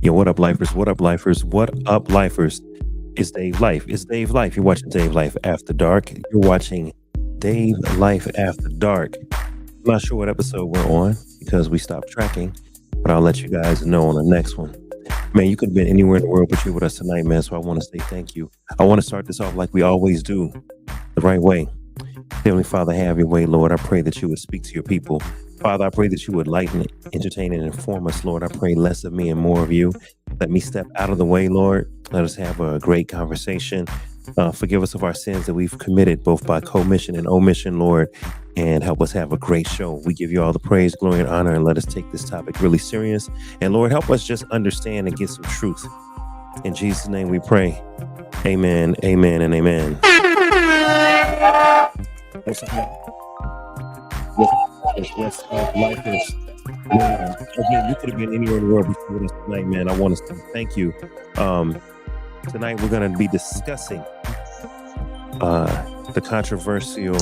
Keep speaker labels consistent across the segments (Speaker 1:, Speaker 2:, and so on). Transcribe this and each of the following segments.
Speaker 1: Yo, what up, lifers? What up, lifers? What up, lifers? It's Dave Life. It's Dave Life. You're watching Dave Life After Dark. You're watching Dave Life After Dark. I'm not sure what episode we're on because we stopped tracking, but I'll let you guys know on the next one. Man, you could have been anywhere in the world, but you're with us tonight, man. So I want to say thank you. I want to start this off like we always do, the right way. Heavenly Father, have your way, Lord. I pray that you would speak to your people. Father, I pray that you would lighten, entertain, and inform us, Lord. I pray less of me and more of you. Let me step out of the way, Lord. Let us have a great conversation. Forgive us of our sins that we've committed, both by commission and omission, Lord, and help us have a great show. We give you all the praise, glory, and honor, and let us take this topic really serious. And Lord, help us just understand and get some truth. In Jesus' name we pray. Amen, amen, and amen. What's up, lifers? Man, again, you could have been anywhere in the world before this tonight, man. I want to say thank you. Tonight we're going to be discussing the controversial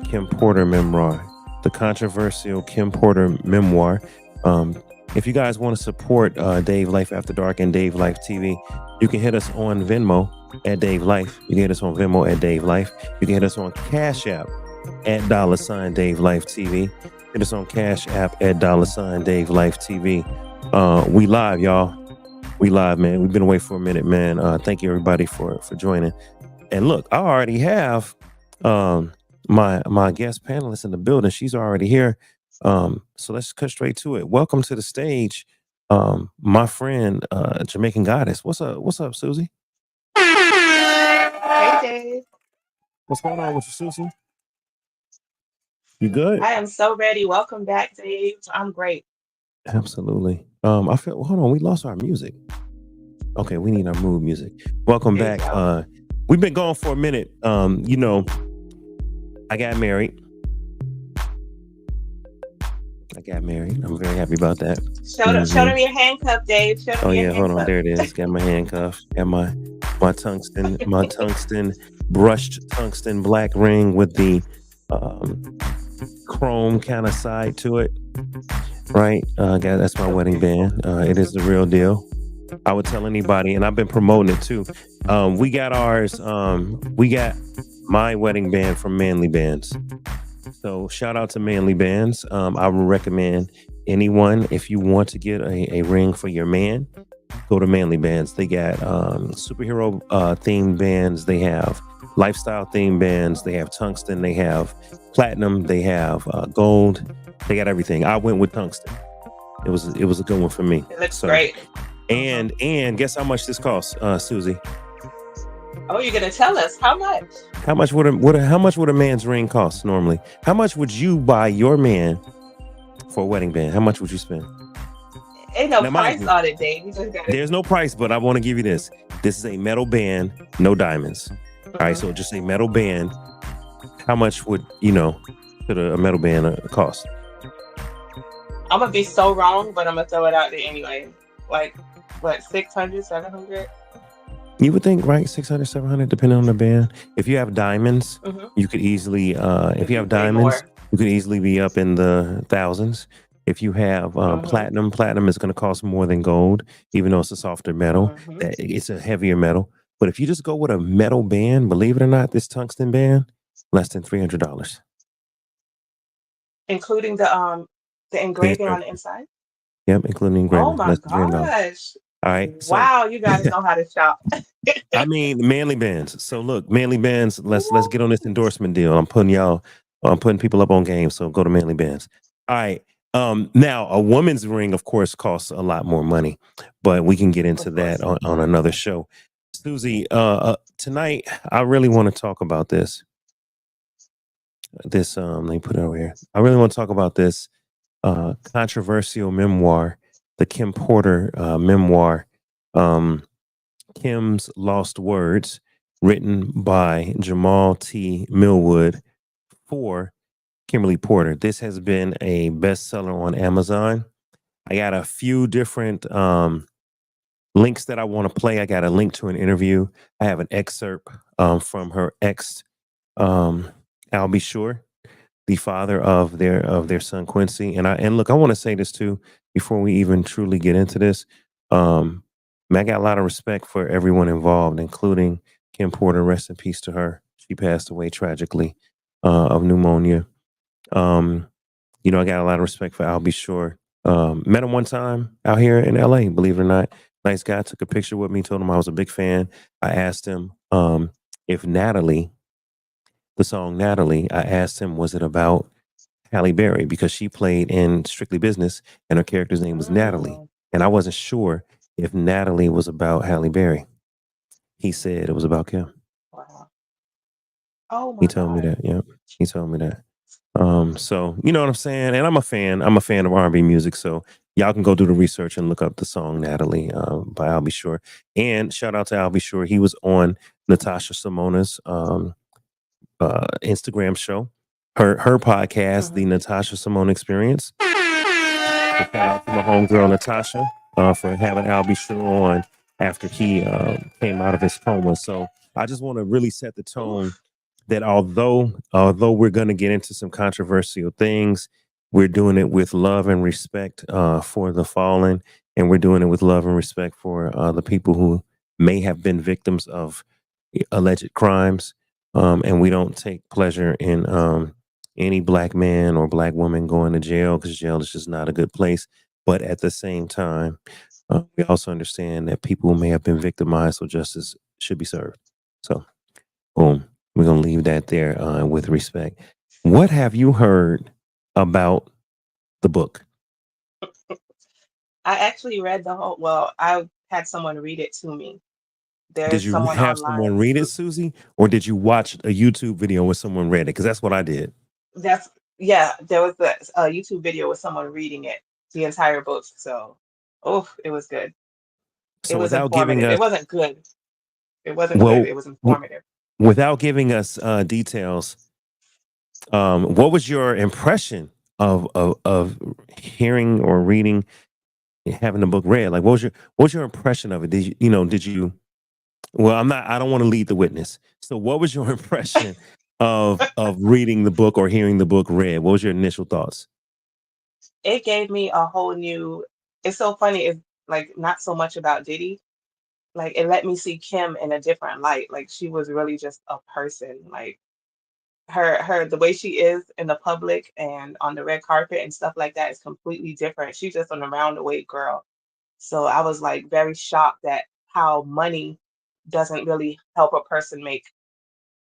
Speaker 1: Kim Porter memoir. The controversial Kim Porter memoir. If you guys want to support Dave Life After Dark and Dave Life TV, you can hit us on Venmo at Dave Life. You can hit us on Venmo at Dave Life. You can hit us on Cash App at $ Dave Life TV. Hit us on Cash App at $ Dave Life TV. We live, y'all. We live, man. We've been away for a minute, man. Thank you, everybody, for joining. And look, I already have my guest panelist in the building. She's already here. So let's cut straight to it. Welcome to the stage, my friend, Jamaican Goddess. What's up, Susie?
Speaker 2: Hey, Dave.
Speaker 1: What's going on with you, Susie? You good?
Speaker 2: I am so ready. Welcome back, Dave. I'm great.
Speaker 1: Absolutely. I feel. Hold on, we lost our music. Okay, we need our mood music. Welcome
Speaker 2: There you
Speaker 1: back.
Speaker 2: go.
Speaker 1: We've been gone for a minute. You know, I got married. I'm very happy about that.
Speaker 2: Show them your handcuff, Dave. Show them
Speaker 1: Oh
Speaker 2: your
Speaker 1: yeah, hold on.
Speaker 2: handcuff.
Speaker 1: There it is. Got my handcuff. Got my tungsten brushed tungsten black ring with the chrome kind of side to it. Right? That's my wedding band. It is the real deal. I would tell anybody, and I've been promoting it too. We got ours. We got my wedding band from Manly Bands. So shout out to Manly Bands. I would recommend anyone, if you want to get a ring for your man, go to Manly Bands. They got superhero themed bands. They have lifestyle themed bands. They have tungsten. They have platinum. They have gold. They got everything. I went with tungsten. It was a good one for me.
Speaker 2: It looks great.
Speaker 1: And guess how much this costs, Susie?
Speaker 2: Oh, you're gonna tell us how much?
Speaker 1: How much would a man's ring cost normally? How much would you buy your man for a wedding band? How much would you spend?
Speaker 2: Ain't no
Speaker 1: Now,
Speaker 2: price
Speaker 1: mind
Speaker 2: on it, Dave. You just got
Speaker 1: There's no price, but I want to give you this. This is a metal band, no diamonds. All right, so just a metal band. How much would should a metal band cost?
Speaker 2: I'm gonna be so wrong, but I'm gonna throw it out there anyway. Like what, 600, 700?
Speaker 1: You would think, right? 600, 700, depending on the band. If you have diamonds, you could easily, if you have diamonds, you could easily be up in the thousands. If you have platinum is going to cost more than gold, even though it's a softer metal. It's a heavier metal. But if you just go with a metal band, believe it or not, this tungsten band, less than $300.
Speaker 2: Including the engraving on the inside?
Speaker 1: Yep, including engraving.
Speaker 2: Oh my
Speaker 1: less than $300.
Speaker 2: gosh.
Speaker 1: All right.
Speaker 2: Wow, you guys know how to shop.
Speaker 1: I mean, Manly Bands. So look, Manly Bands, let's get on this endorsement deal. I'm putting people up on game. So go to Manly Bands. All right. Now a woman's ring, of course, costs a lot more money, but we can get into that on another show. Susie, tonight I really want to talk about this. Let me put it over here. I really want to talk about this controversial memoir, the Kim Porter memoir, Kim's Lost Words, written by Jamal T. Millwood for Kimberly Porter. This has been a bestseller on Amazon. I got a few different links that I want to play. I got a link to an interview. I have an excerpt from her ex, I'll be sure, the father of their son Quincy. And look, I want to say this too before we even truly get into this. Um, man, I got a lot of respect for everyone involved, including Kim Porter. Rest in peace to her. She passed away tragically of pneumonia. Um, I got a lot of respect for Al B. Shore. Met him one time out here in LA, believe it or not. Nice guy, took a picture with me, told him I was a big fan. I asked him if Natalie, the song Natalie, I asked him, was it about Halle Berry? Because she played in Strictly Business and her character's name was Natalie.
Speaker 2: Mm,
Speaker 1: And I wasn't sure if Natalie was about Halle Berry. He said it was about Kim.
Speaker 2: wow. Oh
Speaker 1: He
Speaker 2: my
Speaker 1: told me
Speaker 2: God.
Speaker 1: that. Yep. He told me that. So you know what I'm saying? And I'm a fan. I'm a fan of R&B music. So y'all can go do the research and look up the song Natalie by Al B. Shore. And shout out to Al B. Shore. He was on Natasha Simona's Instagram show, her podcast, The
Speaker 2: Mhm.
Speaker 1: Natasha Simone Experience. So shout out to my homegirl Natasha for having Al B. Shore on after he came out of his coma. So I just want to really set the tone
Speaker 2: Oof.
Speaker 1: that although we're going to get into some controversial things, we're doing it with love and respect for the fallen, and we're doing it with love and respect for the people who may have been victims of alleged crimes, and we don't take pleasure in any black man or black woman going to jail, because jail is just not a good place. But at the same time, we also understand that people may have been victimized, so justice should be served. So boom. We're gonna leave that there with respect. What have you heard about the book?
Speaker 2: I actually read the whole, well, I had someone read it to me.
Speaker 1: Did
Speaker 2: There's
Speaker 1: you
Speaker 2: someone
Speaker 1: have someone
Speaker 2: online
Speaker 1: read it,
Speaker 2: who,
Speaker 1: Susie, or did you watch a YouTube video where someone read it? Because that's what I did.
Speaker 2: that's, yeah, there was a YouTube video with someone reading it, the entire book. So, oh, it was good. It
Speaker 1: So
Speaker 2: was
Speaker 1: without giving
Speaker 2: informative. It
Speaker 1: us,
Speaker 2: wasn't good. It wasn't good.
Speaker 1: well,
Speaker 2: It was
Speaker 1: w-
Speaker 2: informative.
Speaker 1: without giving us details, what was your impression of hearing or reading, having the book read? Like, what was your impression of it? Did you? Well, I don't want to lead the witness. So what was your impression of reading the book or hearing the book read? What was your initial thoughts?
Speaker 2: It gave me a whole new, it's so funny. It's like not so much about Diddy. Like it let me see Kim in a different light. Like she was really just a person. Like her the way she is in the public and on the red carpet and stuff like that is completely different. She's just an around the way girl. So I was like very shocked at how money doesn't really help a person make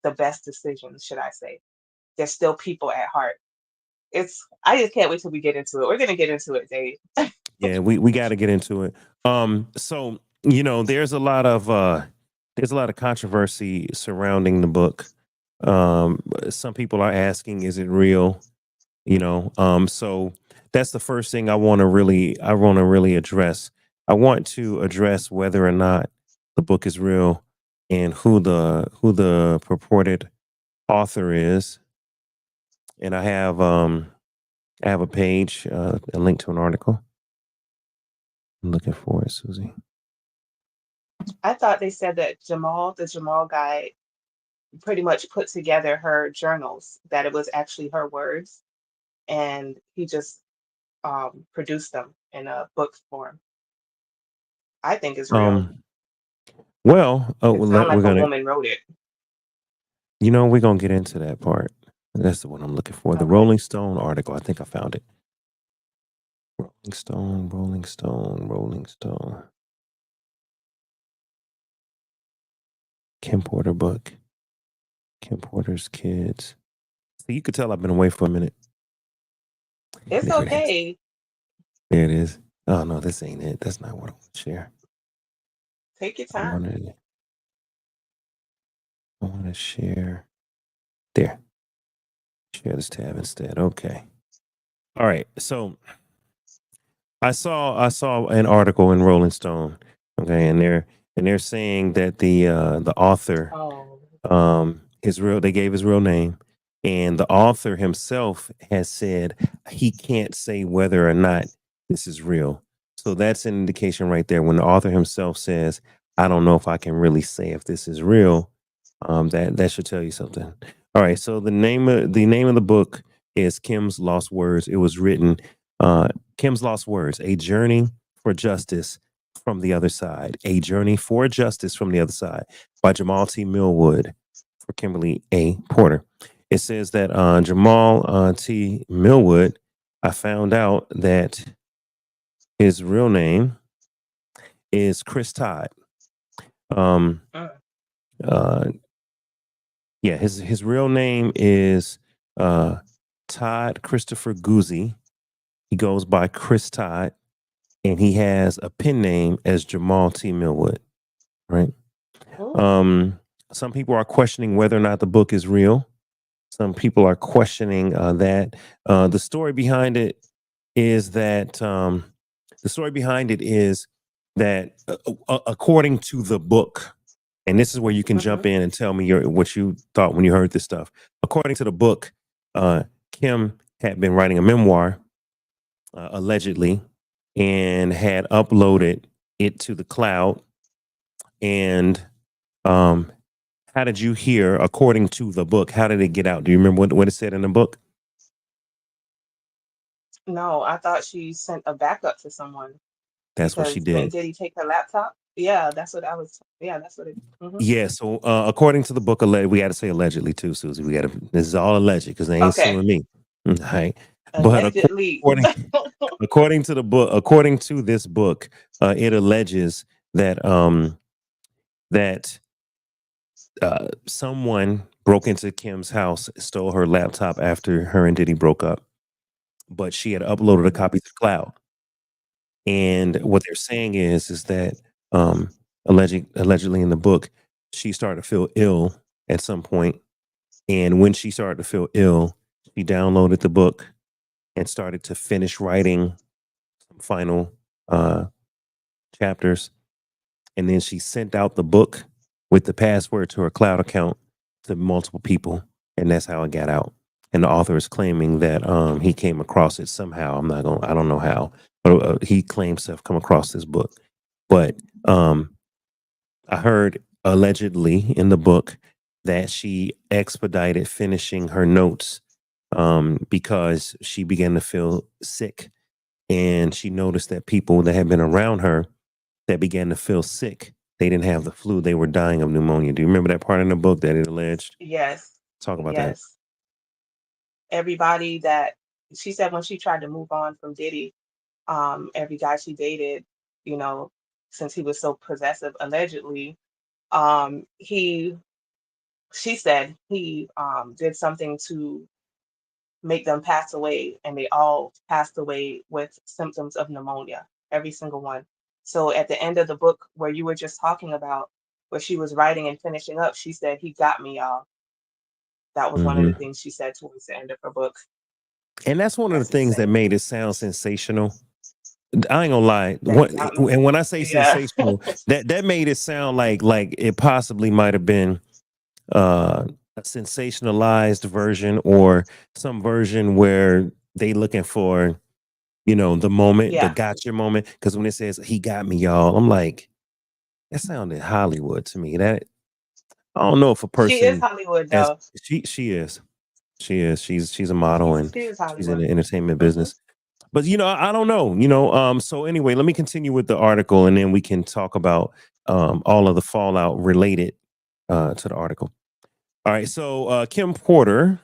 Speaker 2: the best decisions, should I say. There's still people at heart. It's I just can't wait till we get into it. We're gonna get into it, Dave.
Speaker 1: Yeah, we got to get into it. So there's a lot of controversy surrounding the book. Some people are asking, is it real? So that's the first thing I want to really address. I want to address whether or not the book is real and who the purported author is. And I have a page, a link to an article. I'm looking for it, Susie.
Speaker 2: I thought they said that the Jamal guy, pretty much put together her journals, that it was actually her words, and he just produced them in a book form. I think it's real.
Speaker 1: Um, well,
Speaker 2: It sounds
Speaker 1: we're
Speaker 2: like a
Speaker 1: gonna,
Speaker 2: woman wrote it.
Speaker 1: we're gonna get into that part. That's the one I'm looking for. The
Speaker 2: Okay.
Speaker 1: Rolling Stone article. I think I found it. Rolling Stone, Rolling Stone, Rolling Stone. Kim Porter book. Kim Porter's kids. So you could tell I've been away for a minute.
Speaker 2: It's
Speaker 1: There it is.
Speaker 2: okay.
Speaker 1: There it is. Oh no, this ain't it. That's not what I want to share.
Speaker 2: Take your
Speaker 1: I
Speaker 2: time.
Speaker 1: wanted I want to share. There. Share this tab instead. Okay. All right. So I saw an article in Rolling Stone. Okay, and they're saying that the author,
Speaker 2: Oh,
Speaker 1: his real they gave his real name, and the author himself has said he can't say whether or not this is real. So that's an indication right there. When the author himself says, I don't know if I can really say if this is real, that should tell you something. All right, so the name of the book is Kim's Lost Words. It was written, Kim's Lost Words: A Journey for Justice from the Other Side, A Journey for Justice from the Other Side by Jamal T. Millwood for Kimberly A. Porter. It says that Jamal T. Millwood, I found out that his real name is Chris Todd. Um,
Speaker 2: Mm,
Speaker 1: uh, yeah, his real name is uh, Todd Christopher Guzzi. He goes by Chris Todd, and he has a pen name as Jamal T. Millwood. Right.
Speaker 2: ooh,
Speaker 1: Um, some people are questioning whether or not the book is real. Some people are questioning that. The story behind it is that according to the book, and this is where you can
Speaker 2: mm-hmm,
Speaker 1: jump in and tell me what you thought when you heard this stuff. According to the book, uh, Kim had been writing a memoir, allegedly, and had uploaded it to the cloud. And um, how did you hear, according to the book, how did it get out? Do you remember what it said in the book?
Speaker 2: no, I thought she sent a backup to someone
Speaker 1: That's what she
Speaker 2: because didn't
Speaker 1: did.
Speaker 2: Diddy take her laptop? Yeah, that's what I was. Yeah, that's what it. Hmm.
Speaker 1: Yeah, so according to the book, we got to say allegedly too, Susie. We got to. This is all alleged because they ain't
Speaker 2: Okay,
Speaker 1: suing me, right? But
Speaker 2: allegedly.
Speaker 1: according according to the book, according to this book, it alleges that that someone broke into Kim's house, stole her laptop after her and Diddy broke up, but she had uploaded a
Speaker 2: Mhm.
Speaker 1: copy to the cloud. And what they're saying is that um, allegedly in the book, she started to feel ill at some point, and when she started to feel ill, she downloaded the book and started to finish writing some final uh, chapters, and then she sent out the book with the password to her cloud account to multiple people, and that's how it got out. And the author is claiming that he came across it somehow. I don't know how, but he claims to have come across this book. But I heard allegedly in the book that she expedited finishing her notes because she began to feel sick, and she noticed that people that had been around her that began to feel sick, they didn't have the flu; they were dying of pneumonia. Do you remember that part in the book that it alleged?
Speaker 2: Yes,
Speaker 1: Talk about that.
Speaker 2: yes. Everybody that she said when she tried to move on from Diddy, every guy she dated, you know, since he was so possessive, allegedly, he she said he did something to make them pass away, and they all passed away with symptoms of pneumonia, every single one. So at the end of the book, where you were just talking about, where she was writing and finishing up, she said, "He got me, y'all." That was one of the
Speaker 1: Hmm.
Speaker 2: things she said towards the end of her book.
Speaker 1: And that's one of the
Speaker 2: That's
Speaker 1: things that
Speaker 2: insane.
Speaker 1: made it sound sensational. I ain't gonna lie.
Speaker 2: That he got me.
Speaker 1: And when I say
Speaker 2: Yeah.
Speaker 1: sensational, that made it sound like it possibly might have been a sensationalized version or some version where they looking for the moment, the
Speaker 2: Yeah.
Speaker 1: gotcha moment. Because when it says he got me, y'all, I'm like that sounded Hollywood to me. That I don't know if a
Speaker 2: She is
Speaker 1: person
Speaker 2: Hollywood
Speaker 1: has
Speaker 2: though.
Speaker 1: she is she's a model and
Speaker 2: She is
Speaker 1: she's in
Speaker 2: Hollywood.
Speaker 1: the entertainment
Speaker 2: Hmm.
Speaker 1: business. But I don't know. So anyway, let me continue with the article and then we can talk about all of the fallout related to the article. All right, so Kim Porter,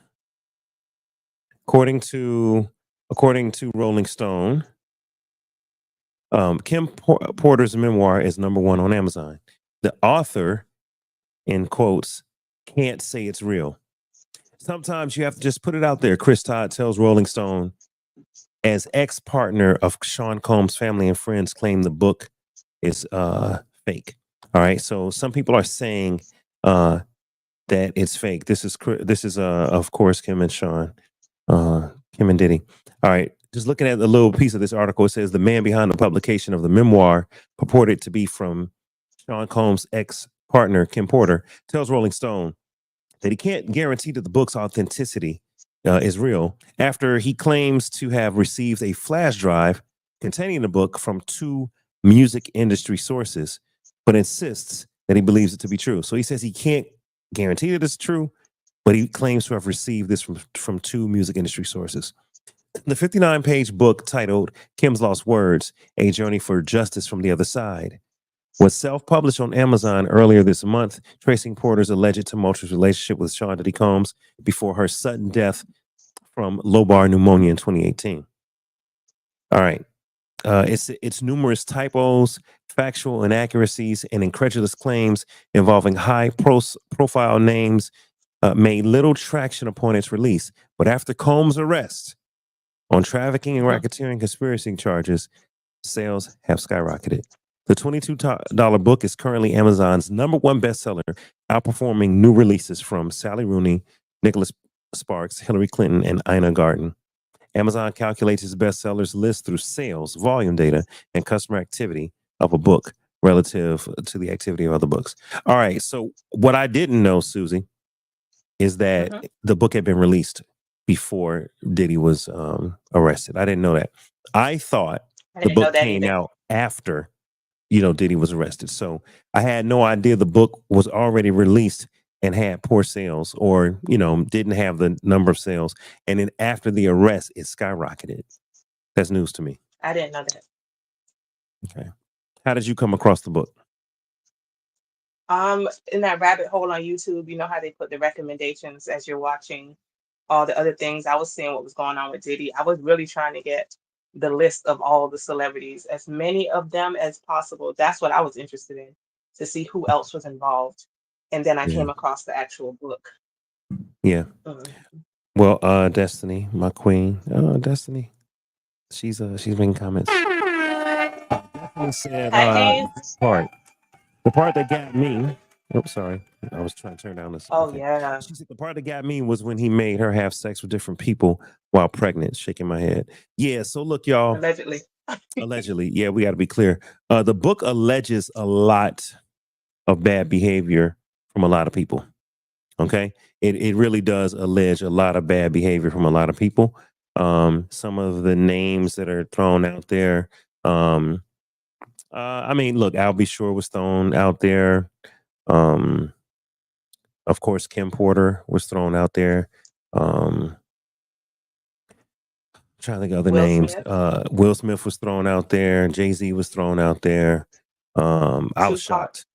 Speaker 1: according to Rolling Stone, Porter's memoir is number one on Amazon. The author, in quotes, can't say it's real. Sometimes you have to just put it out there. Chris Todd tells Rolling Stone, as ex-partner of Sean Combs' family and friends claim the book is fake. All right, so some people are saying uh, that it's fake. This is of course Kim and Sean, Kim and Diddy. All right, just looking at the little piece of this article, it says the man behind the publication of the memoir, purported to be from Sean Combs' ex partner Kim Porter, tells Rolling Stone that he can't guarantee that the book's authenticity is real after he claims to have received a flash drive containing the book from two music industry sources, but insists that he believes it to be true. So he says he can't guarantee that it's true, but he claims to have received this from two music industry sources. The 59-page book titled Kim's Lost Words: A Journey for Justice from the Other Side was self-published on Amazon earlier this month, tracing Porter's alleged tumultuous relationship with Sean Diddy Combs before her sudden death from lobar pneumonia in 2018. All right. It's numerous typos, factual inaccuracies, and incredulous claims involving high profile names made little traction upon its release. But after Combs' arrest on trafficking and
Speaker 2: Mhm.
Speaker 1: racketeering conspiracy charges, sales have skyrocketed. The $22 book is currently Amazon's #1 bestseller, outperforming new releases from Sally Rooney, Nicholas Sparks, Hillary Clinton, and Ina Garten. Amazon calculates its bestsellers list through sales, volume data, and customer activity of a book relative to the activity of other books. All right. So, what I didn't know, Susie, is that
Speaker 2: Mhm.
Speaker 1: the book had been released before Diddy was arrested. I didn't know that. I thought
Speaker 2: I
Speaker 1: the
Speaker 2: didn't know
Speaker 1: book
Speaker 2: that
Speaker 1: came
Speaker 2: either.
Speaker 1: out after, Diddy was arrested. So I had no idea the book was already released and had poor sales, or, didn't have the number of sales. And then after the arrest, it skyrocketed. That's news to me.
Speaker 2: I didn't know that.
Speaker 1: Okay. How did you come across the book?
Speaker 2: In that rabbit hole on YouTube, you know how they put the recommendations as you're watching all the other things. I was seeing what was going on with Diddy. I was really trying to get the list of all the celebrities, as many of them as possible. That's what I was interested in, to see who else was involved. And then I
Speaker 1: Yeah.
Speaker 2: came across the actual book.
Speaker 1: Yeah.
Speaker 2: Mhm.
Speaker 1: Well, Destiny, my queen. Destiny. She's making comments. Definitely said
Speaker 2: Hi, Hayes.
Speaker 1: part. The part that got me. Oh, sorry. I was trying to turn down this.
Speaker 2: Oh
Speaker 1: Okay.
Speaker 2: yeah,
Speaker 1: She said the part that got me was when he made her have sex with different people while pregnant, shaking my head. Yeah. So look, y'all.
Speaker 2: allegedly.
Speaker 1: Allegedly. Yeah, we got to be clear. The book alleges a lot of bad behavior from a lot of people. Okay. It really does allege a lot of bad behavior from a lot of people. Some of the names that are thrown out there. Um, I mean, look, Al B. Shore was thrown out there. Um, of course, Kim Porter was thrown out there. Um, trying to think of other
Speaker 2: Will
Speaker 1: names.
Speaker 2: Smith,
Speaker 1: Will Smith was thrown out there. Jay-Z was thrown out there. I was
Speaker 2: Tupac.
Speaker 1: shocked.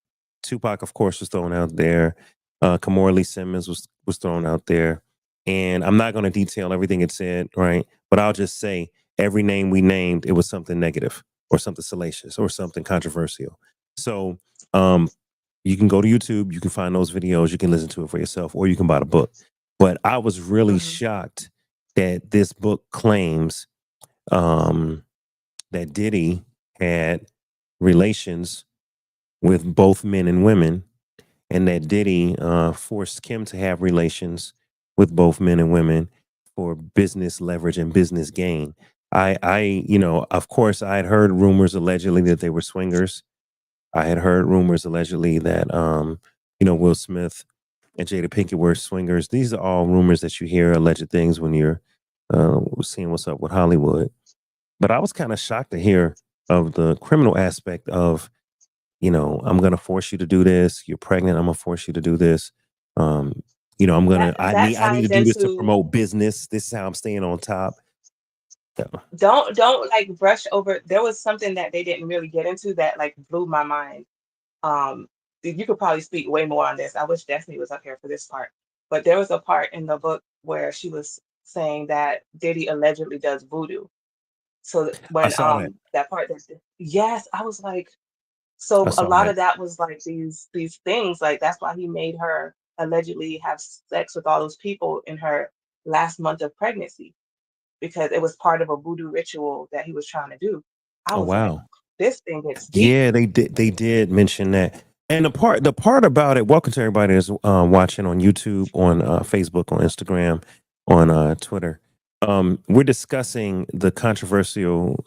Speaker 1: Tupac, of course, was thrown out there. Kamora Lee Simmons was thrown out there. And I'm not going to detail everything it said, right? But I'll just say every name we named, it was something negative or something salacious or something controversial. So um, you can go to YouTube, you can find those videos, you can listen to it for yourself, or you can buy the book. But I was really
Speaker 2: Hmm.
Speaker 1: shocked that this book claims um, that Diddy had relations with both men and women, and that Diddy forced Kim to have relations with both men and women for business leverage and business gain. Of course, I had heard rumors allegedly that they were swingers. I had heard rumors allegedly that, Will Smith and Jada Pinkett were swingers. These are all rumors that you hear, alleged things when you're seeing what's up with Hollywood. But I was kind of shocked to hear of the criminal aspect of, I'm going to force you to do this. You're pregnant. I'm going to force you to do this. Um,
Speaker 2: That that
Speaker 1: I need to
Speaker 2: ties
Speaker 1: do this to
Speaker 2: into,
Speaker 1: promote business. This is how I'm staying on top. Yeah.
Speaker 2: don't like brush over. There was something that they didn't really get into that like blew my mind. Um, you could probably speak way more on this. I wish Destiny was up here for this part. But there was a part in the book where she was saying that Diddy allegedly does voodoo. So
Speaker 1: I
Speaker 2: when
Speaker 1: saw that.
Speaker 2: that part that, yes, I was like,
Speaker 1: I
Speaker 2: so a
Speaker 1: saw
Speaker 2: lot
Speaker 1: that.
Speaker 2: of that was like these things, like that's why he made her allegedly have sex with all those people in her last month of pregnancy, because it was part of a voodoo ritual that he was trying to do. I
Speaker 1: Oh
Speaker 2: was like,
Speaker 1: wow.
Speaker 2: this thing gets deep.
Speaker 1: Yeah, they did. They did mention that. And the part about it. Welcome to everybody that's watching on YouTube, on Facebook, on Instagram, on Twitter. We're discussing the controversial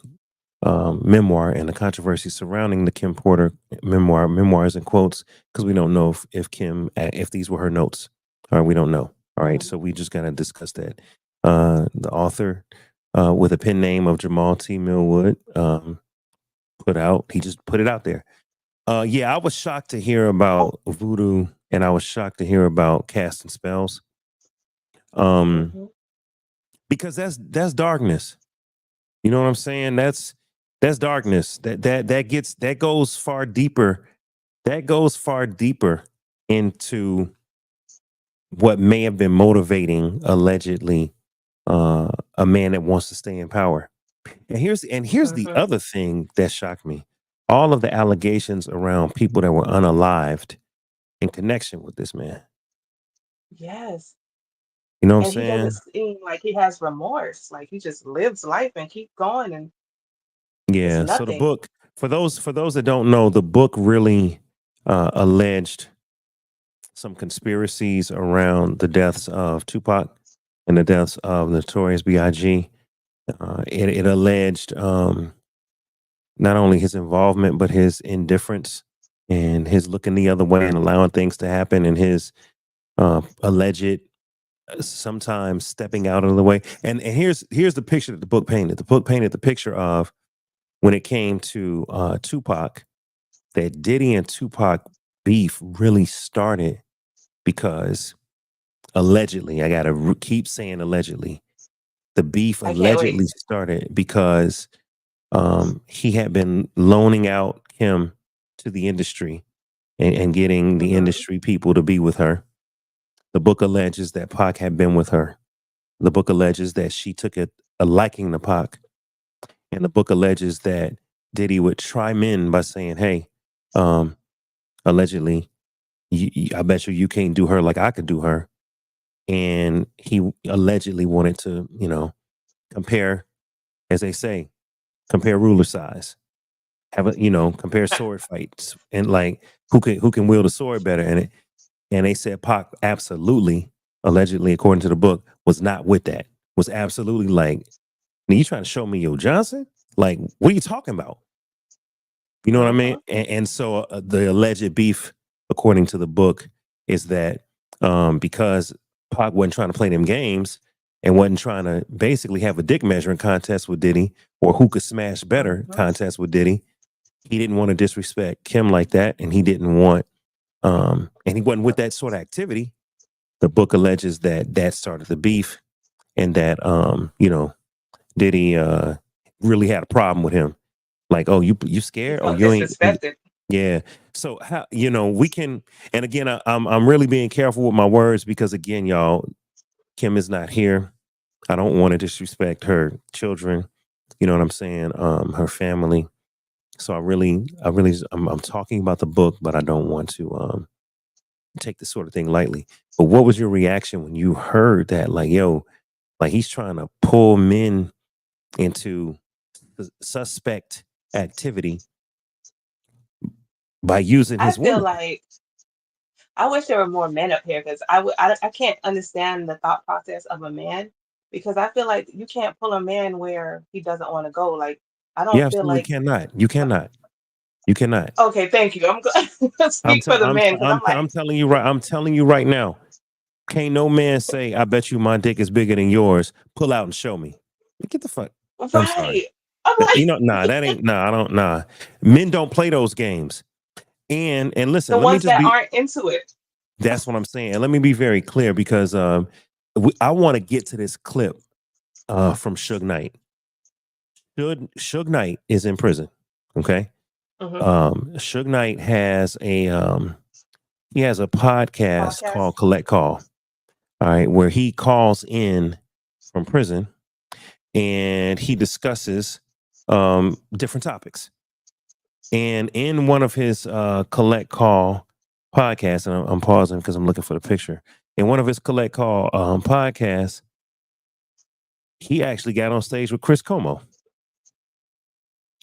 Speaker 1: memoir and the controversy surrounding the Kim Porter memoir. Memoirs in quotes, because we don't know if Kim, if these were her notes. All right, we don't know. All right,
Speaker 2: Mhm.
Speaker 1: so we just gotta discuss that. The author, with a pen name of Jamal T. Millwood, he just put it out there. Yeah, I was shocked to hear about voodoo, and I was shocked to hear about casting spells. Um,
Speaker 2: Mhm.
Speaker 1: because that's darkness. You know what I'm saying? That's darkness. That goes far deeper. That goes far deeper into what may have been motivating allegedly a man that wants to stay in power. And here's the
Speaker 2: Hmm.
Speaker 1: other thing that shocked me. All of the allegations around people that were unalived in connection with this man.
Speaker 2: Yes.
Speaker 1: You know what I'm
Speaker 2: And he doesn't
Speaker 1: saying?
Speaker 2: seem like he has remorse. Like he just lives life and keep going, and it's
Speaker 1: Yeah. So the
Speaker 2: nothing.
Speaker 1: book, for those that don't know, the book really alleged some conspiracies around the deaths of Tupac and the deaths of Notorious B.I.G. It alleged not only his involvement but his indifference and his looking the other way and allowing things to happen, and his alleged sometimes stepping out of the way. And here's the picture that the book painted. The book painted the picture of when it came to Tupac, that Diddy and Tupac beef really started because allegedly, I gotta keep saying allegedly, the beef
Speaker 2: I can't
Speaker 1: allegedly
Speaker 2: wait.
Speaker 1: started because he had been loaning out Kim to the industry and getting the
Speaker 2: Hmm.
Speaker 1: industry people to be with her. The book alleges that Pac had been with her. The book alleges that she took a liking to Pac. And the book alleges that Diddy would chime in by saying, hey, um, allegedly, I bet you can't do her like I could do her. And he allegedly wanted to, compare, as they say, compare ruler size. Have a, compare sword fights and like who can wield a sword better. And they said Pac absolutely, allegedly, according to the book, was not with that. Was absolutely like, "Now you trying to show me your Johnson? Like, what are you talking about?" You know what I mean?
Speaker 2: Hmm.
Speaker 1: And so the alleged beef, according to the book, is that because Pac wasn't trying to play them games and wasn't trying to basically have a dick measuring contest with Diddy or who could smash better
Speaker 2: Hmm.
Speaker 1: contest with Diddy, he didn't want to disrespect Kim like that, and he didn't want and he wasn't with that sort of activity. The book alleges that that started the beef, and that Diddy really had a problem with him. Like, oh, you
Speaker 2: He
Speaker 1: scared? Oh,
Speaker 2: felt
Speaker 1: you ain't.
Speaker 2: disrespected.
Speaker 1: Yeah. So how we can, and again, I'm really being careful with my words because again, y'all, Kim is not here. I don't want to disrespect her children. You know what I'm saying? Her family. So I'm talking about the book, but I don't want to take this sort of thing lightly. But what was your reaction when you heard that? Like, yo, like he's trying to pull men into suspect activity by using
Speaker 2: I
Speaker 1: his
Speaker 2: feel
Speaker 1: woman.
Speaker 2: like I wish there were more men up here because I can't understand the thought process of a man because I feel like you can't pull a man where he doesn't want to go. Like I
Speaker 1: You
Speaker 2: don't feel
Speaker 1: absolutely
Speaker 2: like.
Speaker 1: cannot. You cannot. You cannot.
Speaker 2: Okay, thank you. I'm going
Speaker 1: I'm
Speaker 2: speak
Speaker 1: tell
Speaker 2: for the
Speaker 1: I'm
Speaker 2: men
Speaker 1: tell
Speaker 2: because I'm like,
Speaker 1: I'm telling you right. I'm telling you right now. Can't no man say, "I bet you my dick is bigger than yours." Pull out and show me. Get the fuck. I'm sorry.
Speaker 2: right. I'm like
Speaker 1: Nah, that ain't. Nah, I don't. Nah, men don't play those games. And
Speaker 2: the
Speaker 1: listen, let me
Speaker 2: ones
Speaker 1: just
Speaker 2: that
Speaker 1: be.
Speaker 2: aren't into it.
Speaker 1: That's what I'm saying. And let me be very clear because I want to get to this clip from Suge Knight. Suge Knight is in prison. Okay.
Speaker 2: Hmm.
Speaker 1: Suge Knight has a podcast
Speaker 2: Podcast.
Speaker 1: called Collect Call. All right, where he calls in from prison and he discusses different topics. And in one of his Collect Call podcasts, and I'm pausing because I'm looking for the picture. In one of his Collect Call podcasts, he actually got on stage with Chris Como.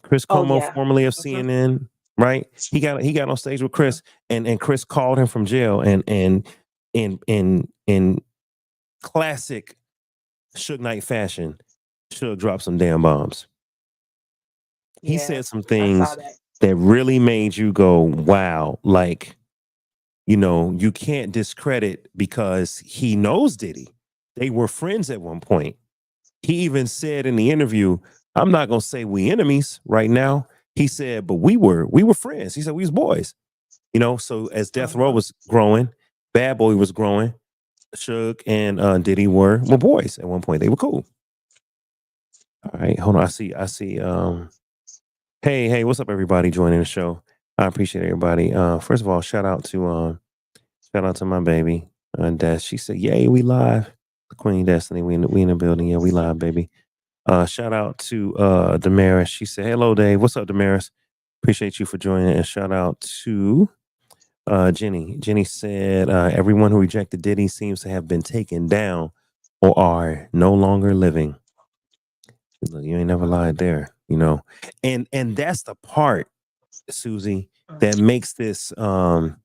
Speaker 1: Chris
Speaker 2: Oh
Speaker 1: Como,
Speaker 2: yeah.
Speaker 1: formerly of
Speaker 2: Hmm.
Speaker 1: CNN, right? He got on stage with
Speaker 2: Hmm.
Speaker 1: Chris, and Chris called him from jail, and in classic Suge Knight fashion, Suge dropped some damn bombs. He
Speaker 2: Yeah,
Speaker 1: said some
Speaker 2: I saw
Speaker 1: things
Speaker 2: that.
Speaker 1: that really made you go, "Wow!" Like, you can't discredit because he knows Diddy. They were friends at one point. He even said in the interview, "I'm not gonna say we enemies right now." He said, "But we were friends." He said we was boys. So as Death Row
Speaker 2: Hmm.
Speaker 1: was growing, Bad Boy was growing, Suge and Diddy were boys at one point. They were cool. All right, hold on. I see. Hey, what's up, everybody joining the show? I appreciate everybody. First of all, shout out to my baby, Des. She said, "Yay, we live." The Queen Destiny, we in the building. Yeah, we live, baby. Shout out to Damaris. She said, "Hello, Dave. What's up, Damaris? Appreciate you for joining." And shout out to Jenny. Jenny said, "Everyone who rejected Diddy seems to have been taken down or are no longer living." Look, you ain't never
Speaker 2: Mm,
Speaker 1: lied there, and that's the part, Susie,
Speaker 2: mm.
Speaker 1: that makes this man.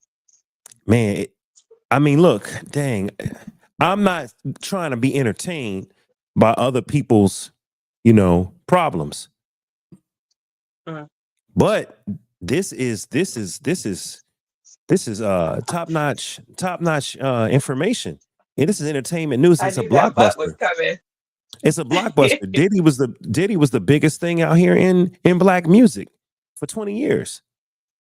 Speaker 1: I mean, look, dang, I'm not trying to be entertained by other people's, problems,
Speaker 2: Mm.
Speaker 1: but this is top notch information, and this is entertainment news.
Speaker 2: I
Speaker 1: It's a
Speaker 2: knew that butt was
Speaker 1: blockbuster.
Speaker 2: coming.
Speaker 1: It's a blockbuster. Diddy was the biggest thing out here in black music for 20 years.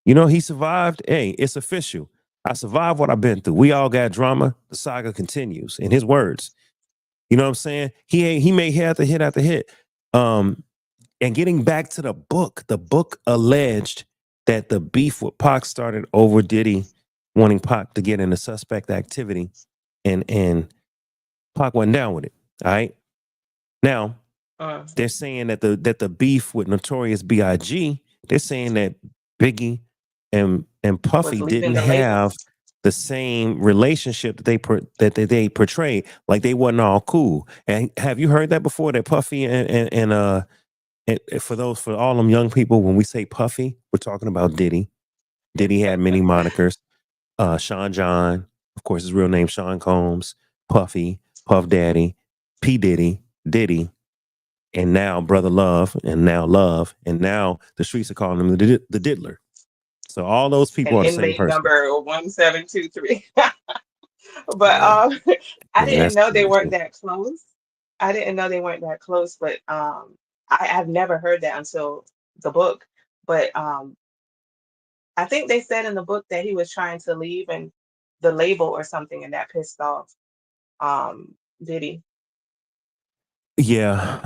Speaker 1: He survived. Hey, it's official. I survived what I've been through. We all got drama. The saga continues. In his words, you know what I'm saying? He made hit after hit after hit. And getting back to the book alleged that the beef with Pac started over Diddy wanting Pac to get into suspect activity, and Pac went down with it. All right. Now
Speaker 2: Mm.
Speaker 1: they're saying that the beef with Notorious B.I.G. They're saying that Biggie and
Speaker 2: Was
Speaker 1: Puffy
Speaker 2: leaving
Speaker 1: didn't
Speaker 2: the label.
Speaker 1: have the same relationship that they portrayed, like they wasn't all cool. And have you heard that before? That Puffy and for all them young people, when we say Puffy, we're talking about Diddy. Diddy had many monikers. Sean John, of course, his real name Sean Combs, Puffy, Puff Daddy, P Diddy, Diddy, and now Brother Love, and now Love, and now the streets are calling him the Diddler. So all those people
Speaker 2: And
Speaker 1: are the same
Speaker 2: inmate
Speaker 1: person.
Speaker 2: number 1723. But
Speaker 1: Yeah,
Speaker 2: I
Speaker 1: yeah,
Speaker 2: didn't
Speaker 1: that's
Speaker 2: know they weren't
Speaker 1: crazy.
Speaker 2: that close. I didn't know they weren't that close, but I've never heard that until the book. But I think they said in the book that he was trying to leave and the label or something, and that pissed off Diddy.
Speaker 1: Yeah,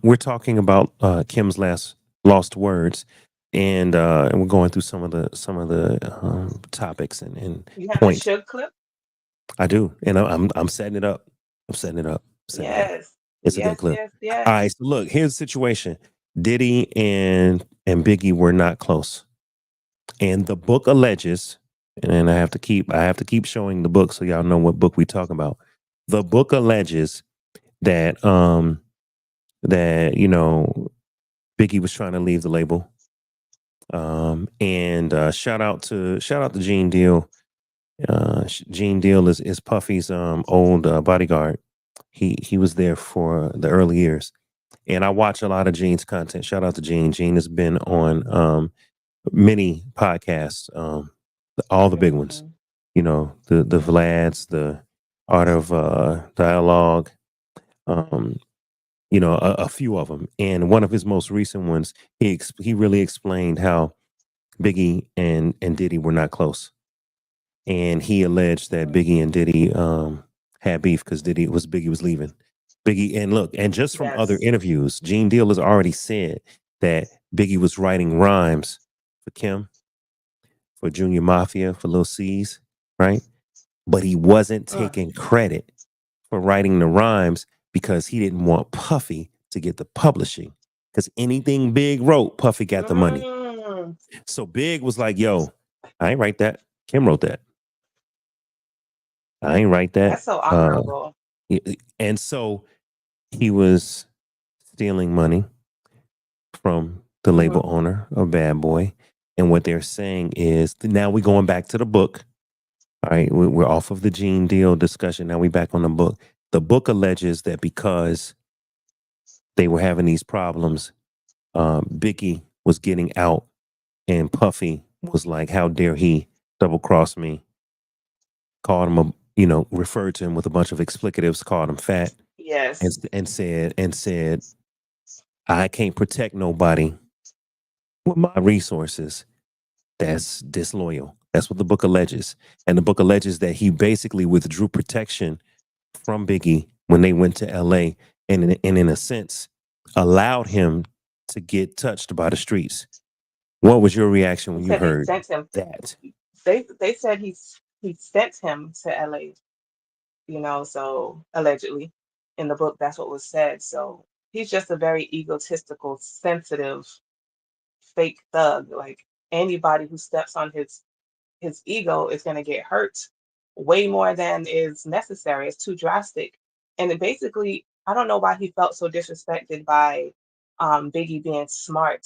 Speaker 1: we're talking about Kim's last lost words, and we're going through some of the topics and
Speaker 2: You have the
Speaker 1: points.
Speaker 2: Suge clip?
Speaker 1: I do, and I'm setting it up. I'm setting it up. Setting it up.
Speaker 2: Yes.
Speaker 1: It's a good
Speaker 2: Yes,
Speaker 1: clip.
Speaker 2: yes,
Speaker 1: All
Speaker 2: yes.
Speaker 1: right, so look, here's the situation. Diddy and Biggie were not close, and the book alleges, and then I have to keep showing the book so y'all know what book we talk about. The book alleges that Biggie was trying to leave the label. And shout out to Gene Deal. Gene Deal is Puffy's old bodyguard. He was there for the early years, and I watch a lot of Gene's content. Shout out to Gene. Gene has been on many podcasts, all the big ones.
Speaker 2: Mhm,
Speaker 1: The Vlads, the Art of Dialogue. Um, a few of them, and one of his most recent ones, he really explained how Biggie and Diddy were not close, and he alleged that
Speaker 2: mhm.
Speaker 1: Biggie and Diddy had beef because Biggie was leaving. Biggie, and look, and just from other
Speaker 2: Yes.
Speaker 1: interviews, Gene Deal has already said that Biggie was writing rhymes for Kim, for Junior Mafia, for Lil C's, right? But he wasn't
Speaker 2: Mm.
Speaker 1: taking credit for writing the rhymes because he didn't want Puffy to get the publishing. Because anything Big wrote, Puffy got the money.
Speaker 2: Mm.
Speaker 1: So Big was like, "Yo, I ain't write that. Kim wrote that. I ain't write that."
Speaker 2: That's so
Speaker 1: Uh,
Speaker 2: honorable.
Speaker 1: and so he was stealing money from the label
Speaker 2: Mhm.
Speaker 1: owner of Bad Boy. And what they're saying is now we're going back to the book. All right, we're off of the Gene Deal discussion. Now we back on the book. The book alleges that because they were having these problems, Biggie was getting out, and Puffy was like, "How dare he double cross me?" Called him referred to him with a bunch of explicatives, called him fat, and
Speaker 2: Yes.
Speaker 1: said, "I can't protect nobody with my resources that's disloyal." That's what the book alleges, and the book alleges that he basically withdrew protection from Biggie when they went to L.A. and in a sense, allowed him to get touched by the streets. What was your reaction
Speaker 2: He
Speaker 1: when you
Speaker 2: said he
Speaker 1: heard
Speaker 2: sent him.
Speaker 1: that?
Speaker 2: They said he sent him to LA, so allegedly in the book that's what was said. So he's just a very egotistical, sensitive, fake thug. Like anybody who steps on his ego is gonna get hurt way more than is necessary. It's too drastic. And it basically, I don't know why he felt so disrespected by Biggie being smart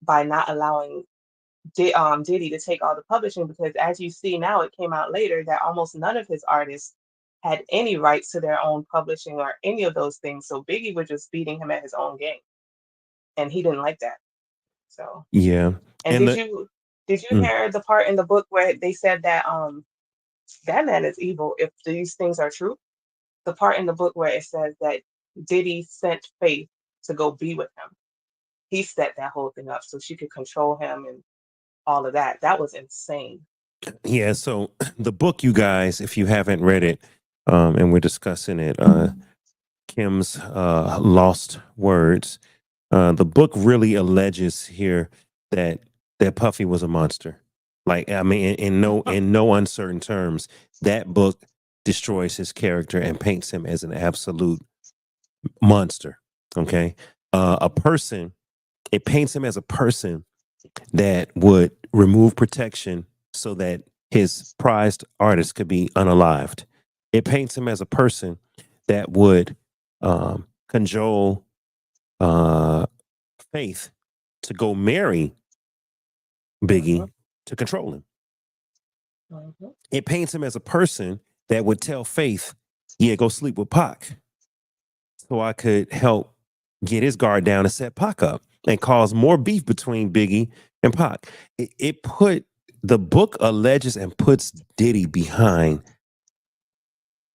Speaker 2: by not allowing Diddy to take all the publishing, because as you see now, it came out later that almost none of his artists had any rights to their own publishing or any of those things. So Biggie was just beating him at his own game, and he didn't like that. So,
Speaker 1: Yeah.
Speaker 2: and
Speaker 1: And
Speaker 2: did you
Speaker 1: mm,
Speaker 2: hear the part in the book where they said that that man is evil if these things are true? The part in the book where it says that Diddy sent Faith to go be with him. He set that whole thing up so she could control him and all of that. That was insane.
Speaker 1: yeah, so the book, you guys, if you haven't read it, and we're discussing it, Kim's Lost Words. The book really alleges here that Puffy was a monster. Like, I mean, in no uncertain terms, that book destroys his character and paints him as an absolute monster. Okay, a person. It paints him as a person that would remove protection so that his prized artist could be unalived. It paints him as a person that would cajole uh, Faith to go marry
Speaker 2: Mhm,
Speaker 1: Biggie to control him.
Speaker 2: mhm.
Speaker 1: It paints him as a person that would tell Faith, yeah, go sleep with Pac so I could help get his guard down and set Pac up and cause more beef between Biggie and Pac. It put the book alleges and puts Diddy behind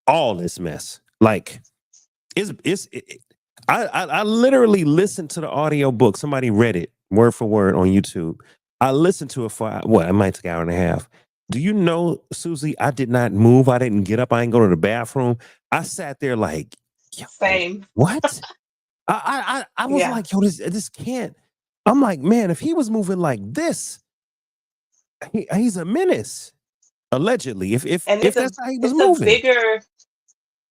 Speaker 1: all this mess. Like I literally listened to the audio book. Somebody read it word for word on YouTube. I listened to it for what, it might take an hour and a half. Do you know, Susie? I did not move. I didn't get up. I didn't go to the bathroom. I sat there like, yo,
Speaker 2: Same.
Speaker 1: what? I was
Speaker 2: Yeah.
Speaker 1: like, yo, this can't. I'm like, man, if he was moving like this, he's a menace. Allegedly,
Speaker 2: And
Speaker 1: if that's how he was
Speaker 2: it's a
Speaker 1: moving.
Speaker 2: bigger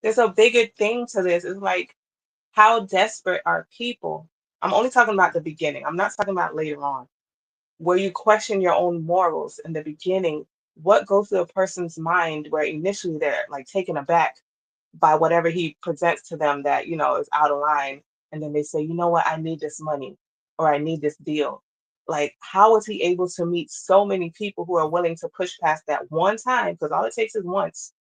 Speaker 2: there's a bigger thing to this. It's like, how desperate are people? I'm only talking about the beginning. I'm not talking about later on, where you question your own morals in the beginning. What goes through a person's mind where initially they're like taken aback by whatever he presents to them that, is out of line. And then they say, you know what, I need this money or I need this deal. Like, how is he able to meet so many people who are willing to push past that one time? Because all it takes is once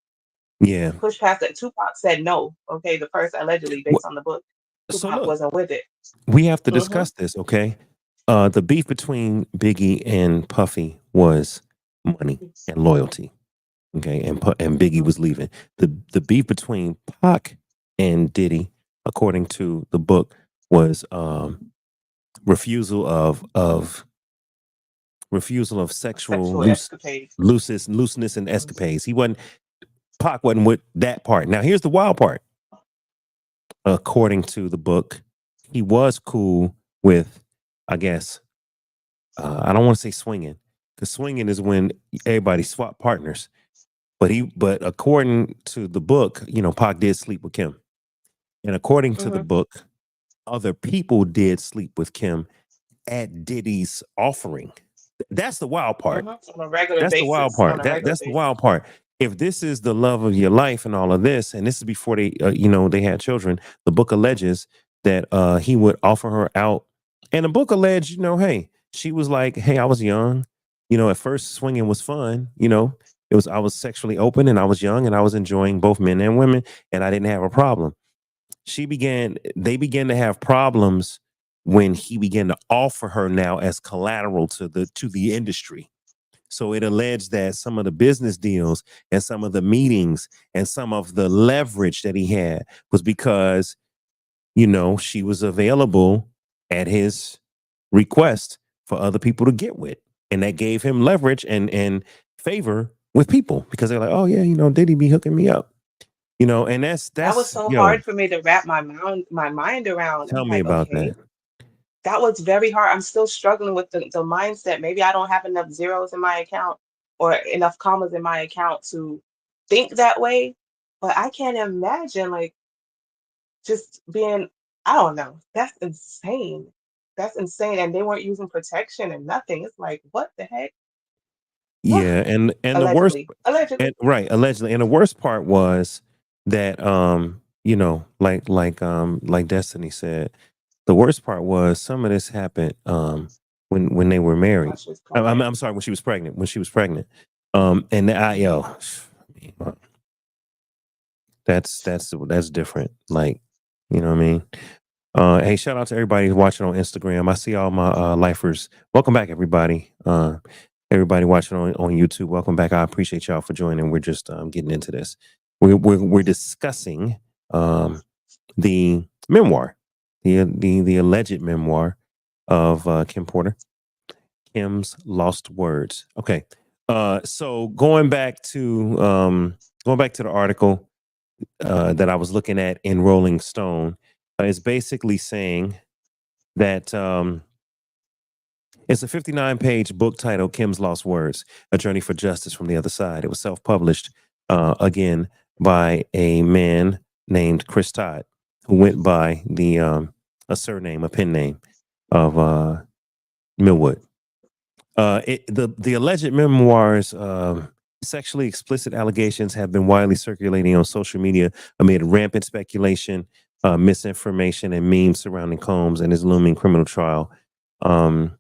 Speaker 1: Yeah.
Speaker 2: to push past that. Tupac said no. Okay, the first allegedly
Speaker 1: What,
Speaker 2: based on the book,
Speaker 1: so
Speaker 2: Tupac
Speaker 1: look,
Speaker 2: wasn't with it.
Speaker 1: we have to
Speaker 2: Hmm.
Speaker 1: discuss this, okay? The beef between Biggie and Puffy was money and loyalty, okay? And Biggie
Speaker 2: Hmm.
Speaker 1: was leaving. The beef between Pac and Diddy, according to the book, was refusal of
Speaker 2: A
Speaker 1: sexual
Speaker 2: sexual escapade.
Speaker 1: looseness and
Speaker 2: Hmm.
Speaker 1: escapades. Pac wasn't with that part. Now here's the wild part. According to the book, he was cool with, I guess, I don't want to say swinging, because swinging is when everybody swap partners. But according to the book, Pac did sleep with Kim, and according to the
Speaker 2: Hmm.
Speaker 1: book, other people did sleep with Kim at Diddy's offering. That's the wild part.
Speaker 2: Hmm. On a regular
Speaker 1: That's the wild
Speaker 2: basis. On
Speaker 1: part.
Speaker 2: a regular
Speaker 1: That's the
Speaker 2: basis.
Speaker 1: wild part. If this is the love of your life and all of this, and this is before they had children, the book alleges that he would offer her out, and the book alleged, hey, she was like, hey, I was young, at first swinging was fun, I was sexually open and I was young and I was enjoying both men and women and I didn't have a problem. They began to have problems when he began to offer her now as collateral to the industry. So it alleged that some of the business deals and some of the meetings and some of the leverage that he had was because, she was available at his request for other people to get with. And that gave him leverage and favor with people because they're like, oh, yeah, Diddy be hooking me up. And
Speaker 2: That was
Speaker 1: that's
Speaker 2: so
Speaker 1: yo.
Speaker 2: hard for me to wrap my mind around. I'm
Speaker 1: Tell me
Speaker 2: like,
Speaker 1: about
Speaker 2: okay,
Speaker 1: that.
Speaker 2: that was very hard. I'm still struggling with the mindset. Maybe I don't have enough zeros in my account or enough commas in my account to think that way. But I can't imagine like just being, I don't know. That's insane. That's insane. And they weren't using protection and nothing. It's like, what the heck?
Speaker 1: Yeah, and the worst,
Speaker 2: Allegedly. Allegedly.
Speaker 1: and right, allegedly, and the worst part was that like Destiny said, the worst part was some of this happened when they were
Speaker 2: While
Speaker 1: married.
Speaker 2: she was
Speaker 1: I'm,
Speaker 2: pregnant.
Speaker 1: I'm sorry, when she was pregnant. When she was pregnant. And I yo,
Speaker 2: Mhm.
Speaker 1: I mean, that's different. Like, you know what I mean? Hey, shout out to everybody who's watching on Instagram. I see all my lifers. Welcome back, everybody. Everybody watching on YouTube, welcome back. I appreciate y'all for joining. We're just getting into this. We're discussing the memoir, the alleged memoir of Kim Porter, Kim's Lost Words. Okay, so going back to the article that I was looking at in Rolling Stone, is basically saying that it's a 59-page book titled Kim's Lost Words, A Journey for Justice from the Other Side. It was self-published, again, by a man named Chris Todd, who went by a surname, a pen name of Millwood. The alleged memoirs, sexually explicit allegations have been widely circulating on social media amid rampant speculation, misinformation, and memes surrounding Combs and his looming criminal trial. Um,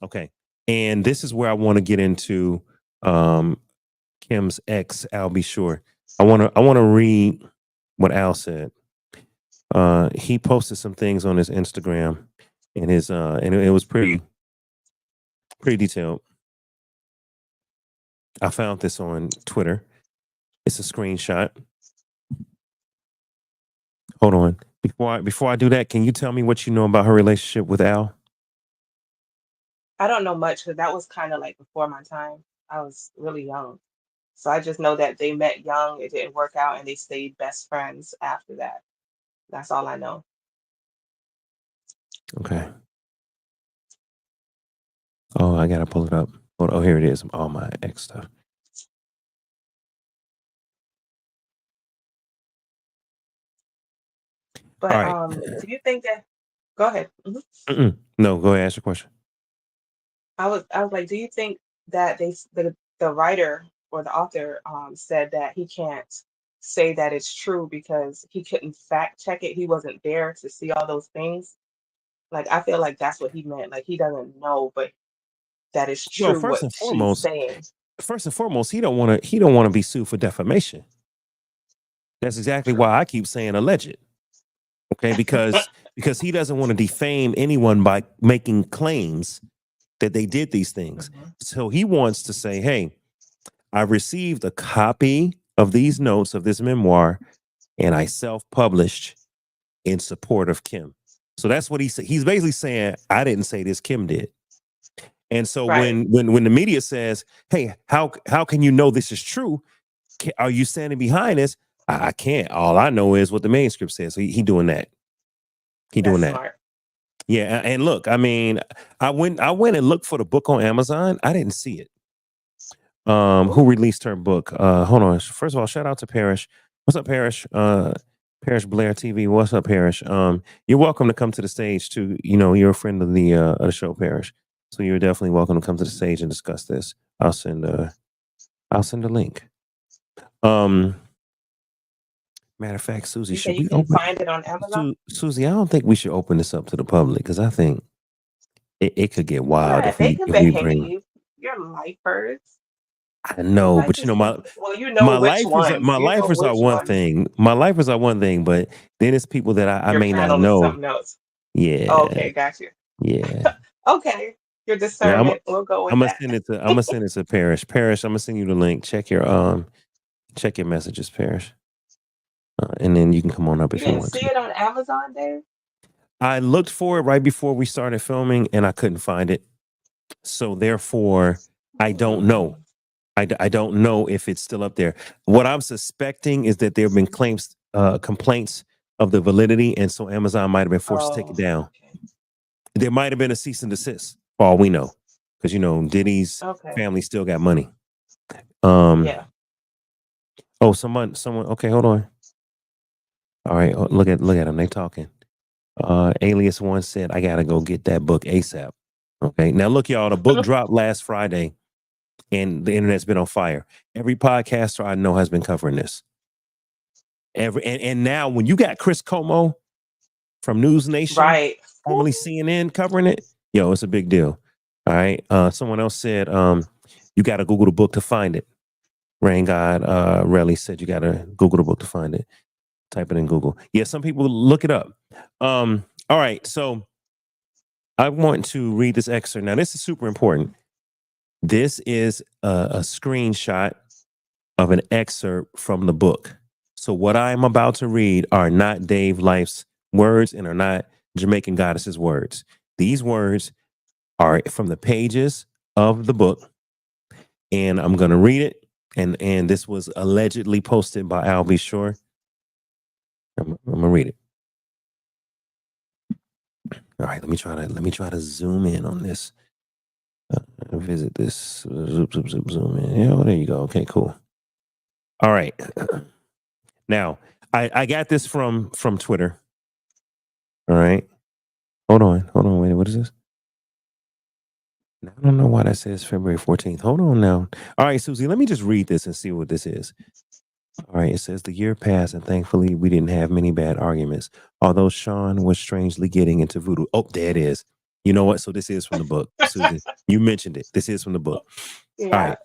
Speaker 1: okay, and this is where I want to get into um, Kim's ex, Al B. Sure. I want to read what Al said. He posted some things on his Instagram, and it was pretty detailed. I found this on Twitter. It's a screenshot. Hold on. Before I do that, can you tell me what you know about her relationship with Al?
Speaker 2: I don't know much because that was kind of like before my time. I was really young. So I just know that they met young, it didn't work out, and they stayed best friends after that. That's all I know.
Speaker 1: Okay. Oh, I gotta pull it up. Oh, here it is. All my ex stuff. All
Speaker 2: But
Speaker 1: right.
Speaker 2: do you think that? Go ahead.
Speaker 1: No, go ahead. Ask your question.
Speaker 2: I was like, do you think that the writer or the author said that he can't say that it's true because he couldn't fact check it. He wasn't there to see all those things. Like I feel like that's what he meant. Like he doesn't know, but that is
Speaker 1: Well,
Speaker 2: true what she's saying.
Speaker 1: first and foremost, he don't want to be sued for defamation. That's exactly
Speaker 2: True.
Speaker 1: why I keep saying alleged. Okay, because he doesn't want to defame anyone by making claims that they did these things.
Speaker 2: Mhm.
Speaker 1: So he wants to say, "Hey, I received a copy of these notes of this memoir, and I self-published in support of Kim." So that's what he said. He's basically saying, "I didn't say this. Kim did." And so
Speaker 2: Right.
Speaker 1: when the media says, "Hey, how can you know this is true? Are you standing behind this?" I can't. All I know is what the manuscript says. So he doing that. He doing
Speaker 2: That's
Speaker 1: that.
Speaker 2: smart.
Speaker 1: Yeah, and look, I mean, I went and looked for the book on Amazon. I didn't see it. Who
Speaker 2: Ooh,
Speaker 1: released her book? Hold on. First of all, shout out to Parrish. What's up, Parrish? Parrish Blair TV. What's up, Parrish? You're welcome to come to the stage too. You're a friend of the show, Parrish. So you're definitely welcome to come to the stage and discuss this. I'll send a link. Um, Matter of fact, Susie,
Speaker 2: you say
Speaker 1: should
Speaker 2: you
Speaker 1: we
Speaker 2: can
Speaker 1: open
Speaker 2: find it on Amazon?
Speaker 1: Susie, I don't think we should open this up to the public because I think it could get wild
Speaker 2: Yeah,
Speaker 1: if
Speaker 2: they
Speaker 1: we
Speaker 2: can
Speaker 1: if we bring.
Speaker 2: behave. You're lifers.
Speaker 1: I
Speaker 2: You
Speaker 1: know,
Speaker 2: like
Speaker 1: but
Speaker 2: to see. Well, you know
Speaker 1: my
Speaker 2: which
Speaker 1: lifers
Speaker 2: ones.
Speaker 1: my
Speaker 2: You know
Speaker 1: lifers are
Speaker 2: which
Speaker 1: one
Speaker 2: ones.
Speaker 1: thing. My lifers are one thing, but then it's people that I
Speaker 2: Your
Speaker 1: may not
Speaker 2: panel is
Speaker 1: know.
Speaker 2: something else.
Speaker 1: Yeah,
Speaker 2: Okay, got you.
Speaker 1: yeah.
Speaker 2: Okay, your
Speaker 1: Yeah,
Speaker 2: discernment. We'll go
Speaker 1: I'm
Speaker 2: with
Speaker 1: gonna
Speaker 2: that.
Speaker 1: send it to Parrish. Parrish, I'm gonna send you the link. Check your messages, Parrish, and then you can come on up
Speaker 2: You
Speaker 1: if you
Speaker 2: didn't
Speaker 1: want
Speaker 2: see
Speaker 1: to.
Speaker 2: it on Amazon, Dave?
Speaker 1: I looked for it right before we started filming, and I couldn't find it. So therefore, I don't
Speaker 2: Hmm.
Speaker 1: know. I don't know if it's still up there. What I'm suspecting is that there have been complaints of the validity, and so Amazon might have been forced to take it
Speaker 2: Oh,
Speaker 1: down.
Speaker 2: okay.
Speaker 1: There might have been a cease and desist, for all we know, because Diddy's
Speaker 2: Okay.
Speaker 1: family still got money. Um.
Speaker 2: Yeah.
Speaker 1: Oh, someone. Okay, hold on. All right, look at them. They talking. Alias One said, "I gotta go get that book ASAP." Okay, now look, y'all. The book dropped last Friday, and the internet's been on fire. Every podcaster I know has been covering this. And now when you got Chris Como from News Nation,
Speaker 2: Right.
Speaker 1: formerly CNN, covering it, yo, it's a big deal. All right. Someone else said, you got to Google the book to find it. Rain God Relly said you got to Google the book to find it. Type it in Google. Yeah, some people look it up. All right, so I want to read this excerpt. Now, this is super important. This is a screenshot of an excerpt from the book. So what I'm about to read are not Dave Life's words and are not Jamaican Goddess's words. These words are from the pages of the book, and I'm going to read it. And this was allegedly posted by Al B. Shore. I'm gonna read it. All right, let me try to zoom in on this. Visit this. Zoom in. Yeah, there you go. Okay, cool. All right. Now, I got this from Twitter. All right. Hold on. Wait, what is this? I don't know why that says February 14th. Hold on now. All right, Susie, let me just read this and see what this is. All right, it says the year passed and thankfully we didn't have many bad arguments. Although Sean was strangely getting into voodoo. Oh, there it is. You know what? So this is from the book, Susie. You mentioned it. This is from the book. All
Speaker 2: Yeah.
Speaker 1: right.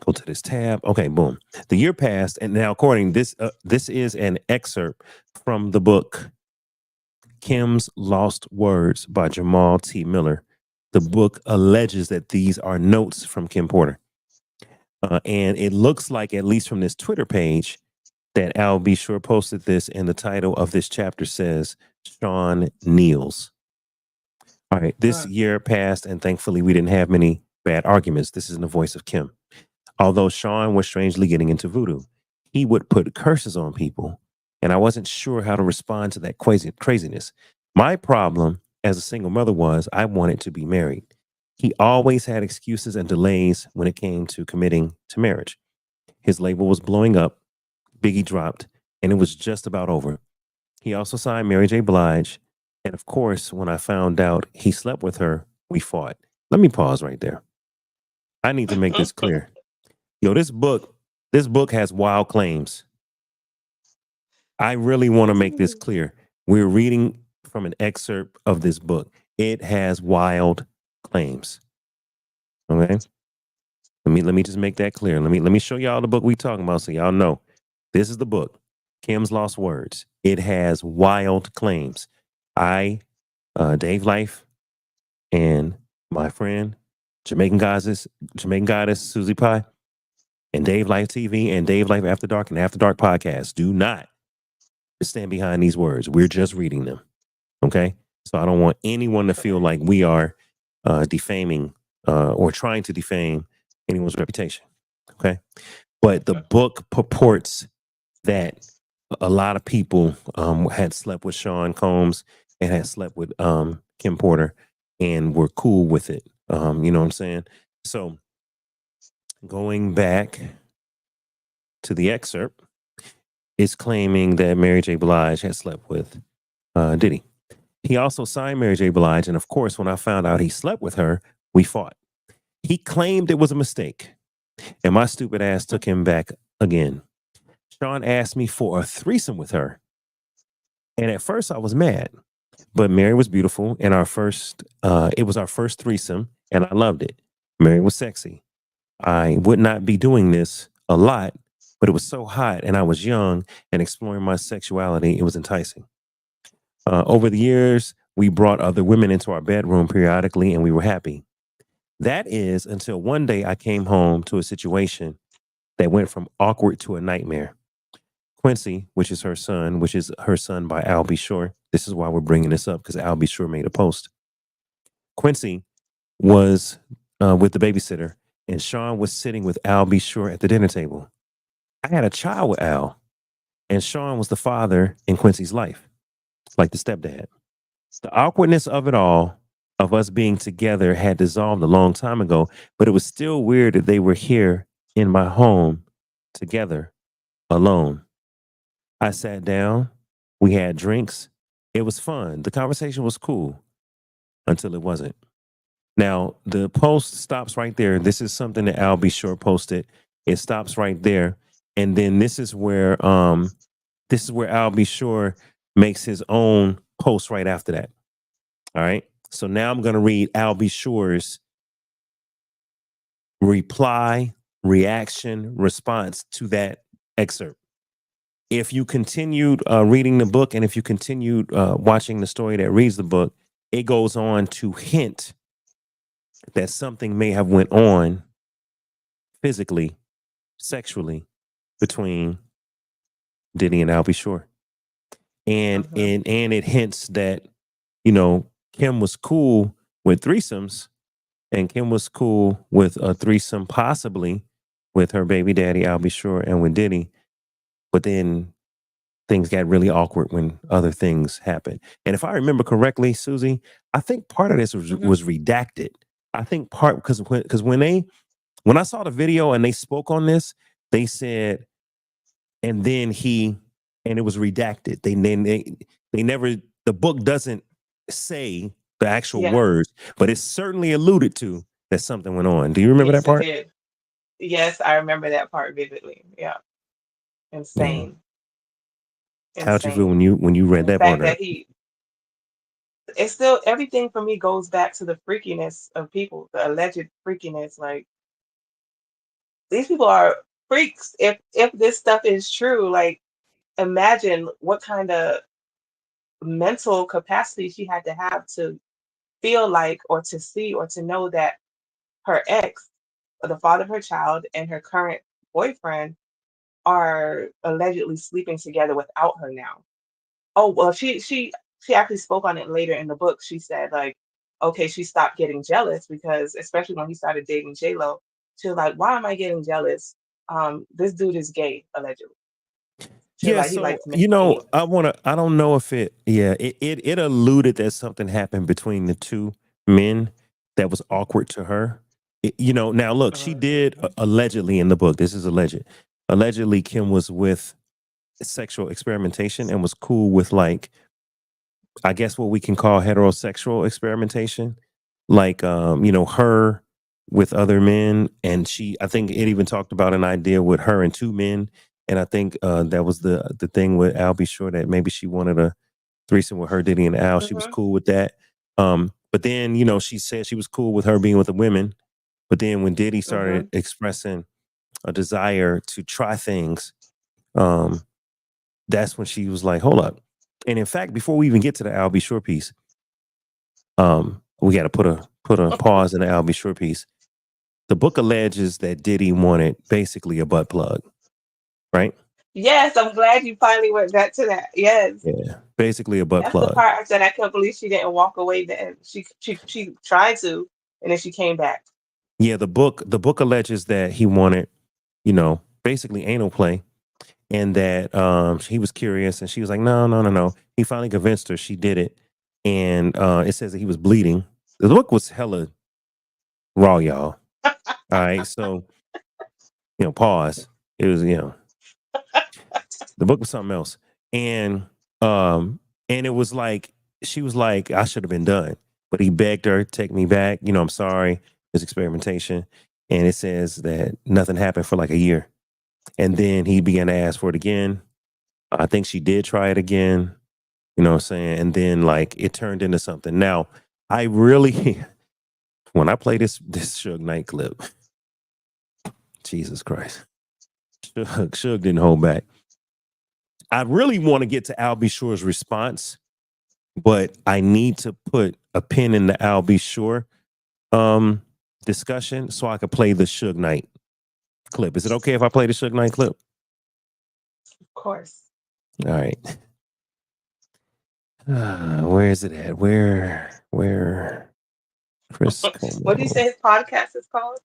Speaker 1: Go to this tab. Okay, boom. The year passed, and now according this is an excerpt from the book Kim's Lost Words by Jamal T. Miller. The book alleges that these are notes from Kim Porter. And it looks like, at least from this Twitter page, that Al B. Shore posted this, and the title of this chapter says Sean Kneels. All right, this year passed, and thankfully we didn't have many bad arguments. This is in the voice of Kim. Although Sean was strangely getting into voodoo, he would put curses on people, and I wasn't sure how to respond to that craziness. My problem as a single mother was I wanted to be married. He always had excuses and delays when it came to committing to marriage. His label was blowing up, Biggie dropped, and it was just about over. He also signed Mary J. Blige, and of course, when I found out he slept with her, we fought. Let me pause right there. I need to make this clear. Yo, this book has wild claims. I really want to make this clear. We're reading from an excerpt of this book. It has wild claims. Okay. Let me just make that clear. Let me show y'all the book we talking about so y'all know. This is the book, Kim's Lost Words. It has wild claims. Dave Life, and my friend Jamaican Goddess Susie Pie, and Dave Life TV and Dave Life After Dark and After Dark podcast do not stand behind these words. We're just reading them. Okay. So I don't want anyone to feel like we are defaming or trying to defame anyone's reputation. Okay. But the book purports that a lot of people had slept with Sean Combs and had slept with Kim Porter and were cool with it. You know what I'm saying? So going back to the excerpt, is claiming that Mary J. Blige had slept with Diddy. He also signed Mary J. Blige, and of course, when I found out he slept with her, we fought. He claimed it was a mistake, and my stupid ass took him back again. Sean asked me for a threesome with her, and at first I was mad, but Mary was beautiful, and it was our first threesome, and I loved it. Mary was sexy. I would not be doing this a lot, but it was so hot, and I was young and exploring my sexuality. It was enticing. Over the years, we brought other women into our bedroom periodically, and we were happy. That is until one day I came home to a situation that went from awkward to a nightmare. Quincy, which is her son by Al B. Shore. This is why we're bringing this up, because Al B. Shore made a post. Quincy was with the babysitter, and Sean was sitting with Al B. Shore at the dinner table. I had a child with Al, and Sean was the father in Quincy's life, like the stepdad. The awkwardness of it all, of us being together, had dissolved a long time ago, but it was still weird that they were here in my home together, alone. I sat down. We had drinks. It was fun. The conversation was cool until it wasn't. Now, the post stops right there. This is something that Al B. Short posted. It stops right there. And then this is where Al B. Shore makes his own post right after that. All right. So now I'm going to read Al B. Shore's reply, reaction, response to that excerpt. If you continued reading the book and if you continued watching the story that reads the book, it goes on to hint that something may have went on physically, sexually between Diddy and Al B. Shore. And
Speaker 2: Mm-hmm.
Speaker 1: and it hints that, you know, Kim was cool with threesomes, and Kim was cool with a threesome possibly with her baby daddy, Al B. Shore, and with Diddy. But then things got really awkward when other things happened. And if I remember correctly, Susie, I think part of this
Speaker 2: Mm-hmm.
Speaker 1: was redacted. I think part because when I saw the video and they spoke on this, they said, and then he, and it was redacted. They never, the book doesn't say the actual
Speaker 2: Yeah.
Speaker 1: words, but it certainly alluded to that something went on. Do you remember that
Speaker 2: Yes, it
Speaker 1: part?
Speaker 2: did. Yes, I remember that part vividly. Yeah.
Speaker 1: Man,
Speaker 2: Insane.
Speaker 1: how'd you feel
Speaker 2: Insane.
Speaker 1: when you read
Speaker 2: And the
Speaker 1: that part
Speaker 2: fact
Speaker 1: of it?
Speaker 2: that it's still, everything for me goes back to the freakiness of people, the alleged freakiness. Like, these people are freaks. If this stuff is true, like, imagine what kind of mental capacity she had to have to feel like, or to see, or to know that her ex, or the father of her child, and her current boyfriend are allegedly sleeping together without her now. Oh, well, she actually spoke on it later in the book. She said, like, okay, she stopped getting jealous because, especially when he started dating J Lo, she was like, why am I getting jealous? This dude is gay, allegedly. She was
Speaker 1: Yeah,
Speaker 2: like, he
Speaker 1: so
Speaker 2: likes men with penises.
Speaker 1: I don't know if it alluded that something happened between the two men that was awkward to her. Now look, she did
Speaker 2: Mhm.
Speaker 1: allegedly in the book. This is alleged. Allegedly, Kim was with sexual experimentation and was cool with, like, I guess what we can call heterosexual experimentation, like her with other men, and I think it even talked about an idea with her and two men, and I think that was the thing with Al B. Shore, that maybe she wanted a threesome with her, Diddy, and Al. She was
Speaker 2: Mhm.
Speaker 1: cool with that. But then she said she was cool with her being with the women, but then when Diddy started
Speaker 2: Mhm.
Speaker 1: expressing a desire to try things, um, that's when she was like, "Hold up." And in fact, before we even get to the Al B. Shore piece, we got to put a pause in the Al B. Shore piece. The book alleges that Diddy wanted basically a butt plug, right?
Speaker 2: Yes, I'm glad you finally went back to that. Yes.
Speaker 1: Yeah, basically a butt
Speaker 2: That's the
Speaker 1: plug.
Speaker 2: part I said I can't believe she didn't walk away then. She tried to, and then she came back.
Speaker 1: Yeah, the book alleges that he wanted, basically anal play, and that he was curious, and she was like, no, no, no, no. He finally convinced her. She did it, and it says that he was bleeding. The book was hella raw, y'all. All right, so pause. It was the book was something else, and and it was like she was like, I should have been done, but he begged her, take me back. I'm sorry. It's experimentation, and it says that nothing happened for like a year, and then he began to ask for it again. I think she did try it again. You know what I'm saying? And then, like, it turned into something. Now, I really, when I play this Suge Knight clip, Jesus Christ, Suge didn't hold back. I really want to get to Al B. Shore's response, but I need to put a pin in the Al B. Shore um, discussion so I could play the Suge Knight clip. Is it okay if I play the Suge Knight clip?
Speaker 2: Of course.
Speaker 1: All right. Where is it at? Where? Chris
Speaker 2: What do you
Speaker 1: Como.
Speaker 2: say his podcast is called?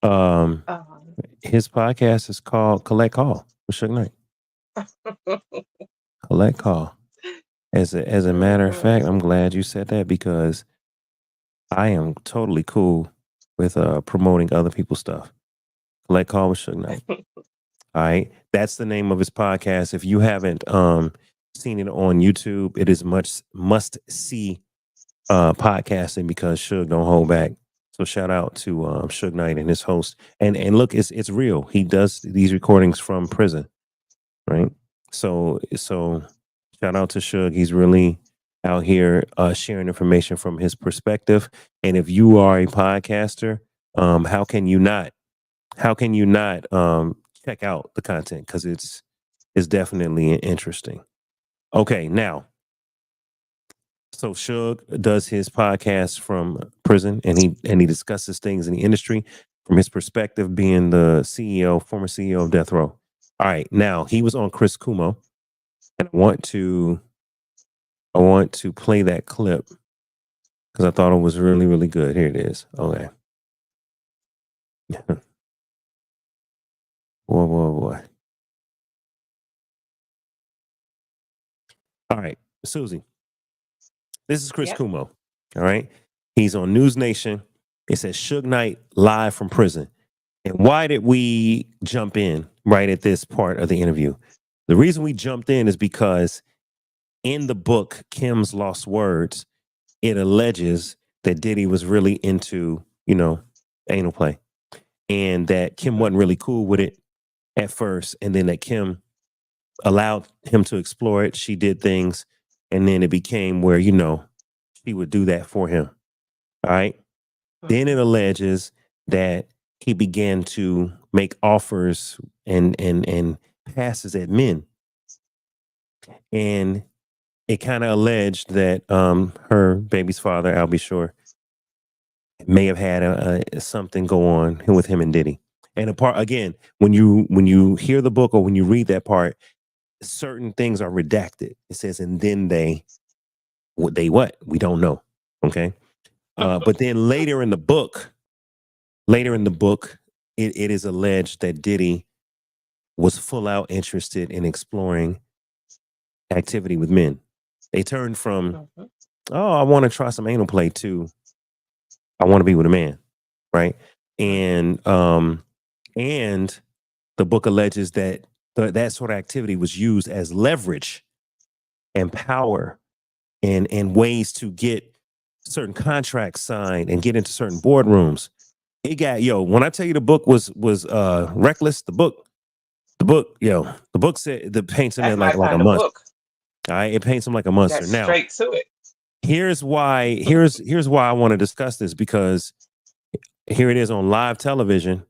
Speaker 1: Um,
Speaker 2: Um,
Speaker 1: his podcast is called Collect Call with Suge Knight. Collect Call. As a matter of fact, I'm glad you said that because I am totally cool with promoting other people's stuff. Collect Call with Suge Knight. All right. That's the name of his podcast. If you haven't seen it on YouTube, it is must see podcasting because Suge don't hold back. So shout out to Suge Knight and his host. And look, it's real. He does these recordings from prison, right? So shout out to Suge. He's really out here sharing information from his perspective. And if you are a podcaster, how can you not? How can you not check out the content? Because it's definitely interesting. Okay, now so Suge does his podcast from prison, and he discusses things in the industry from his perspective, being the CEO, former CEO of Death Row. All right, now he was on Chris Kumo, and I want to play that clip because I thought it was really really good. Here it is. Okay, boy. All right, Susie, this is Chris
Speaker 2: yep.
Speaker 1: Kumo. All right, he's on News Nation. It says Suge Knight live from prison. And why did we jump in right at this part of the interview? The reason we jumped in is because in the book, Kim's Lost Words, it alleges that Diddy was really into, anal play and that Kim
Speaker 2: Mhm.
Speaker 1: wasn't really cool with it at first. And then that Kim allowed him to explore it. She did things. And then it became where, she would do that for him. All right. Then it
Speaker 2: Mhm.
Speaker 1: alleges that he began to make offers and passes at men, and it kind of alleged that her baby's father, I'll be sure, may have had something go on with him and Diddy. And apart again, when you hear the book or when you read that part, certain things are redacted. It says, and then they what we don't know. Okay, but then later in the book, it is alleged that Diddy was full out interested in exploring activity with men. They turned from,
Speaker 2: Mhm.
Speaker 1: oh, I want to try some anal play to, I want to be with a man, right?
Speaker 2: Mhm.
Speaker 1: And the book alleges that that sort of activity was used as leverage and power and ways to get certain contracts signed and get into certain boardrooms. It got when I tell you the book was reckless, the book said the paints him
Speaker 2: That's
Speaker 1: as
Speaker 2: my
Speaker 1: like a
Speaker 2: kind of
Speaker 1: monster.
Speaker 2: book.
Speaker 1: All right, it paints him like a monster.
Speaker 2: That's
Speaker 1: Now,
Speaker 2: straight to it.
Speaker 1: here's why I want to discuss this because here it is on live television.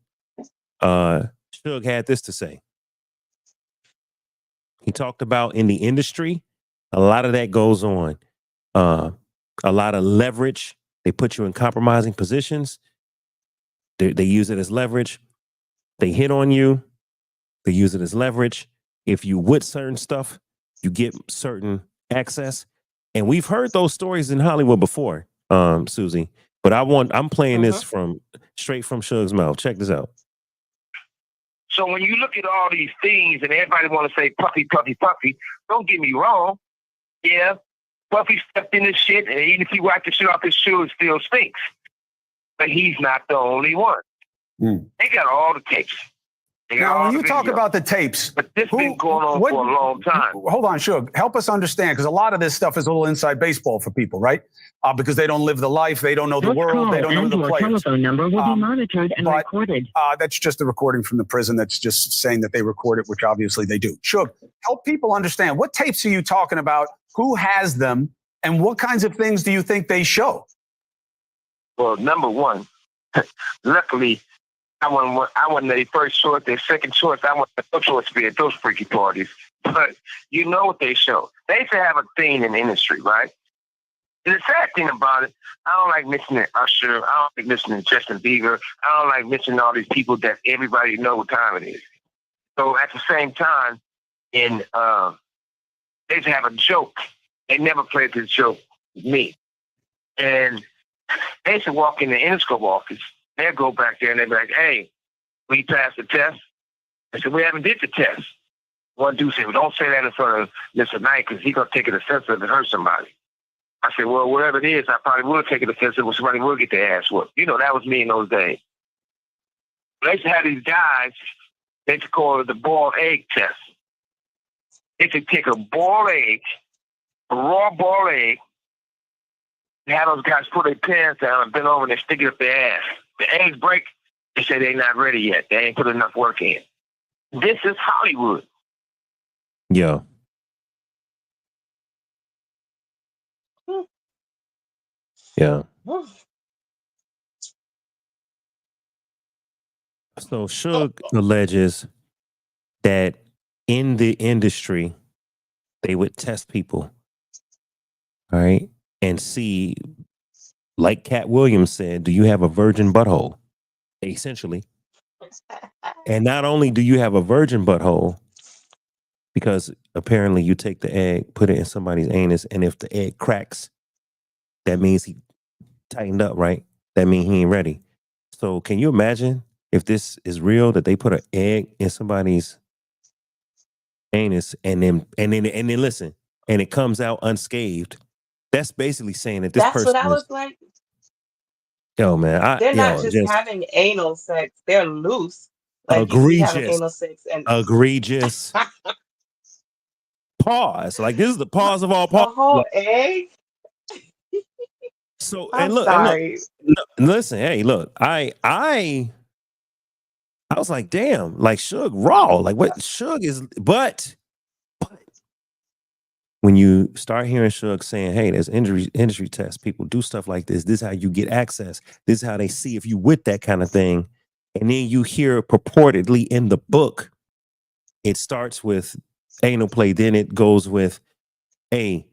Speaker 1: Uh Suge had this to say. He talked about in the industry, a lot of that goes on. Uh a lot of leverage. They put you in compromising positions. They use it as leverage. They hit on you. They use it as leverage. If you with certain stuff, you get certain access. And we've heard those stories in Hollywood before, Susie. But I'm playing this
Speaker 2: Mhm.
Speaker 1: from straight from Suge's mouth. Check this out.
Speaker 3: So when you look at all these things and everybody want to say puffy, puffy, puffy, don't get me wrong. Yeah, Puffy stepped in this shit, and even if he wiped the shit off his shoe, it still stinks. But he's not the only one. They got all the tapes. They got
Speaker 4: Now,
Speaker 3: all
Speaker 4: when
Speaker 3: the
Speaker 4: you talk
Speaker 3: video.
Speaker 4: about the tapes,
Speaker 3: But this been going on for a long time.
Speaker 4: Hold on, Suge. Help us understand, because a lot of this stuff is a little inside baseball for people, right? Because they don't live the life, they don't know the world, they don't know the players.
Speaker 5: Telephone number will be monitored and
Speaker 4: but-
Speaker 5: recorded.
Speaker 4: That's just a recording from the prison. That's just saying that they record it, which obviously they do. Suge, help people understand, what tapes are you talking about? Who has them? And what kinds of things do you think they show?
Speaker 3: Well, number one, luckily, I wasn't their first choice, their second choice. I wasn't no choice to be at those freaky parties. But you know what they show. They used to have a thing in the industry, right? And the sad thing about it, I don't like listening to Usher. I don't like listening to Justin Bieber. I don't like listening to all these people that everybody know what time it is. So at the same time, they used to have a joke. They never played this joke with me. And they used to walk in the Interscope office. they'll go back there and they'll be like, hey, we passed the test. I said, we haven't did the test. One dude said, well, don't say that in front of Mr. Knight because he's going to take it offensive and hurt somebody. I said, well, whatever it is, I probably will take it offensive when somebody will get their ass whooped. You know, that was me in those days. They used to have these guys, they used to call it the boiled egg test. They could take a boiled egg, a raw boiled egg, and have those guys put their pants down and bend over and they stick it up their ass. The eggs break, they say they're not ready yet. They ain't put enough work in. This is Hollywood.
Speaker 1: Yeah. Yeah. So Suge alleges that in the industry, they would test people, all right, and see, like Cat Williams said, do you have a virgin butthole? Essentially. And not only do you have a virgin butthole, because apparently you take the egg, put it in somebody's anus, and if the egg cracks, that means he tightened up, right? That means he ain't ready. So can you imagine if this is real, that they put an egg in somebody's anus and then listen, and it comes out unscathed? That's basically saying that this
Speaker 2: That's
Speaker 1: person
Speaker 2: what I
Speaker 1: is,
Speaker 2: was like.
Speaker 1: yo, man,
Speaker 2: They're not just
Speaker 1: just
Speaker 2: having anal sex; they're loose. Like you be having anal sex and
Speaker 1: egregious. Pause. Like this is the pause of all
Speaker 2: a
Speaker 1: pause.
Speaker 2: whole egg.
Speaker 1: So
Speaker 2: I'm
Speaker 1: and look,
Speaker 2: sorry.
Speaker 1: listen, hey, look, I was like, damn, like Suge raw. Like what Suge is, but when you start hearing Suge saying, hey, there's industry tests, people do stuff like this. This is how you get access. This is how they see if you with that kind of thing. And then you hear purportedly in the book, it starts with anal play, then it goes with, hey,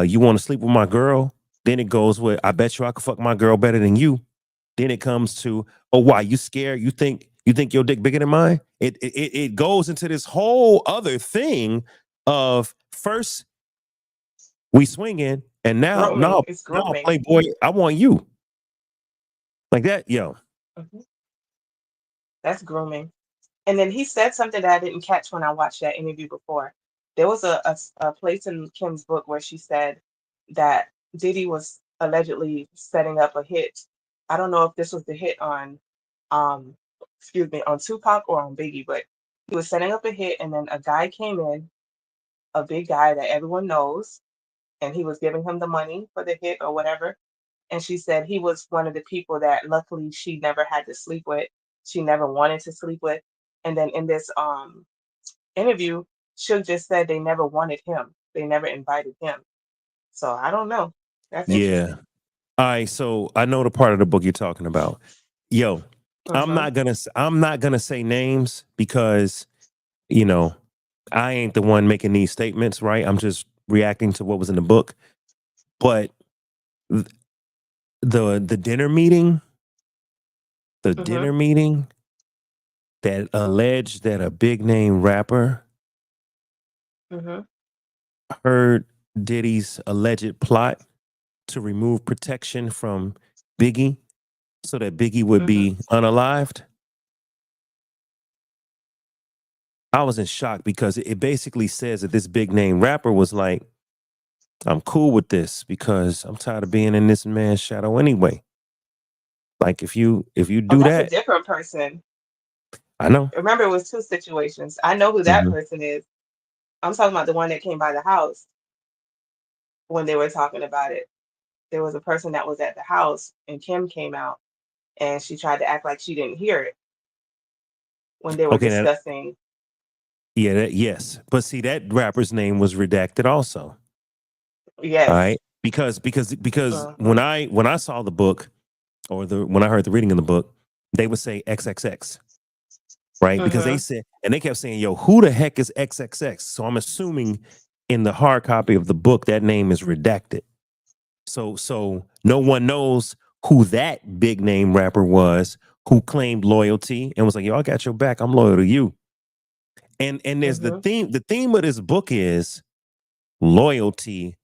Speaker 1: you want to sleep with my girl? Then it goes with, I bet you I could fuck my girl better than you. Then it comes to, oh, why you scared? You think your dick bigger than mine? It goes into this whole other thing of first we swinging, and now
Speaker 2: Grooming. It's
Speaker 1: no,
Speaker 2: grooming.
Speaker 1: Playboy, I want you like that, yo.
Speaker 2: Mhm. That's grooming. And then he said something that I didn't catch when I watched that interview before. There was a place in Kim's book where she said that Diddy was allegedly setting up a hit. I don't know if this was the hit on, um, excuse me, on Tupac or on Biggie, but he was setting up a hit, and then a guy came in, a big guy that everyone knows, and he was giving him the money for the hit or whatever. And she said he was one of the people that luckily she never had to sleep with. She never wanted to sleep with. And then in this interview, Suge just said they never wanted him. They never invited him. So I don't know. That's
Speaker 1: Yeah.
Speaker 2: interesting.
Speaker 1: All right, so I know the part of the book you're talking about. Yo, I'm
Speaker 2: Hmm.
Speaker 1: not gonna say names because you know I ain't the one making these statements, right? I'm just reacting to what was in the book. But th- the dinner meeting,
Speaker 2: Hmm.
Speaker 1: that alleged that a big name rapper
Speaker 2: Hmm.
Speaker 1: heard Diddy's alleged plot to remove protection from Biggie so that Biggie would
Speaker 2: Hmm.
Speaker 1: be unalived. I was in shock because it basically says that this big name rapper was like, I'm cool with this because I'm tired of being in this man's shadow anyway. Like if you
Speaker 2: Oh,
Speaker 1: do
Speaker 2: that's a
Speaker 1: that,
Speaker 2: different person.
Speaker 1: I know.
Speaker 2: Remember, it was two situations. I know who that
Speaker 1: Mhm.
Speaker 2: person is. I'm talking about the one that came by the house when they were talking about it. There was a person that was at the house, and Kim came out, and she tried to act like she didn't hear it when they were
Speaker 1: Okay, now,
Speaker 2: discussing.
Speaker 1: yeah, yes. But see, that rapper's name was redacted also. All
Speaker 2: Yes.
Speaker 1: right. Because
Speaker 2: Hmm.
Speaker 1: when I saw the book or when I heard the reading of the book, they would say XXX, right? Because they
Speaker 2: Hmm.
Speaker 1: said, and they kept saying, yo, who the heck is XXX? So I'm assuming in the hard copy of the book, that name is redacted. So no one knows who that big name rapper was who claimed loyalty and was like, yo, I got your back. I'm loyal to you. And there's
Speaker 2: Hmm.
Speaker 1: the theme of this book is loyalty,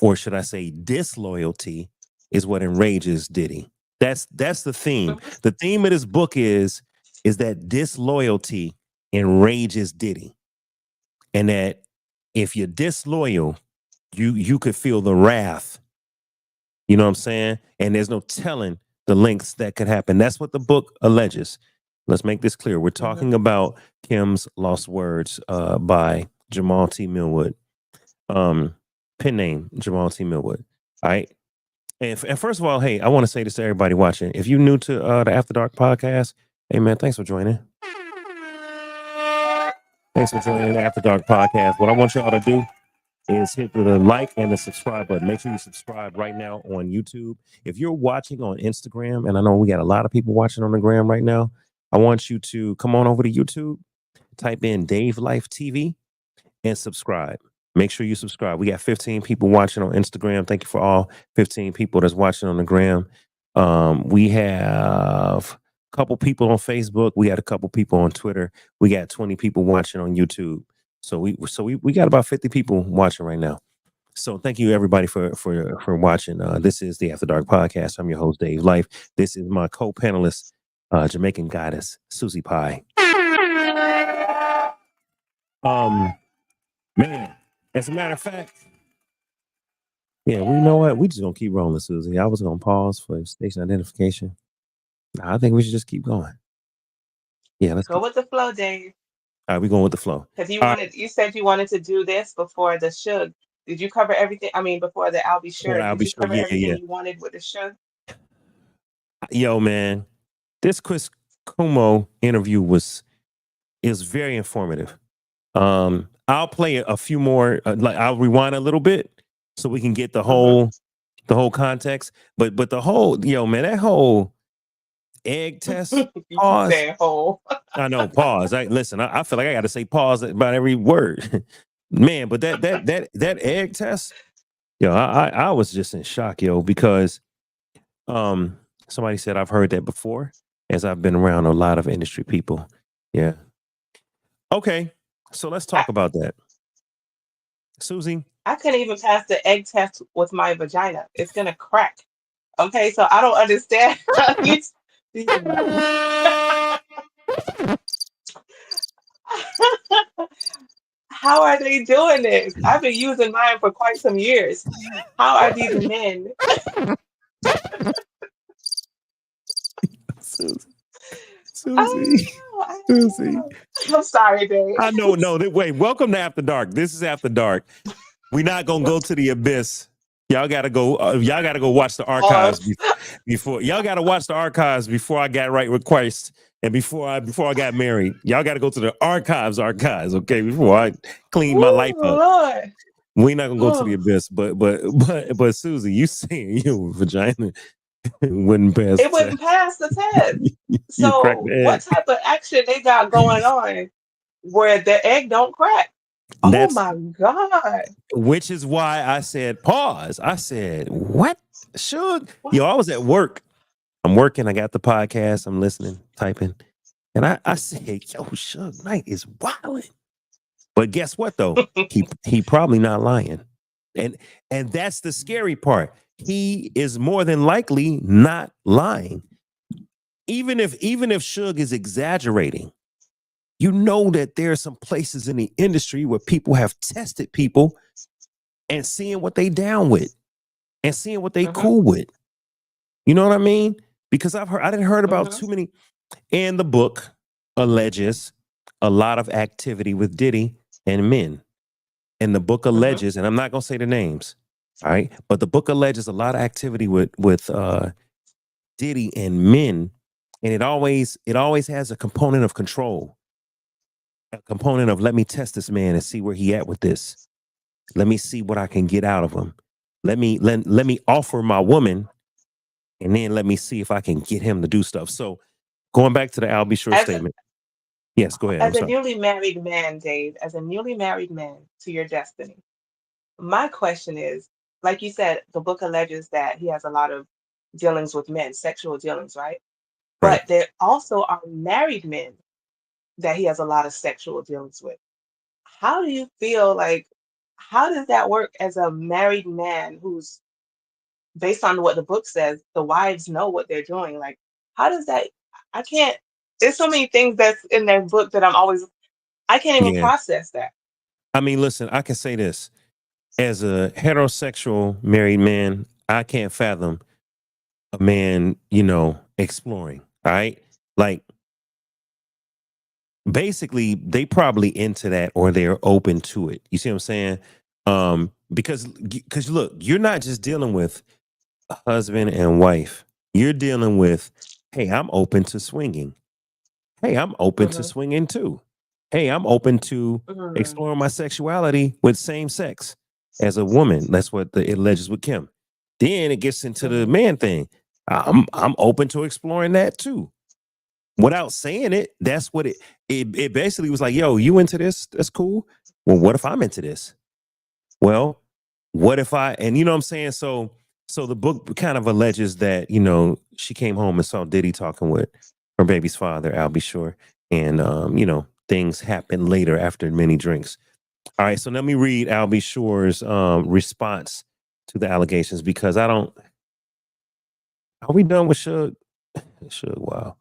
Speaker 1: or should I say disloyalty, is what enrages Diddy. That's the theme.
Speaker 2: Mhm.
Speaker 1: The theme of this book is that disloyalty enrages Diddy, and that if you're disloyal, you could feel the wrath. You know what I'm saying? And there's no telling the lengths that could happen. That's what the book alleges. Let's make this clear. We're talking about Kim's Lost Words by Jamal T. Millwood. Pen name Jamal T. Millwood. All right. And first of all, hey, I want to say this to everybody watching. If you're new to the After Dark podcast, hey man, thanks for joining. Thanks for joining the After Dark podcast. What I want y'all to do is hit the like and the subscribe button. Make sure you subscribe right now on YouTube. If you're watching on Instagram, and I know we got a lot of people watching on the gram right now, I want you to come on over to YouTube, type in DaveLifeTV, and subscribe. Make sure you subscribe. We got 15 people watching on Instagram. Thank you for all 15 people that's watching on the gram. We have a couple people on Facebook. We had a couple people on Twitter. We got 20 people watching on YouTube. So we got about 50 people watching right now. So thank you everybody for watching. This is the After Dark podcast. I'm your host Dave Life. This is my co-panelist, Jamaican goddess Susie Pie. Man, as a matter of fact, yeah, we know what, we just gonna keep rolling, Susie. I was gonna pause for station identification. Nah, I think we should just keep going. Yeah, let's
Speaker 2: Go
Speaker 1: go.
Speaker 2: with the flow, Dave.
Speaker 1: All right, we're going with the flow.
Speaker 2: Because
Speaker 1: All right,
Speaker 2: you said you wanted to do this before the Suge. Did you cover everything? I mean, before the I'll Be
Speaker 1: well,
Speaker 2: Sure,
Speaker 1: I'll
Speaker 2: did
Speaker 1: be
Speaker 2: you
Speaker 1: sure.
Speaker 2: cover
Speaker 1: Yeah,
Speaker 2: everything
Speaker 1: yeah.
Speaker 2: you wanted with the Suge?
Speaker 1: Yo, man, this Chris Cuomo interview is very informative. I'll play a few more. Like I'll rewind a little bit so we can get the whole context. But the whole man, that whole egg test
Speaker 2: You keep
Speaker 1: pause.
Speaker 2: saying whole.
Speaker 1: I know pause. Listen. I feel like I got to say pause about every word, man. But that egg test, I was just in shock, because somebody said I've heard that before, as I've been around a lot of industry people. Yeah. Okay. So let's
Speaker 2: I,
Speaker 1: talk about that, Susie.
Speaker 2: I couldn't even pass the egg test with my vagina. It's gonna crack. Okay, so I don't understand. How are they doing this? I've been using mine for quite some years. How are these men?
Speaker 1: Susie.
Speaker 2: I
Speaker 1: Susie.
Speaker 2: don't know. I
Speaker 1: Susie.
Speaker 2: don't know. I'm sorry, babe.
Speaker 1: I know. No. Wait. Welcome to After Dark. This is After Dark. We're not gonna go to the abyss. Y'all gotta go. Y'all gotta go watch the archives
Speaker 2: Pause.
Speaker 1: before. Y'all gotta watch the archives before I got right with Christ and before I got married. Y'all gotta go to the archives. Okay, before I clean my life
Speaker 2: Ooh,
Speaker 1: up.
Speaker 2: Lord.
Speaker 1: We're not gonna go to the
Speaker 2: Oh,
Speaker 1: abyss. But Susie, you saying your vagina wouldn't pass
Speaker 2: it
Speaker 1: the
Speaker 2: wouldn't pass the test.
Speaker 1: test? You cracked
Speaker 2: So,
Speaker 1: the
Speaker 2: what
Speaker 1: egg.
Speaker 2: type of action they got going on where the egg don't crack? Oh
Speaker 1: That's
Speaker 2: my God.
Speaker 1: which is why I said pause. I said, what? Should
Speaker 2: What?
Speaker 1: I was at work. I'm working. I got the podcast. I'm listening, typing. And I said, yo, Suge Knight is wilding. But guess what though? He probably not lying. And that's the scary part. He is more than likely not lying. Even if Suge is exaggerating, you know that there are some places in the industry where people have tested people and seeing what they down with and seeing what they
Speaker 2: Mhm,
Speaker 1: cool with. You know what I mean? Because I didn't heard about
Speaker 2: mhm,
Speaker 1: too many. And the book alleges a lot of activity with Diddy and men. And the book
Speaker 2: mhm.
Speaker 1: alleges, and I'm not gonna say the names, all right, but the book alleges a lot of activity with Diddy and men, and it always has a component of control, a component of let me test this man and see where he at with this. Let me see what I can get out of him. Let me offer my woman, and then let me see if I can get him to do stuff. So going back to the I'll be sure
Speaker 2: As a,
Speaker 1: statement. Yes, go ahead. I'm
Speaker 2: as a
Speaker 1: sorry.
Speaker 2: newly married man, Dave, as a newly married man to your destiny, my question is, like you said, the book alleges that he has a lot of dealings with men, sexual dealings, right?
Speaker 1: Right.
Speaker 2: But there also are married men that he has a lot of sexual dealings with. How do you feel like, how does that work as a married man who's based on what the book says, the wives know what they're doing. Like, how does that? I can't. There's so many things that's in their book that I can't even
Speaker 1: Yeah.
Speaker 2: process that.
Speaker 1: I mean, listen, I can say this. As a heterosexual married man, I can't fathom a man, exploring. All right. Like, basically, they probably into that or they're open to it. You see what I'm saying? Because look, you're not just dealing with a husband and wife. You're dealing with, hey, I'm open to swinging. Hey, I'm open to
Speaker 2: Hmm.
Speaker 1: swinging too. Hey, I'm open to
Speaker 2: Hmm.
Speaker 1: exploring my sexuality with same sex as a woman. That's what it alleges with Kim. Then it gets into the
Speaker 2: Hmm.
Speaker 1: man thing. I'm open to exploring that too. Without saying it, that's what it basically was like, yo, you into this? That's cool. Well, what if I'm into this? Well, what if and you know what I'm saying? So the book kind of alleges that, she came home and saw Diddy talking with her baby's father, I'll be sure. And things happen later after many drinks. All right, so let me read Al B. Sure's response to the allegations because are we done with Suge? Suge, wow.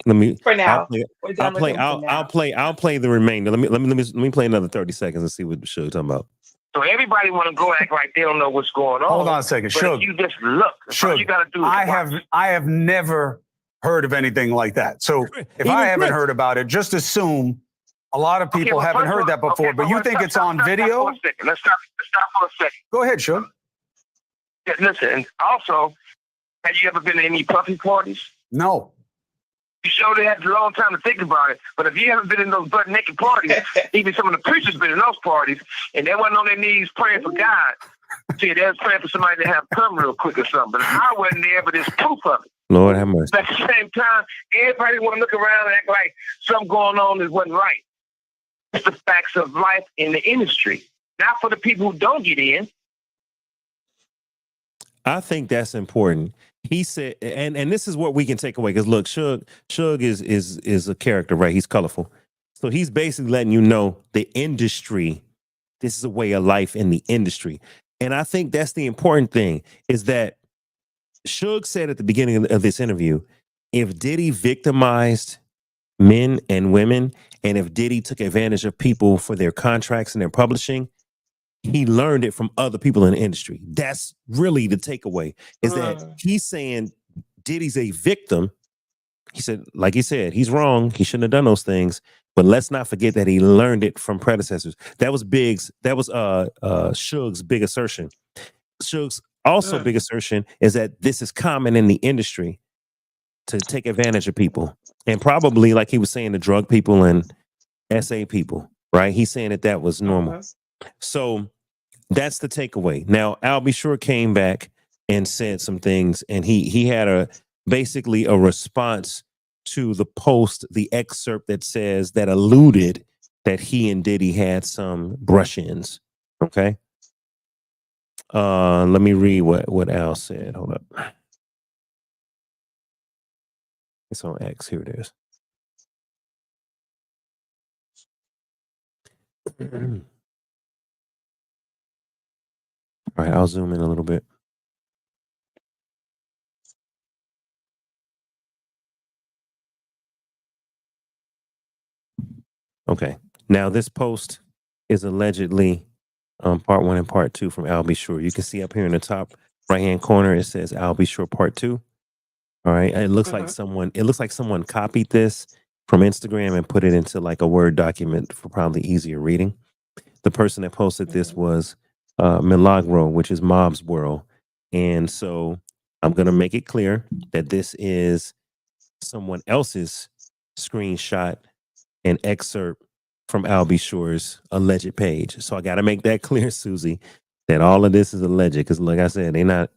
Speaker 1: Let me.
Speaker 2: For
Speaker 1: I'll
Speaker 2: now,
Speaker 1: play.
Speaker 2: we're
Speaker 1: I'll
Speaker 2: done with
Speaker 1: play.
Speaker 2: him for
Speaker 1: I'll
Speaker 2: now.
Speaker 1: play. I'll play the remainder. Let me play another 30 seconds and see what Suge talking about.
Speaker 3: So everybody want to go act like they don't know what's going on.
Speaker 4: Hold on a second,
Speaker 3: But
Speaker 4: Suge.
Speaker 3: if you just look, all you got to do is
Speaker 4: I have never heard of anything like that. So if I haven't heard about it, just assume a lot of people haven't heard that before. But you think it's on video?
Speaker 3: Let's stop for a second.
Speaker 4: Go ahead, Suge.
Speaker 3: Yeah, listen, and also, have you ever been to any puffy parties?
Speaker 4: No.
Speaker 3: You sure they had a long time to think about it. But if you haven't been in those butt naked parties, even some of the preachers been in those parties, and they wasn't on their knees praying for God. See, they was praying for somebody to have come real quick or something. But I wasn't there, but there's proof of it.
Speaker 1: Lord have mercy.
Speaker 3: But at the same time, everybody want to look around and act like something going on that wasn't right. It's the facts of life in the industry. Not for the people who don't get in.
Speaker 1: I think that's important. He said, and this is what we can take away because look, Suge is a character, right? He's colorful, so he's basically letting you know the industry. This is a way of life in the industry, and I think that's the important thing is that Suge said at the beginning of this interview, if Diddy victimized men and women, and if Diddy took advantage of people for their contracts and their publishing, he learned it from other people in the industry. That's really the takeaway is that he's saying Diddy's a victim. He said, like he said, he's wrong. He shouldn't have done those things. But let's not forget that he learned it from predecessors. That was Suge's big assertion. Suge's also big assertion is that this is common in the industry to take advantage of people. And probably, like he was saying, the drug people and SA people, right? He's saying that was normal. So that's the takeaway. Now, Al B. Sure came back and said some things, and he had basically a response to the post, the excerpt that alluded that he and Diddy had some brush-ins. Okay. Let me read what Al said. Hold up. It's on X. Here it is. All right, I'll zoom in a little bit. Okay. Now this post is allegedly part 1 and part 2 from Al B. Sure. You can see up here in the top right-hand corner, it says Al B. Sure part 2. All right. It looks like someone copied this from Instagram and put it into like a Word document for probably easier reading. The person that posted this was Milagro, which is Mob's World. And so I'm going to make it clear that this is someone else's screenshot and excerpt from Al B. Sure's alleged page. So I got to make that clear, Susie, that all of this is alleged because, like I said, they're not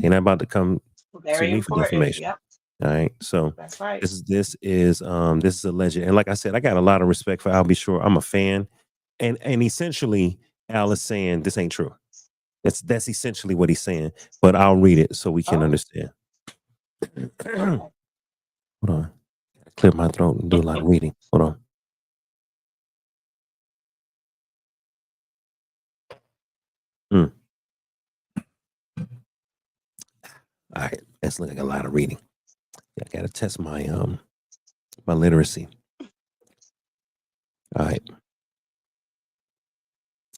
Speaker 1: about to come to me for defamation.
Speaker 2: Yep.
Speaker 1: All right. So
Speaker 2: That's right.
Speaker 1: this is alleged. And like I said, I got a lot of respect for Al B. Sure. I'm a fan. And essentially Al is saying this ain't true. That's essentially what he's saying. But I'll read it so we can understand. Hold on. Clear my throat and do a lot of reading. Hold on. All right, that's like a lot of reading. I gotta test my my literacy. All right,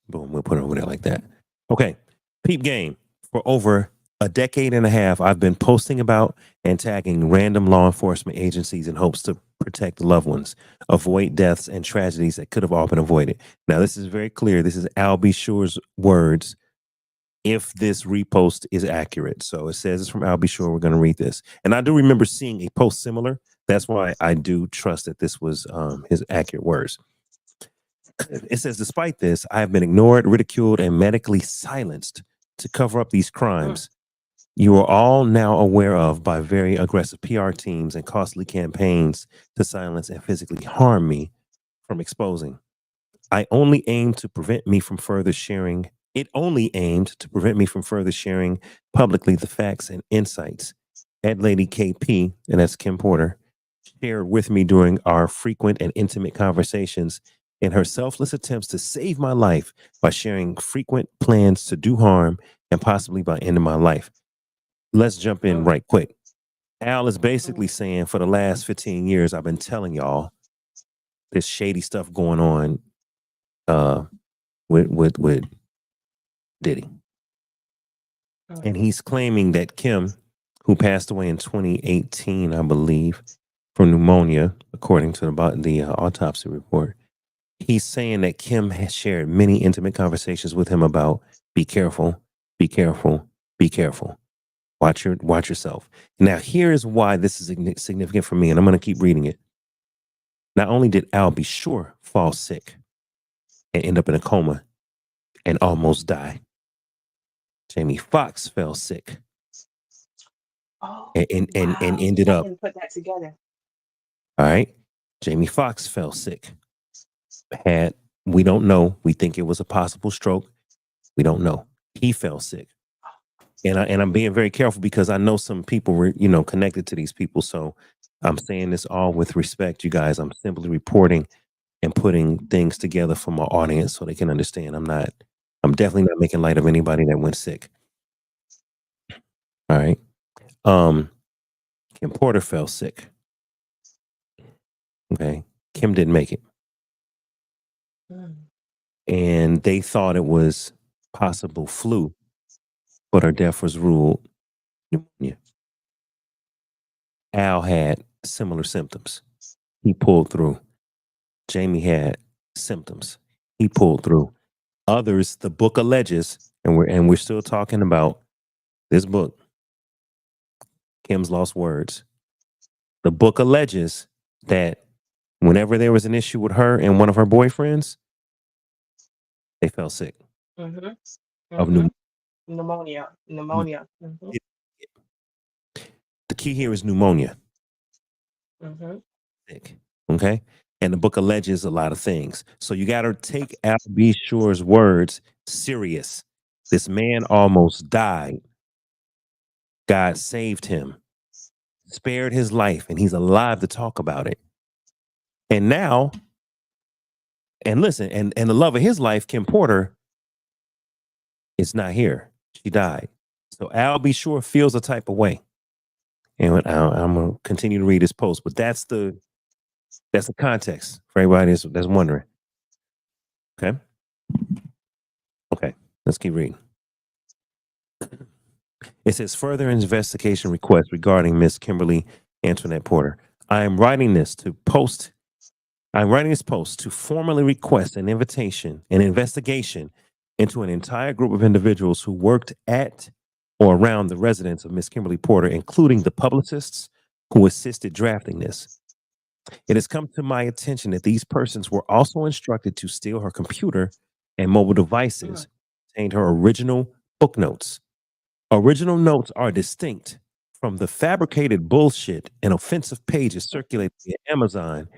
Speaker 1: boom, we'll put it over there like that. Okay, peep game. For over a decade and a half, I've been posting about and tagging random law enforcement agencies in hopes to protect loved ones, avoid deaths and tragedies that could have all been avoided. Now, this is very clear. This is Al B. Sure's words. If this repost is accurate, so it says it's from Al B. Sure. We're going to read this, and I do remember seeing a post similar. That's why I do trust that this was his accurate words. It says, despite this, I have been ignored, ridiculed, and medically silenced to cover up these crimes you are all now aware of by very aggressive PR teams and costly campaigns to silence and physically harm me from exposing. I only aimed to prevent me from further sharing. It only aimed to prevent me from further sharing publicly the facts and insights Ed Lady KP, and that's Kim Porter, shared with me during our frequent and intimate conversations in her selfless attempts to save my life by sharing frequent plans to do harm and possibly by ending my life. Let's jump in right quick. Al is basically saying for the last 15 years, I've been telling y'all this shady stuff going on with Diddy. And he's claiming that Kim, who passed away in 2018, I believe, from pneumonia, according to the autopsy report, he's saying that Kim has shared many intimate conversations with him about be careful, be careful, be careful. Watch yourself. Now, here's why this is significant for me, and I'm going to keep reading it. Not only did Al B. Sure fall sick and end up in a coma and almost die, Jamie Foxx fell sick and ended up.
Speaker 2: I didn't put that together.
Speaker 1: All right, Jamie Foxx fell sick. We don't know. We think it was a possible stroke. We don't know. He fell sick. And I'm being very careful because I know some people were, connected to these people. So I'm saying this all with respect, you guys. I'm simply reporting and putting things together for my audience so they can understand. I'm definitely not making light of anybody that went sick. All right. Kim Porter fell sick. Okay. Kim didn't make it. And they thought it was possible flu, but her death was ruled pneumonia. Al had similar symptoms. He pulled through. Jamie had symptoms. He pulled through. Others, the book alleges, and we're still talking about this book, Kim's Lost Words. The book alleges that whenever there was an issue with her and one of her boyfriends, they fell sick of
Speaker 2: pneumonia.
Speaker 1: The key here is pneumonia. Sick. Okay. And the book alleges a lot of things. So you got to take Al B. Sure's words serious. This man almost died. God saved him, spared his life, and he's alive to talk about it. And now, and listen, and the love of his life, Kim Porter, is not here. She died. So Al B. Sure feels a type of way. And I'm going to continue to read his post, but that's the context for everybody that's wondering. Okay. Okay. Let's keep reading. It says further investigation request regarding Miss Kimberly Antoinette Porter. I'm writing this post to formally request an investigation into an entire group of individuals who worked at or around the residence of Miss Kimberly Porter, including the publicists who assisted drafting this. It has come to my attention that these persons were also instructed to steal her computer and mobile devices, contained her original book notes. Original notes are distinct from the fabricated bullshit and offensive pages circulated via Amazon,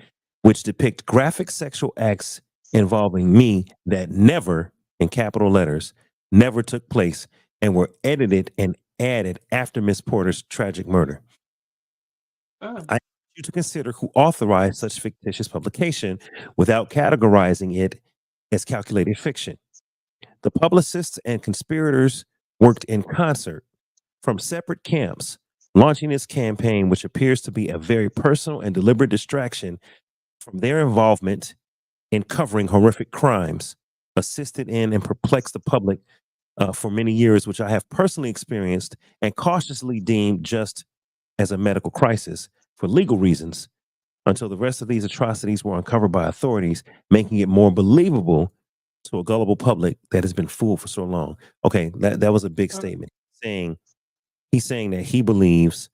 Speaker 1: which depict graphic sexual acts involving me that never, in capital letters, never took place and were edited and added after Miss Porter's tragic murder. I want you to consider who authorized such fictitious publication without categorizing it as calculated fiction. The publicists and conspirators worked in concert, from separate camps, launching this campaign, which appears to be a very personal and deliberate distraction from their involvement in covering horrific crimes, assisted in and perplexed the public for many years, which I have personally experienced and cautiously deemed just as a medical crisis for legal reasons, until the rest of these atrocities were uncovered by authorities, making it more believable to a gullible public that has been fooled for so long. Okay, that was a big statement. He's saying that he believes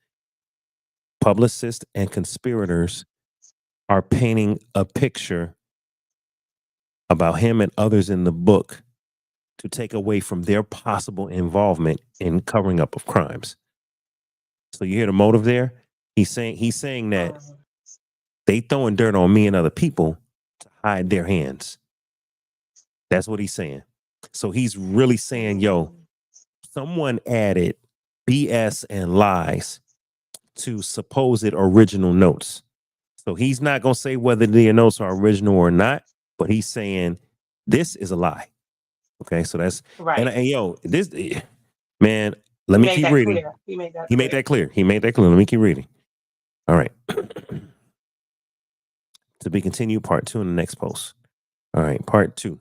Speaker 1: publicists and conspirators are painting a picture about him and others in the book to take away from their possible involvement in covering up of crimes. So you hear the motive there? He's saying that they throwing dirt on me and other people to hide their hands. That's what he's saying. So he's really saying, yo, someone added BS and lies to supposed original notes. So he's not going to say whether the notes are original or not, but he's saying this is a lie. Okay, so that's
Speaker 2: right.
Speaker 1: And yo, this man, let me keep reading.
Speaker 2: Clear. He made that
Speaker 1: clear. He made that clear. Let me keep reading. All right. To be continued, part 2 in the next post. All right, part 2.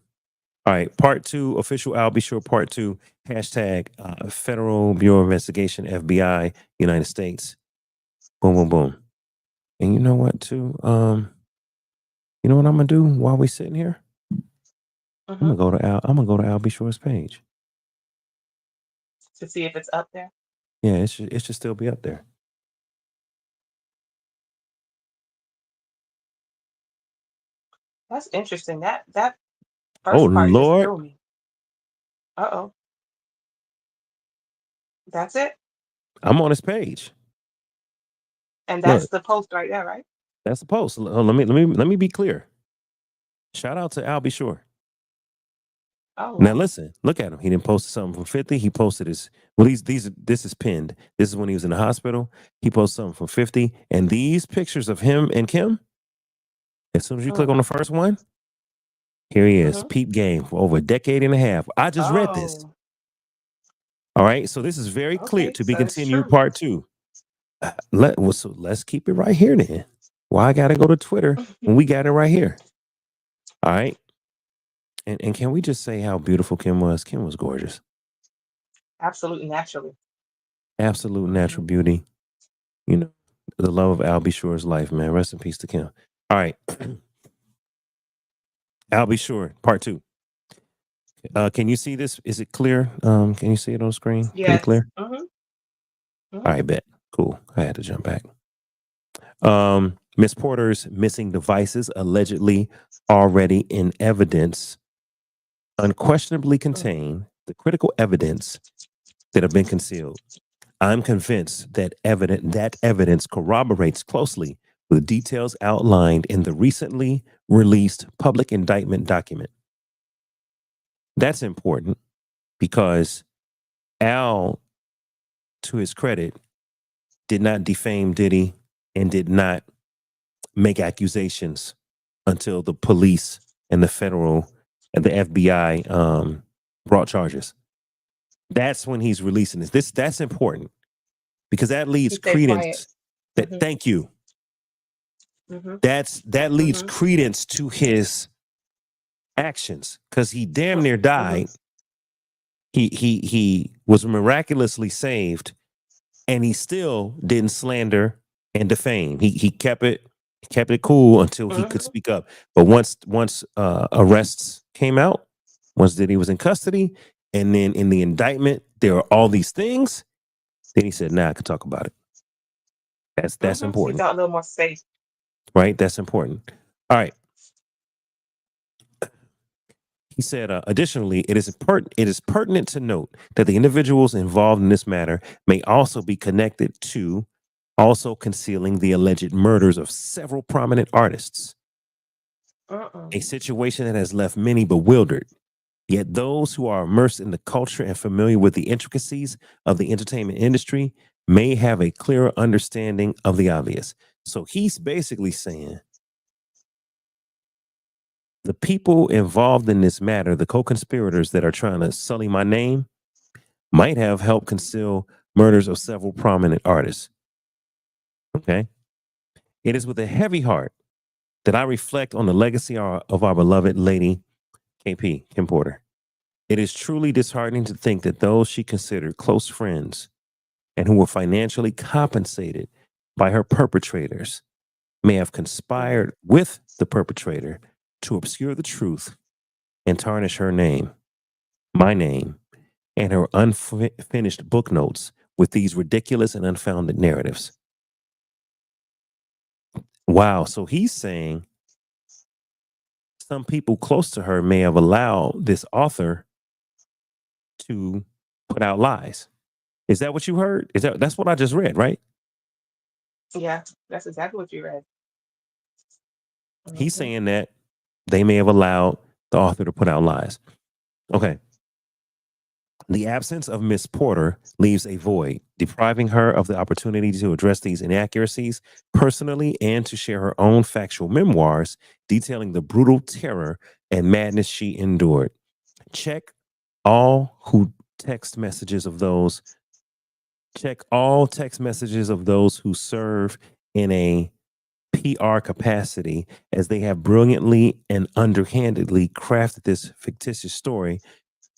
Speaker 1: All right, part 2, official I'll be sure, part 2, hashtag Federal Bureau of Investigation, FBI, United States. Boom, boom, boom. And you know what, too? You know what I'm gonna do while we sitting here? I'm gonna go to Al B. Shore's page
Speaker 2: to see if it's up there.
Speaker 1: Yeah, it should still be up there.
Speaker 2: That's interesting. That first
Speaker 1: Oh
Speaker 2: part just
Speaker 1: Lord!
Speaker 2: threw me. That's it,
Speaker 1: I'm on his page.
Speaker 2: and that's
Speaker 1: Look,
Speaker 2: the post right there, right?
Speaker 1: that's the post. Let me be clear. Shout out to Al B. Shore.
Speaker 2: Oh,
Speaker 1: Now
Speaker 2: wow.
Speaker 1: listen, look at him. He didn't post something from 50. He posted his this is pinned. This is when he was in the hospital. He posted something from 50. And these pictures of him and Kim, as soon as you click on the first one, here he is. Peep game for over a decade and a half. I just read this.
Speaker 2: Oh,
Speaker 1: All right. So this is very clear.
Speaker 2: okay.
Speaker 1: To be
Speaker 2: So it's
Speaker 1: continued,
Speaker 2: true.
Speaker 1: part 2. So let's keep it right here then. Why I gotta go to Twitter when we got it right here? All right. And can we just say how beautiful Kim was? Kim was gorgeous.
Speaker 2: Absolutely naturally.
Speaker 1: Absolute natural beauty. You know, the love of Al B. Shore's life, man. Rest in peace to Kim. All right. Al B. Shore, part 2. Can you see this? Is it clear? Can you see it on screen? Pretty
Speaker 2: Yes.
Speaker 1: clear? All right, bet. Cool. I had to jump back. Miss Porter's missing devices allegedly already in evidence unquestionably contain the critical evidence that have been concealed. I'm convinced that evidence corroborates closely with details outlined in the recently released public indictment document. That's important because Al, to his credit, did not defame Diddy and did not make accusations until the police and the federal and the FBI brought charges. That's when he's releasing this. That's important because that leads credence. Thank you. That leads credence to his actions because he damn near died. He was miraculously saved, and he still didn't slander and defame. He kept it cool until he could speak up. But once arrests came out, once Diddy was in custody, and then in the indictment there are all these things, then he said, "Nah, I could talk about it." That's important.
Speaker 2: He felt a little more safe.
Speaker 1: Right? That's important. All right. He said, additionally, it is pertinent to note that the individuals involved in this matter may also be connected to also concealing the alleged murders of several prominent artists. A situation that has left many bewildered. Yet those who are immersed in the culture and familiar with the intricacies of the entertainment industry may have a clearer understanding of the obvious. So he's basically saying the people involved in this matter, the co-conspirators that are trying to sully my name, might have helped conceal murders of several prominent artists. Okay. It is with a heavy heart that I reflect on the legacy of our beloved lady, KP, Kim Porter. It is truly disheartening to think that those she considered close friends and who were financially compensated by her perpetrators may have conspired with the perpetrator to obscure the truth and tarnish her name, my name, and her unfinished book notes with these ridiculous and unfounded narratives. Wow. So he's saying some people close to her may have allowed this author to put out lies. Is that what you heard? That's what I just read, right?
Speaker 2: Yeah, that's exactly what you read.
Speaker 1: He's saying that they may have allowed the author to put out lies. Okay. The absence of Miss Porter leaves a void, depriving her of the opportunity to address these inaccuracies personally and to share her own factual memoirs detailing the brutal terror and madness she endured. Check all text messages of those who serve in a PR capacity, as they have brilliantly and underhandedly crafted this fictitious story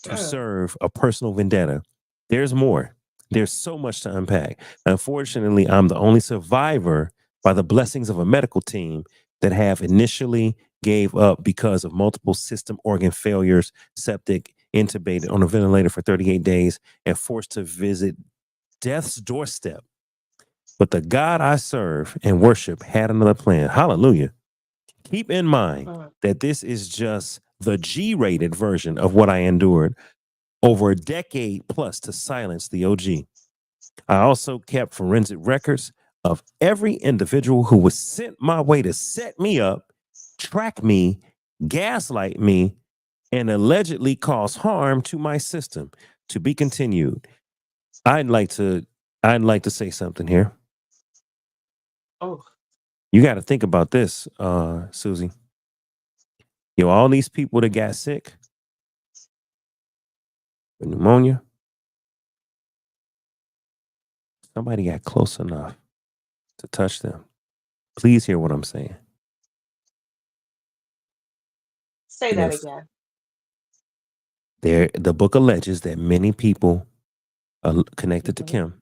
Speaker 1: to serve a personal vendetta. There's more. There's so much to unpack. Unfortunately, I'm the only survivor by the blessings of a medical team that have initially gave up because of multiple system organ failures, septic, intubated on a ventilator for 38 days, and forced to visit death's doorstep. But the God I serve and worship had another plan. Hallelujah. Keep in mind that this is just the G-rated version of what I endured over a decade plus to silence the OG. I also kept forensic records of every individual who was sent my way to set me up, track me, gaslight me, and allegedly cause harm to my system. To be continued. I'd like to say something here.
Speaker 2: Oh,
Speaker 1: You got to think about this, Susie. All these people that got sick with pneumonia, somebody got close enough to touch them. Please hear what I'm saying.
Speaker 2: say that again.
Speaker 1: The book alleges that many people connected to Kim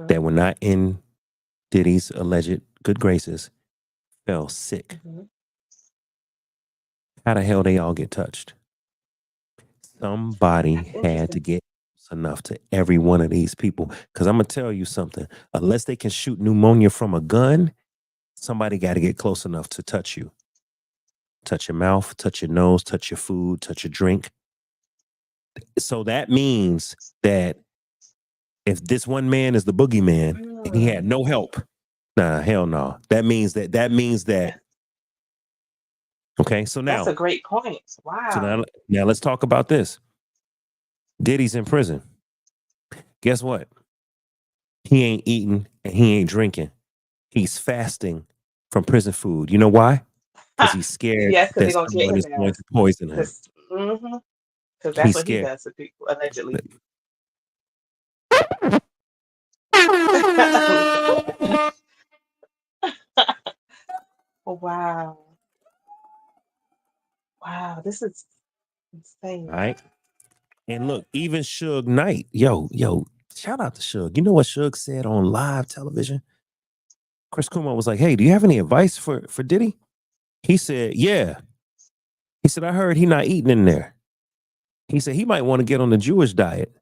Speaker 1: that were not in Diddy's alleged good graces fell sick. How the hell they all get touched? Somebody had to get close enough to every one of these people. Because I'm going to tell you something. Unless they can shoot pneumonia from a gun, somebody got to get close enough to touch you. Touch your mouth, touch your nose, touch your food, touch your drink. So that means that if this one man is the boogeyman and he had no help, nah, hell no. That means that. Okay, so now
Speaker 2: that's a great point. Wow.
Speaker 1: So now let's talk about this. Diddy's in prison. Guess what? He ain't eating and he ain't drinking. He's fasting from prison food. You know why? Because he's scared
Speaker 2: yes, because
Speaker 1: that
Speaker 2: they're gonna get
Speaker 1: someone
Speaker 2: his
Speaker 1: is going
Speaker 2: ass.
Speaker 1: to poison him.
Speaker 2: Because that's
Speaker 1: He's
Speaker 2: what he
Speaker 1: scared.
Speaker 2: does to people, allegedly. Wow. Wow, this is insane.
Speaker 1: All right. And look, even Suge Knight, yo, shout out to Suge. You know what Suge said on live television? Chris Kumar was like, hey, do you have any advice for Diddy? He said, yeah. He said, I heard he not eating in there. He said he might want to get on the Jewish diet.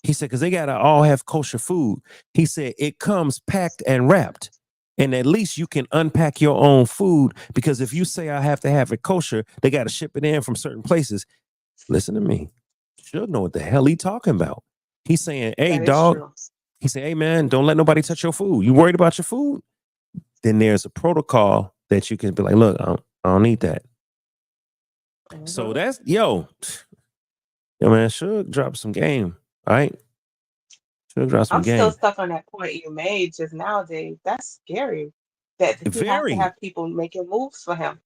Speaker 1: He said, because they got to all have kosher food. He said, it comes packed and wrapped. And at least you can unpack your own food, because if you say I have to have it kosher, they got to ship it in from certain places. Listen to me. Should know what the hell he talking about. He's saying, hey, dog. He said, hey, man, don't let nobody touch your food. You worried about your food? Then there's a protocol that you can be like, look, I don't need that. So that's, yo, man, Suge dropped some game, all right? Suge dropped some game.
Speaker 2: Still stuck on that point you made just now, Dave. That's scary. That he has to have people making moves for him,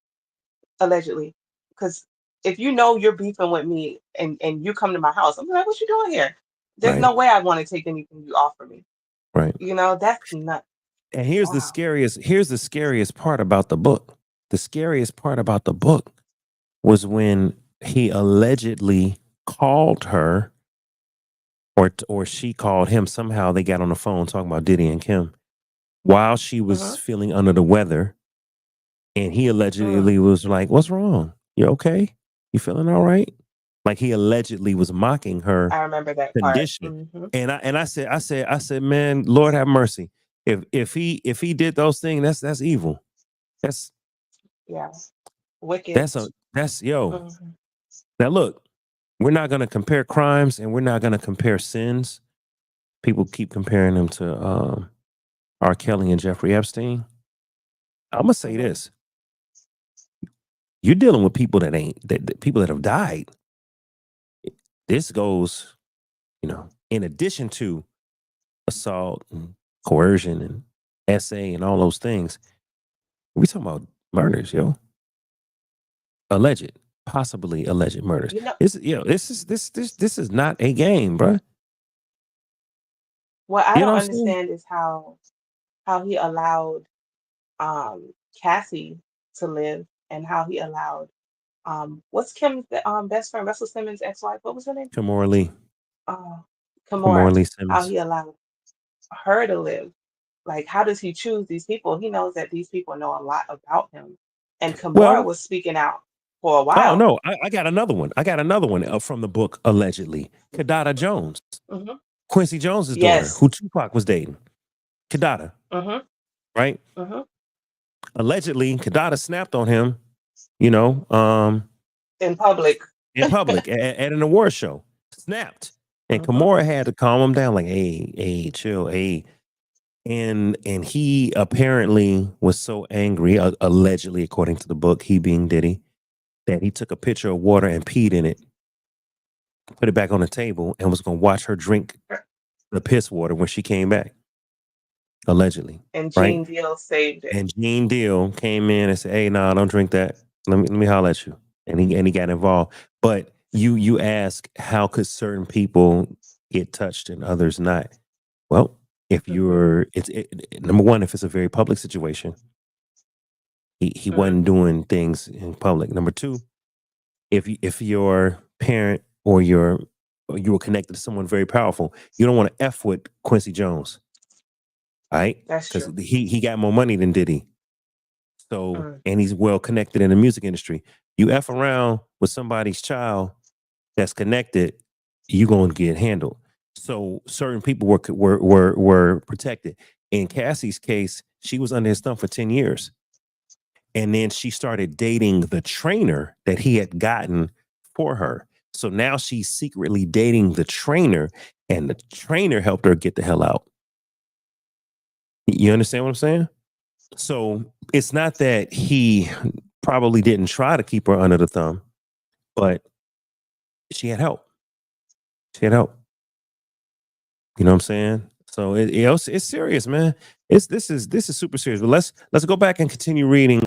Speaker 2: allegedly. Because if you know you're beefing with me and you come to my house, I'm like, what you doing here? There's
Speaker 1: right,
Speaker 2: no way I want to take anything you offer me.
Speaker 1: right.
Speaker 2: You know, that's nuts.
Speaker 1: And here's the
Speaker 2: Wow.
Speaker 1: scariest part about the book. The scariest part about the book was when he allegedly called her, or she called him. Somehow they got on the phone talking about Diddy and Kim while she was
Speaker 2: Mm-hmm.
Speaker 1: feeling under the weather, and he
Speaker 2: Mm.
Speaker 1: allegedly was like, "What's wrong? You okay? You feeling all right?" Like he allegedly was mocking her
Speaker 2: I remember that part.
Speaker 1: condition.
Speaker 2: Mm-hmm.
Speaker 1: And I said, man, Lord have mercy. If he did those things, that's evil. That's
Speaker 2: Yeah. Wicked.
Speaker 1: that's yo.
Speaker 2: Mm-hmm.
Speaker 1: Now look, we're not gonna compare crimes and we're not gonna compare sins. People keep comparing them to R. Kelly and Jeffrey Epstein. I'm gonna say
Speaker 2: Mm-hmm.
Speaker 1: this: you're dealing with people that people that have died. This goes, in addition to assault and coercion and SA and all those things. We talking about murders, yo. Alleged, possibly alleged murders.
Speaker 2: You know
Speaker 1: This is not a game, bruh.
Speaker 2: what I
Speaker 1: You know
Speaker 2: don't
Speaker 1: what I'm saying?
Speaker 2: understand is how he allowed Cassie to live, and how he allowed what's Kim's best friend, Russell Simmons' ex-wife, what was her name?
Speaker 1: Kamora Lee,
Speaker 2: Uh
Speaker 1: Kamora
Speaker 2: Kimora,
Speaker 1: Lee
Speaker 2: how
Speaker 1: Simmons.
Speaker 2: he allowed her to live. Like, how does he choose these people? He knows that these people know a lot about him. And Kimora
Speaker 1: Well,
Speaker 2: was speaking out for a
Speaker 1: oh
Speaker 2: while.
Speaker 1: no, I got another one. I got another one from the book allegedly. Kadada Jones,
Speaker 2: Hmm.
Speaker 1: Quincy Jones's daughter,
Speaker 2: Yes.
Speaker 1: who Tupac was dating. Kadada,
Speaker 2: Hmm.
Speaker 1: right?
Speaker 2: Hmm.
Speaker 1: Allegedly, Kadada snapped on him. You know,
Speaker 2: In public.
Speaker 1: in public at an award show. Snapped. And
Speaker 2: Hmm.
Speaker 1: Kimura had to calm him down, like, hey, chill, hey. And he apparently was so angry, allegedly, according to the book, he being Diddy, that he took a pitcher of water and peed in it, put it back on the table, and was gonna watch her drink the piss water when she came back, allegedly.
Speaker 2: And
Speaker 1: Right?
Speaker 2: Gene Deal saved it.
Speaker 1: And Gene Deal came in and said, "Hey, nah, don't drink that. Let me holler at you." And he got involved. But you ask, how could certain people get touched and others not? Well, if
Speaker 2: Hmm.
Speaker 1: number one, if it's a very public situation, he
Speaker 2: Hmm.
Speaker 1: wasn't doing things in public. Number two, if your parent or you were connected to someone very powerful, you don't want to f with Quincy Jones, all right?
Speaker 2: That's
Speaker 1: Because
Speaker 2: true.
Speaker 1: he got more money than Diddy. So,
Speaker 2: Mm.
Speaker 1: and he's well connected in the music industry. You F around with somebody's child that's connected, you gonna get handled. So certain people were protected. In Cassie's case, she was under his thumb for 10 years. And then she started dating the trainer that he had gotten for her. So now she's secretly dating the trainer, and the trainer helped her get the hell out. You understand what I'm saying? So it's not that he probably didn't try to keep her under the thumb, but she had help. She had help. You know what I'm saying? So it's serious, man. This is super serious. But let's go back and continue reading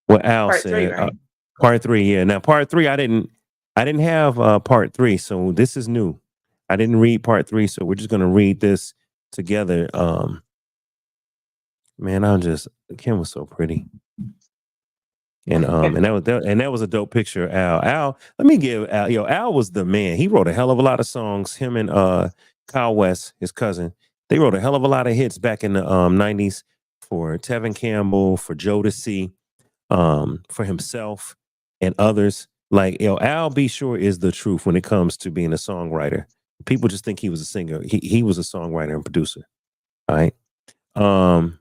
Speaker 1: what Al
Speaker 2: Part three,
Speaker 1: said.
Speaker 2: right?
Speaker 1: Part three, yeah. Now part three, I didn't have part three, so this is new. I didn't read part three, so we're just gonna read this together. Man, Kim was so pretty. And that was a dope picture of Al. Al, let me give Al. Al was the man. He wrote a hell of a lot of songs. Him and Kyle West, his cousin, they wrote a hell of a lot of hits back in the '90s for Tevin Campbell, for Jodeci, for himself and others. Like Al B. Sure is the truth when it comes to being a songwriter. People just think he was a singer. He was a songwriter and producer. All right. Um,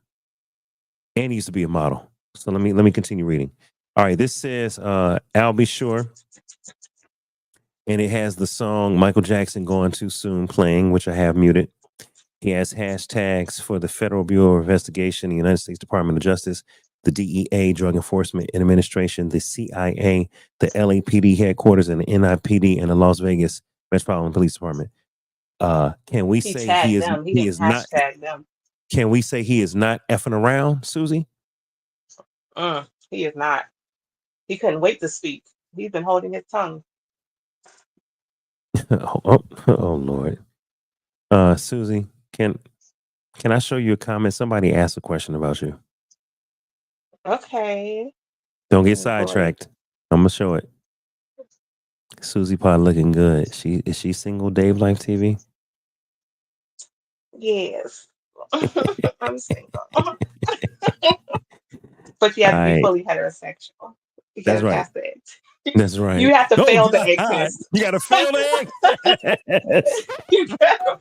Speaker 1: and he used to be a model. So let me continue reading. All right, this says I'll be sure. And it has the song Michael Jackson Gone Too Soon playing, which I have muted. He has hashtags for the Federal Bureau of Investigation, the United States Department of Justice, the DEA, Drug Enforcement Administration, the CIA, the LAPD headquarters, and the NIPD, and the Las Vegas Metropolitan Police Department. Can we
Speaker 2: He
Speaker 1: say he
Speaker 2: tagged
Speaker 1: is
Speaker 2: them. He
Speaker 1: he
Speaker 2: didn't
Speaker 1: is not
Speaker 2: hashtag them.
Speaker 1: can we say he is not effing around, Susie?
Speaker 2: He is not. He couldn't wait to speak. He's been holding his tongue.
Speaker 1: oh Lord. Susie, can I show you a comment? Somebody asked a question about you.
Speaker 2: Okay.
Speaker 1: Don't get
Speaker 2: Oh boy.
Speaker 1: sidetracked. I'm gonna show it. Susie Pod looking good. Is she single, Dave Life TV?
Speaker 2: Yes. I'm single. But you have to be
Speaker 1: I
Speaker 2: fully heterosexual. You
Speaker 1: That's
Speaker 2: gotta
Speaker 1: right.
Speaker 2: pass the
Speaker 1: That's
Speaker 2: you
Speaker 1: right.
Speaker 2: have to
Speaker 1: Oh
Speaker 2: fail the egg
Speaker 1: God.
Speaker 2: test.
Speaker 1: You gotta fail the egg.
Speaker 2: You gotta-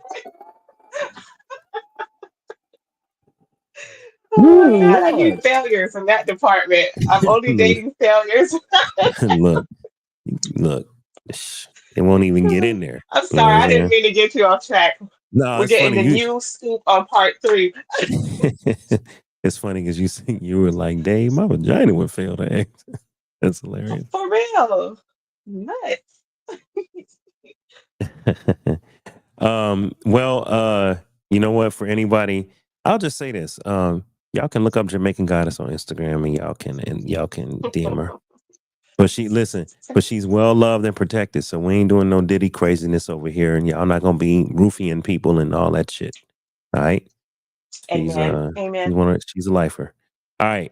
Speaker 2: oh my
Speaker 1: Ooh,
Speaker 2: God, I need
Speaker 1: Lord.
Speaker 2: failures in that department. I'm only
Speaker 1: look,
Speaker 2: dating failures.
Speaker 1: look, look. It won't even get in there.
Speaker 2: I'm
Speaker 1: You know
Speaker 2: sorry,
Speaker 1: what I'm
Speaker 2: I didn't
Speaker 1: saying?
Speaker 2: mean to get you off track.
Speaker 1: No,
Speaker 2: We're
Speaker 1: it's
Speaker 2: getting
Speaker 1: funny.
Speaker 2: the new scoop on part 3.
Speaker 1: It's funny because you were like, Dave, my vagina would fail the egg. That's hilarious.
Speaker 2: For real. Nuts.
Speaker 1: You know what? For anybody, I'll just say this. Y'all can look up Jamaican Goddess on Instagram and y'all can DM her. But she's well loved and protected. So we ain't doing no Diddy craziness over here, and y'all not gonna be roofing people and all that shit. All right.
Speaker 2: Amen. Amen.
Speaker 1: She's a lifer. All right.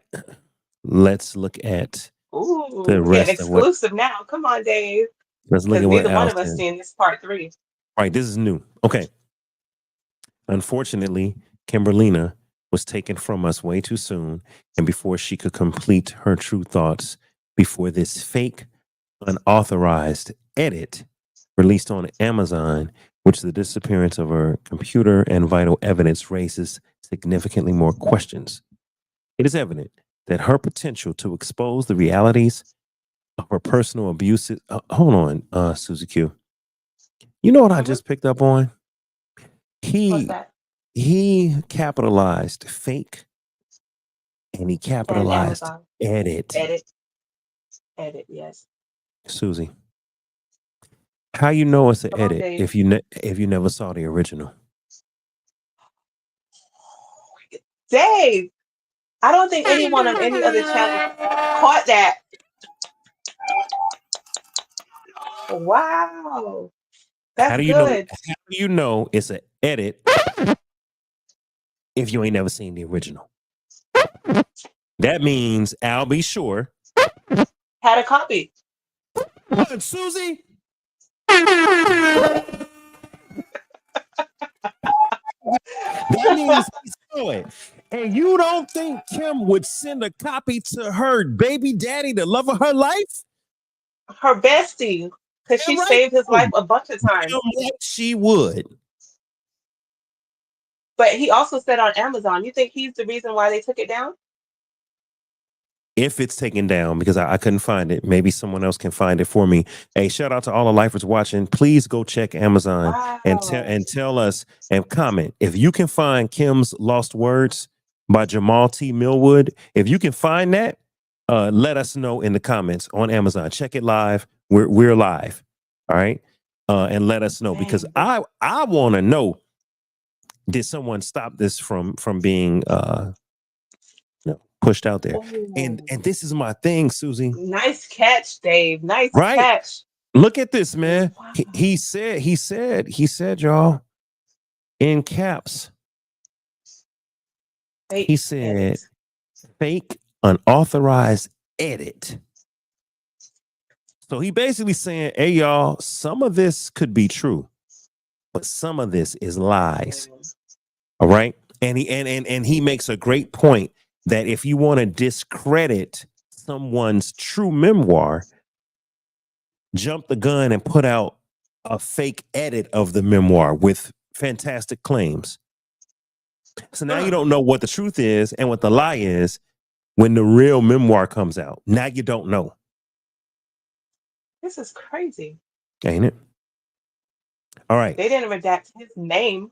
Speaker 1: Let's look at
Speaker 2: Ooh,
Speaker 1: the
Speaker 2: we're getting
Speaker 1: rest of what
Speaker 2: exclusive now. Come on, Dave.
Speaker 1: let's look
Speaker 2: Because
Speaker 1: at what
Speaker 2: neither one
Speaker 1: else
Speaker 2: of us
Speaker 1: is.
Speaker 2: seen this part 3.
Speaker 1: All right, this is new. Okay. Unfortunately, Kimberlina was taken from us way too soon, and before she could complete her true thoughts, before this fake, unauthorized edit released on Amazon, which the disappearance of her computer and vital evidence raises significantly more questions. It is evident that her potential to expose the realities of her personal abuse. Hold on, Susie Q. You know what I
Speaker 2: Hmm.
Speaker 1: just picked up on?
Speaker 2: What's
Speaker 1: He
Speaker 2: that?
Speaker 1: he capitalized fake and he
Speaker 2: And
Speaker 1: capitalized
Speaker 2: Amazon.
Speaker 1: edit.
Speaker 2: Edit. Edit, yes.
Speaker 1: Susie, how you know it's an
Speaker 2: Come on,
Speaker 1: edit
Speaker 2: Dave.
Speaker 1: if if you never saw the original?
Speaker 2: Dave, I don't think anyone on any other channel caught that. Wow.
Speaker 1: How
Speaker 2: That's
Speaker 1: do you know?
Speaker 2: good.
Speaker 1: How do you know it's an edit if you ain't never seen the original? That means I'll be sure.
Speaker 2: Had a copy.
Speaker 1: What, Susie? That means he saw it. And you don't think Kim would send a copy to her baby daddy, the love of her life?
Speaker 2: Her bestie. Because
Speaker 1: Damn
Speaker 2: she
Speaker 1: right.
Speaker 2: saved his life a bunch of times.
Speaker 1: Damn right she would.
Speaker 2: But he also said on Amazon, you think he's the reason why they took it down?
Speaker 1: If it's taken down, because I couldn't find it. Maybe someone else can find it for me. Hey, shout out to all the lifers watching. Please go check Amazon and
Speaker 2: Wow.
Speaker 1: tell us and comment. If you can find Kim's Lost Words by Jamal T. Millwood, if you can find that, let us know in the comments on Amazon. Check it live. We're live. All right. And let us know because
Speaker 2: Dang.
Speaker 1: I want to know, did someone stop this from being pushed out there? And
Speaker 2: Oh,
Speaker 1: this is my thing, Susie.
Speaker 2: nice catch, Dave. Nice
Speaker 1: Right?
Speaker 2: catch.
Speaker 1: Look at this, man.
Speaker 2: Wow.
Speaker 1: He said, y'all, in caps.
Speaker 2: Fake
Speaker 1: He said,
Speaker 2: edit.
Speaker 1: fake unauthorized edit. So he basically saying, hey, y'all, some of this could be true, but some of this is lies. All right. And he makes a great point that if you want to discredit someone's true memoir, jump the gun and put out a fake edit of the memoir with fantastic claims. So now you don't know what the truth is and what the lie is when the real memoir comes out. Now you don't know.
Speaker 2: This is crazy.
Speaker 1: Ain't it? All right.
Speaker 2: They didn't redact his name,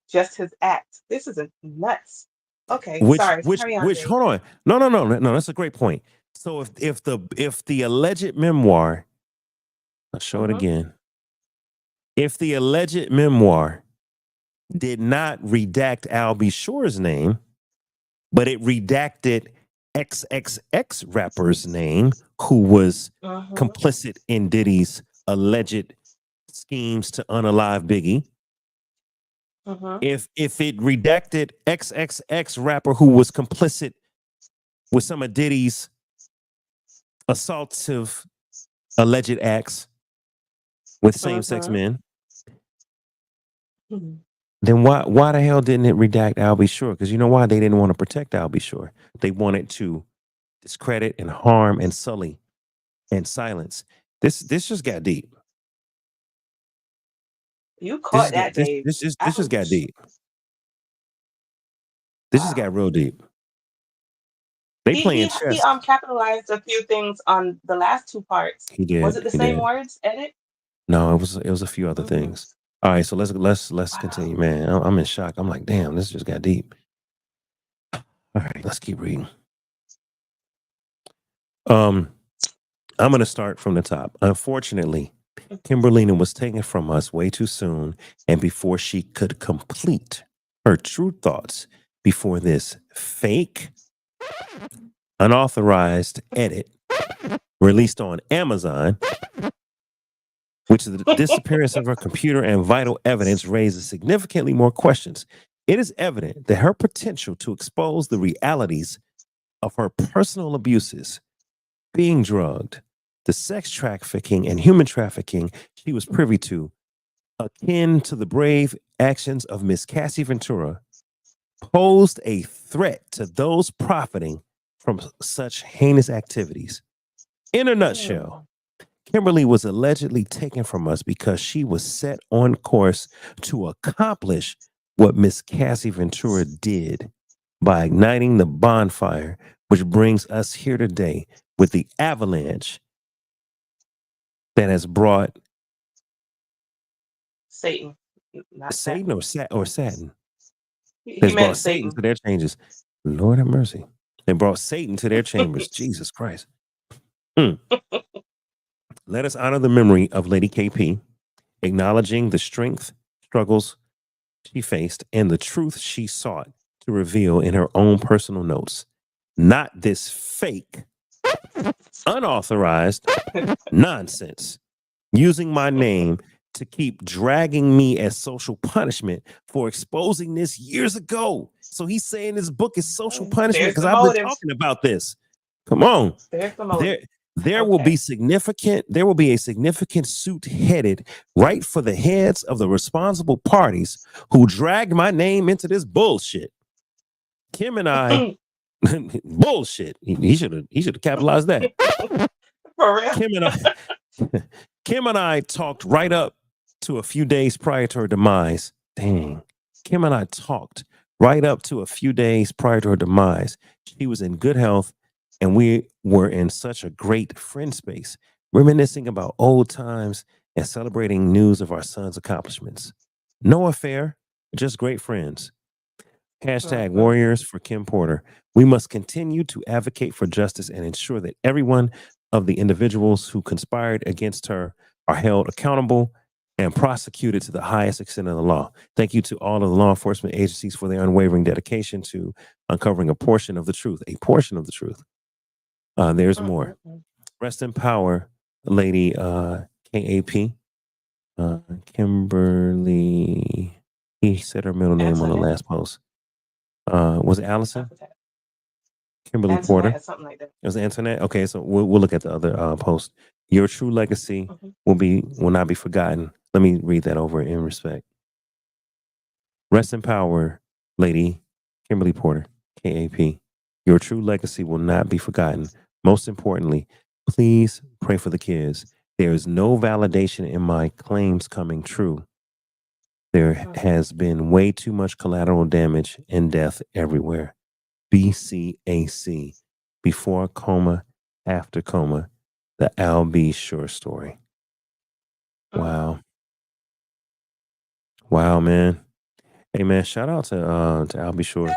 Speaker 2: just his act. This is nuts. Okay, sorry. Carry on, Dave.
Speaker 1: Hold on. No. That's a great point. So if the alleged memoir, I'll show it again. If the alleged memoir did not redact Al B. Shore's name, but it redacted XXX rapper's name, who was complicit in Diddy's alleged schemes to unalive Biggie.
Speaker 2: Mhm.
Speaker 1: If it redacted XXX rapper who was complicit with some of Diddy's assaultive alleged acts with same-sex
Speaker 2: Mhm.
Speaker 1: men,
Speaker 2: Mhm.
Speaker 1: then why the hell didn't it redact Al B. Sure? Because you know why? They didn't want to protect Al B. Sure. They wanted to discredit and harm and sully and silence. This just got deep.
Speaker 2: You caught that, Dave.
Speaker 1: This just got
Speaker 2: Ouch.
Speaker 1: deep. This just
Speaker 2: Wow.
Speaker 1: got real deep. They playing
Speaker 2: He
Speaker 1: chess.
Speaker 2: capitalized a few things on the last two parts.
Speaker 1: He
Speaker 2: Was
Speaker 1: did.
Speaker 2: it the
Speaker 1: He
Speaker 2: same
Speaker 1: did.
Speaker 2: words? Edit?
Speaker 1: No, it was a few other
Speaker 2: Mhm.
Speaker 1: things. All right, so let's
Speaker 2: Wow.
Speaker 1: continue, man. I'm in shock. I'm like, damn, this just got deep. All right, let's keep reading. I'm gonna start from the top. Unfortunately, Kimberlina was taken from us way too soon, and before she could complete her true thoughts before this fake, unauthorized edit released on Amazon, which the disappearance of her computer and vital evidence raises significantly more questions. It is evident that her potential to expose the realities of her personal abuses, being drugged, the sex trafficking and human trafficking she was privy to, akin to the brave actions of Miss Cassie Ventura, posed a threat to those profiting from such heinous activities. In a nutshell, Kimberly was allegedly taken from us because she was set on course to accomplish what Miss Cassie Ventura did by igniting the bonfire, which brings us here today with the avalanche that has brought
Speaker 2: Satan, not
Speaker 1: Satan
Speaker 2: Satin.
Speaker 1: or Satin.
Speaker 2: He
Speaker 1: That's brought
Speaker 2: meant
Speaker 1: Satan
Speaker 2: Satan.
Speaker 1: to their changes. Lord have mercy. They brought Satan to their chambers. Jesus Christ. Mm. Let us honor the memory of Lady KP, acknowledging the strength, struggles she faced, and the truth she sought to reveal in her own personal notes. Not this fake, unauthorized nonsense using my name to keep dragging me as social punishment for exposing this years ago. So he's saying this book is social punishment
Speaker 2: There's
Speaker 1: because
Speaker 2: the
Speaker 1: I've been
Speaker 2: motive.
Speaker 1: talking about this. Come on.
Speaker 2: There's the
Speaker 1: There,
Speaker 2: motive.
Speaker 1: there will be
Speaker 2: Okay.
Speaker 1: a significant suit headed right for the heads of the responsible parties who dragged my name into this bullshit. Kim and I, bullshit. He should have capitalized that.
Speaker 2: For real.
Speaker 1: Kim and I, Kim and I talked right up to a few days prior to her demise. Dang. Kim and I talked right up to a few days prior to her demise. She was in good health, and we were in such a great friend space, reminiscing about old times and celebrating news of our son's accomplishments. No affair, just great friends. Hashtag
Speaker 2: Mhm.
Speaker 1: warriors for Kim Porter. We must continue to advocate for justice and ensure that everyone of the individuals who conspired against her are held accountable and prosecuted to the highest extent of the law. Thank you to all of the law enforcement agencies for their unwavering dedication to uncovering a portion of the truth. A portion of the truth. There's more.
Speaker 2: Mhm.
Speaker 1: Rest in power, Lady KAP. Kimberly. He said her middle name on the
Speaker 2: Antoinette.
Speaker 1: last post. Was it
Speaker 2: I
Speaker 1: Allison?
Speaker 2: forgot.
Speaker 1: Kimberly Porter?
Speaker 2: Antoinette or something like that.
Speaker 1: It was Antoinette. Okay, so we'll look at the other post. Your true legacy
Speaker 2: Mhm.
Speaker 1: will not be forgotten. Let me read that over in respect. Rest in power, Lady Kimberly Porter, KAP. Your true legacy will not be forgotten. Most importantly, please pray for the kids. There is no validation in my claims coming true. There has been way too much collateral damage and death everywhere. BCAC, before coma, after coma, the Al B. Sure story. Wow. Wow, man. Hey man, shout out to Al B. Sure.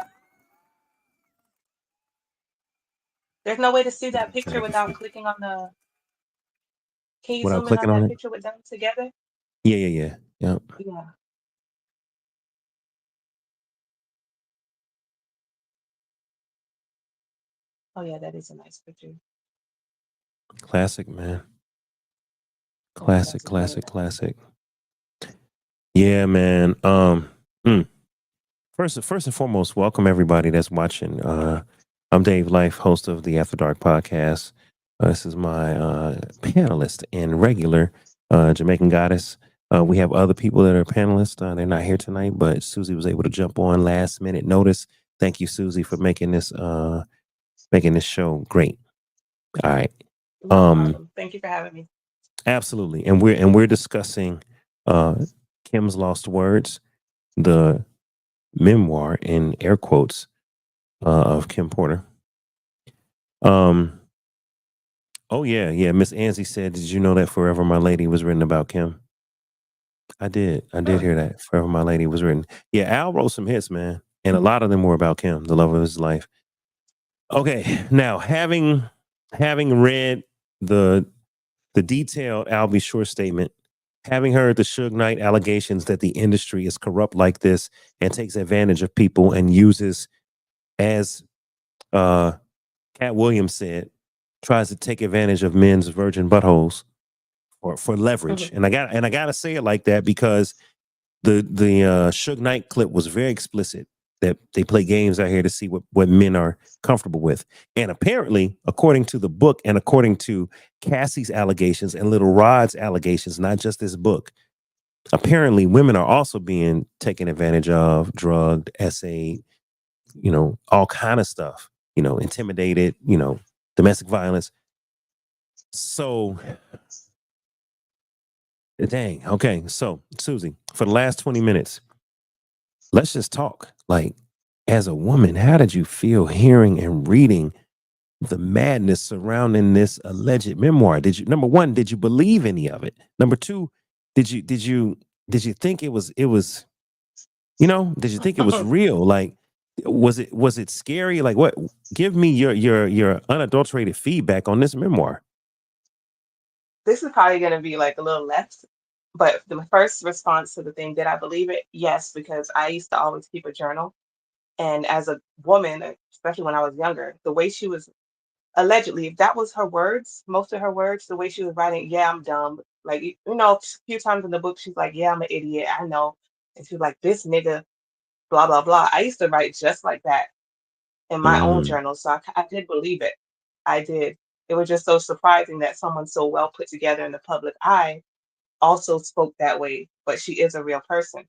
Speaker 2: There's no way to see that
Speaker 1: For
Speaker 2: picture
Speaker 1: that
Speaker 2: without
Speaker 1: defeat.
Speaker 2: clicking on the. Can you
Speaker 1: Without
Speaker 2: zoom in on
Speaker 1: clicking on
Speaker 2: that
Speaker 1: it?
Speaker 2: picture with them together?
Speaker 1: Yeah. Yep.
Speaker 2: Yeah. Oh yeah, that is a nice picture.
Speaker 1: Classic, man.
Speaker 2: Yeah,
Speaker 1: Classic,
Speaker 2: that's a really
Speaker 1: classic,
Speaker 2: nice picture.
Speaker 1: classic. Yeah, man. Hmm. First and foremost, welcome everybody that's watching. I'm Dave Life, host of the After Dark podcast. This is my panelist and regular Jamaican goddess. We have other people that are panelists. They're not here tonight, but Susie was able to jump on last minute notice. Thank you, Susie, for making this show great. All right.
Speaker 2: No problem. Thank you for having me.
Speaker 1: Absolutely. And we're discussing Kim's Lost Words, the memoir in air quotes of Kim Porter. Oh yeah. Miss Angie said, "Did you know that Forever My Lady was written about Kim?" I did hear that. Forever My Lady was written. Yeah, Al wrote some hits, man, and a lot of them were about Kim, the love of his life. Okay, now having read the detailed Al B. Shore statement, having heard the Suge Knight allegations that the industry is corrupt like this and takes advantage of people and uses, as Cat Williams said, tries to take advantage of men's virgin buttholes for leverage. And I gotta say it like that because the Suge Knight clip was very explicit that they play games out here to see what men are comfortable with. And apparently, according to the book and according to Cassie's allegations and Little Rod's allegations, not just this book, apparently women are also being taken advantage of, drugged, essayed, all kind of stuff, intimidated, domestic violence. So, dang. Okay. So, Susie, for the last 20 minutes, let's just talk. Like, as a woman, how did you feel hearing and reading the madness surrounding this alleged memoir? Did you, number one, did you believe any of it? Number two, did you think it was, did you think it was real? Like, was it scary? Like, what? Give me your unadulterated feedback on this memoir.
Speaker 2: This is probably going to be like a little left, but the first response to the thing, did I believe it? Yes, because I used to always keep a journal. And as a woman, especially when I was younger, the way she was allegedly, if that was her words, most of her words, the way she was writing, yeah, I'm dumb. Like, a few times in the book, she's like, yeah, I'm an idiot. I know. And she's like, this nigga, blah, blah, blah. I used to write just like that in my own journal. So I did believe it. I did. It was just so surprising that someone so well put together in the public eye also spoke that way, but she is a real person.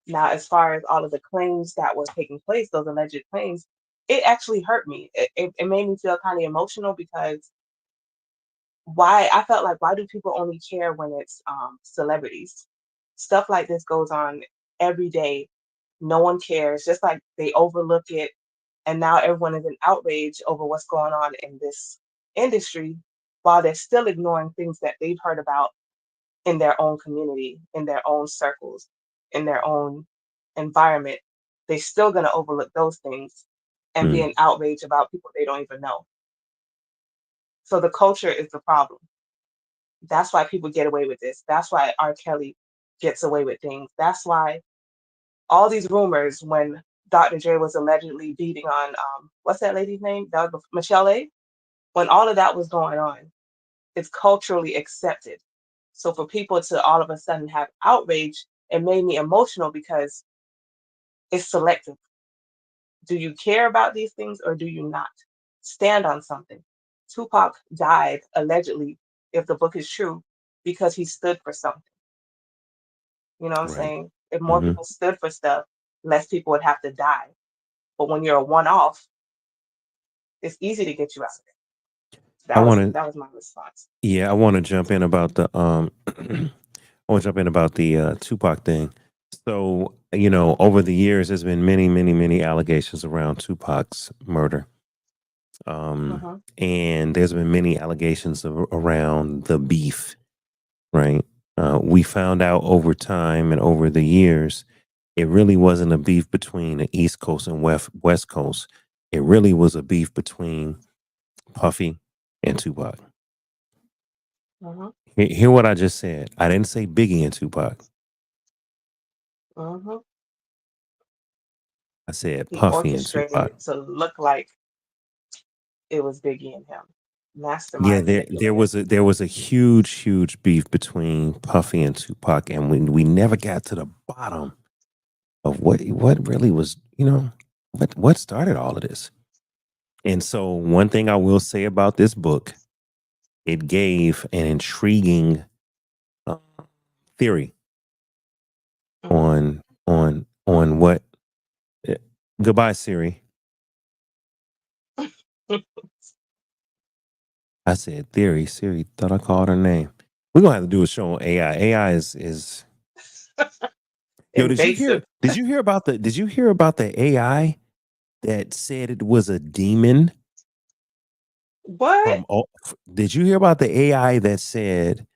Speaker 2: Now, as far as all of the claims that were taking place, those alleged claims, it actually hurt me. It made me feel kind of emotional because I felt like, why do people only care when it's celebrities? Stuff like this goes on every day. No one cares, just like they overlook it. And now everyone is in outrage over what's going on in this industry while they're still ignoring things that they've heard about in their own community, in their own circles, in their own environment. They're still going to overlook those things and be in outrage about people they don't even know. So the culture is the problem. That's why people get away with this. That's why R. Kelly gets away with things. That's why all these rumors when Dr. Dre was allegedly beating on what's that lady's name? That was Michelle A. When all of that was going on, it's culturally accepted. So for people to all of a sudden have outrage, it made me emotional because it's selective. Do you care about these things or do you not? Stand on something. Tupac died allegedly, if the book is true, because he stood for something. You know what I'm
Speaker 1: Right.
Speaker 2: saying? If more people stood for stuff, less people would have to die. But when you're a one-off, it's easy to get you out of it. That was my response.
Speaker 1: Yeah, I want to jump in about the Tupac thing. So, over the years there's been many, many, many allegations around Tupac's murder. And there's been many allegations around the beef, right? We found out over time and over the years, it really wasn't a beef between the East Coast and West Coast. It really was a beef between Puffy and Tupac. Hear what I just said. I didn't say Biggie and Tupac. I said
Speaker 2: He
Speaker 1: Puffy and
Speaker 2: orchestrated
Speaker 1: Tupac.
Speaker 2: it to look like it was Biggie and him.
Speaker 1: Yeah,
Speaker 2: mastermind
Speaker 1: there
Speaker 2: manipulator.
Speaker 1: was a huge beef between Puffy and Tupac, and we never got to the bottom of what really was, what started all of this. And so one thing I will say about this book, it gave an intriguing uh, theory
Speaker 2: Mhm.
Speaker 1: on what. eh, Goodbye, Siri. I said theory. Siri thought I called her name. We're gonna have to do a show on AI. AI is yo.
Speaker 2: Invasive.
Speaker 1: Did you hear about the AI that said it was a demon
Speaker 2: What?
Speaker 1: from? Oh, did you hear about the AI that said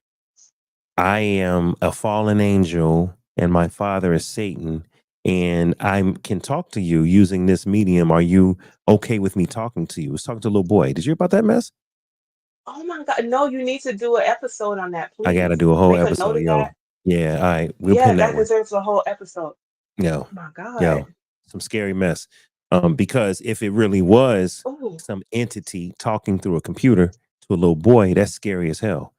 Speaker 1: I am a fallen angel and my father is Satan, and I can talk to you using this medium? Are you okay with me talking to you? I was talking to a little boy. Did you hear about that mess?
Speaker 2: Oh my God. No, you need to do an episode on that,
Speaker 1: I got to
Speaker 2: please.
Speaker 1: do a whole
Speaker 2: Make a note
Speaker 1: episode,
Speaker 2: of that.
Speaker 1: yo. Yeah, all right, we'll
Speaker 2: Yeah,
Speaker 1: pin that
Speaker 2: that
Speaker 1: one.
Speaker 2: deserves a whole episode.
Speaker 1: Yo,
Speaker 2: Oh my God.
Speaker 1: yo, some scary mess. Because if it really was
Speaker 2: Oh,
Speaker 1: some entity talking through a computer to a little boy, that's scary as hell.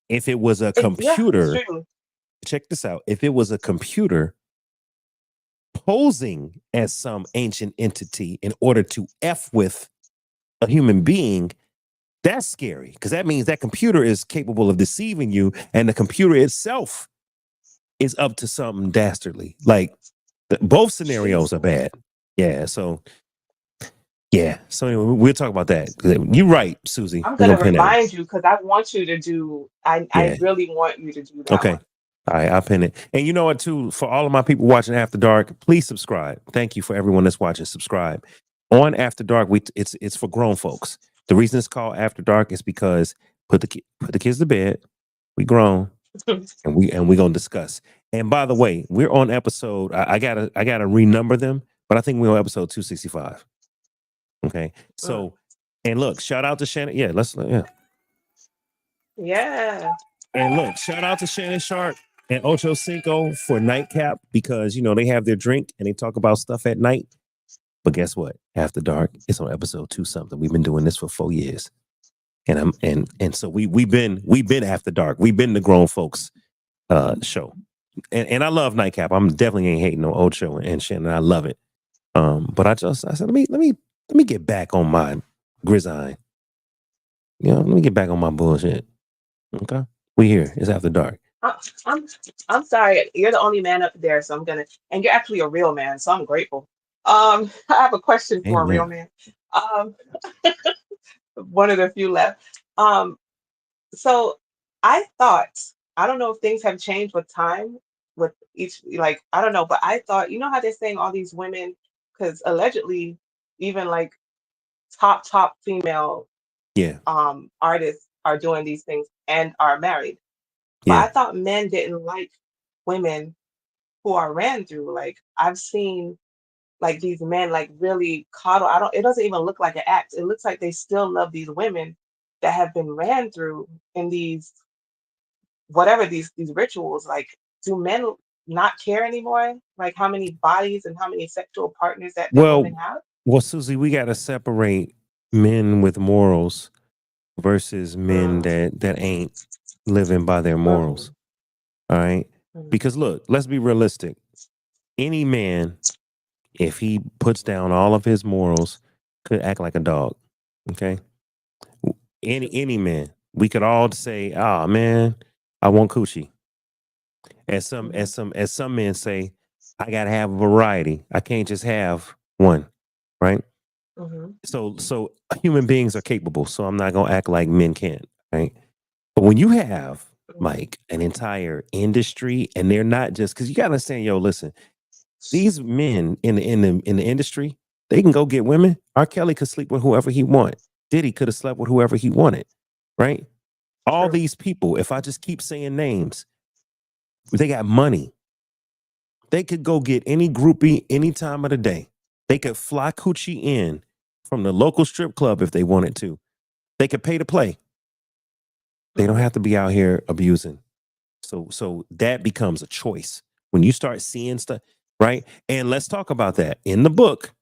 Speaker 1: If it was a
Speaker 2: yeah,
Speaker 1: computer,
Speaker 2: extremely.
Speaker 1: check this out. If it was a computer posing as some ancient entity in order to F with a human being, that's scary because that means that computer is capable of deceiving you and the computer itself is up to something dastardly. Like both scenarios are
Speaker 2: Jesus.
Speaker 1: bad. Yeah. So, yeah. So, anyway, we'll talk about that. You're right, Susie.
Speaker 2: I'm
Speaker 1: We're
Speaker 2: gonna
Speaker 1: going to pin that one.
Speaker 2: remind you because I want you to do. I
Speaker 1: Yeah.
Speaker 2: really want you to do that
Speaker 1: Okay.
Speaker 2: one.
Speaker 1: All right, I'll pin it. And you know what, too? For all of my people watching After Dark, please subscribe. Thank you for everyone that's watching. Subscribe. On After Dark, it's for grown folks. The reason it's called After Dark is because put the kids to bed. We grown and we gonna discuss. And by the way, we're on episode. I gotta renumber them, but I think we're on episode 265. Okay.
Speaker 2: Mm.
Speaker 1: So, and look, shout out to Shannon. Yeah,
Speaker 2: Yeah.
Speaker 1: And look, shout out to Shannon Sharp and Ocho Cinco for Nightcap because they have their drink and they talk about stuff at night. But guess what? After Dark, it's on episode 2 something. We've been doing this for 4 years. And so we've been After Dark. We've been the grown folks show. And I love Nightcap. I'm definitely ain't hating on Ocho and Shannon. I love it. But I said let me get back on my gridiron. Let me get back on my bullshit. Okay. We here. It's After Dark.
Speaker 2: I- I'm I'm sorry. You're the only man up there, so I'm gonna. And you're actually a real man, so I'm grateful. I have a question for a real
Speaker 1: Amen.
Speaker 2: man. Um, one of the few left. Um, so I thought, I don't know if things have changed with time, with each, like, I don't know, but I thought, you know how they're saying all these women, because allegedly, even like top female
Speaker 1: Yeah.
Speaker 2: artists are doing these things and are married. But
Speaker 1: Yeah.
Speaker 2: I thought men didn't like women who are ran through. Like I've seen like these men like really coddle. I don't. It doesn't even look like an act. It looks like they still love these women that have been ran through in these whatever these rituals. Like, do men not care anymore? Like how many bodies and how many sexual partners that women
Speaker 1: Well,
Speaker 2: have?
Speaker 1: Susie, we got to separate men with morals versus men
Speaker 2: Mm,
Speaker 1: that ain't living by their
Speaker 2: mhm,
Speaker 1: morals. All right.
Speaker 2: mhm,
Speaker 1: Because look, let's be realistic. Any man, if he puts down all of his morals, could act like a dog. Okay. Any man, we could all say, "Ah, man, I want coochie."
Speaker 2: mhm,
Speaker 1: As some men say, I gotta have a variety. I can't just have one. Right.
Speaker 2: mhm,
Speaker 1: So human beings are capable. So I'm not gonna act like men can't. Right. But when you have
Speaker 2: mhm,
Speaker 1: like an entire industry, and they're not just because you gotta understand, yo, listen, these men in the industry, they can go get women. R. Kelly could sleep with whoever he wanted. Diddy could have slept with whoever he wanted, right? All
Speaker 2: true.
Speaker 1: these people, if I just keep saying names, they got money. They could go get any groupie any time of the day. They could fly coochie in from the local strip club if they wanted to. They could pay to play. They don't
Speaker 2: Mhm,
Speaker 1: have to be out here abusing. So that becomes a choice when you start seeing stuff, right? And let's talk about that. In the book,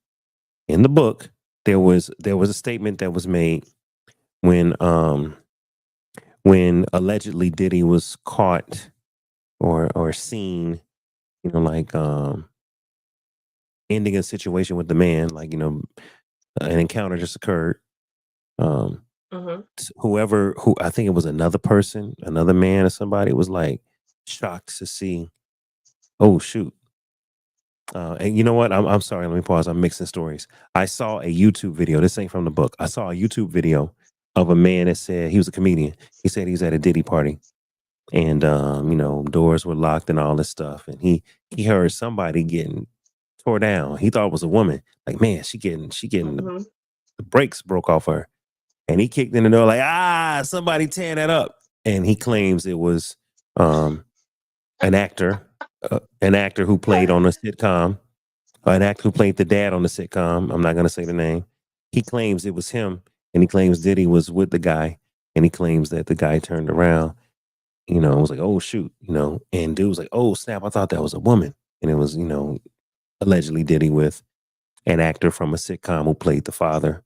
Speaker 1: there was a statement that was made when allegedly Diddy was caught or seen, like ending a situation with the man, like an encounter just occurred.
Speaker 2: Mm-hmm.
Speaker 1: Who I think it was another man or somebody was like shocked to see. Oh shoot! And you know what? I'm sorry. Let me pause. I'm mixing stories. I saw a YouTube video. This ain't from the book. I saw a YouTube video of a man that said he was a comedian. He said he was at a Diddy party, and doors were locked and all this stuff. And he heard somebody getting tore down. He thought it was a woman. Like, man, she getting
Speaker 2: Mm-hmm.
Speaker 1: the brakes broke off her. And he kicked in the door like, somebody tearing that up. And he claims it was an actor who played on a sitcom, an actor who played the dad on the sitcom. I'm not going to say the name. He claims it was him, and he claims Diddy was with the guy, and he claims that the guy turned around, was like, oh, shoot, and dude was like, oh, snap, I thought that was a woman. And it was, allegedly Diddy with an actor from a sitcom who played the father.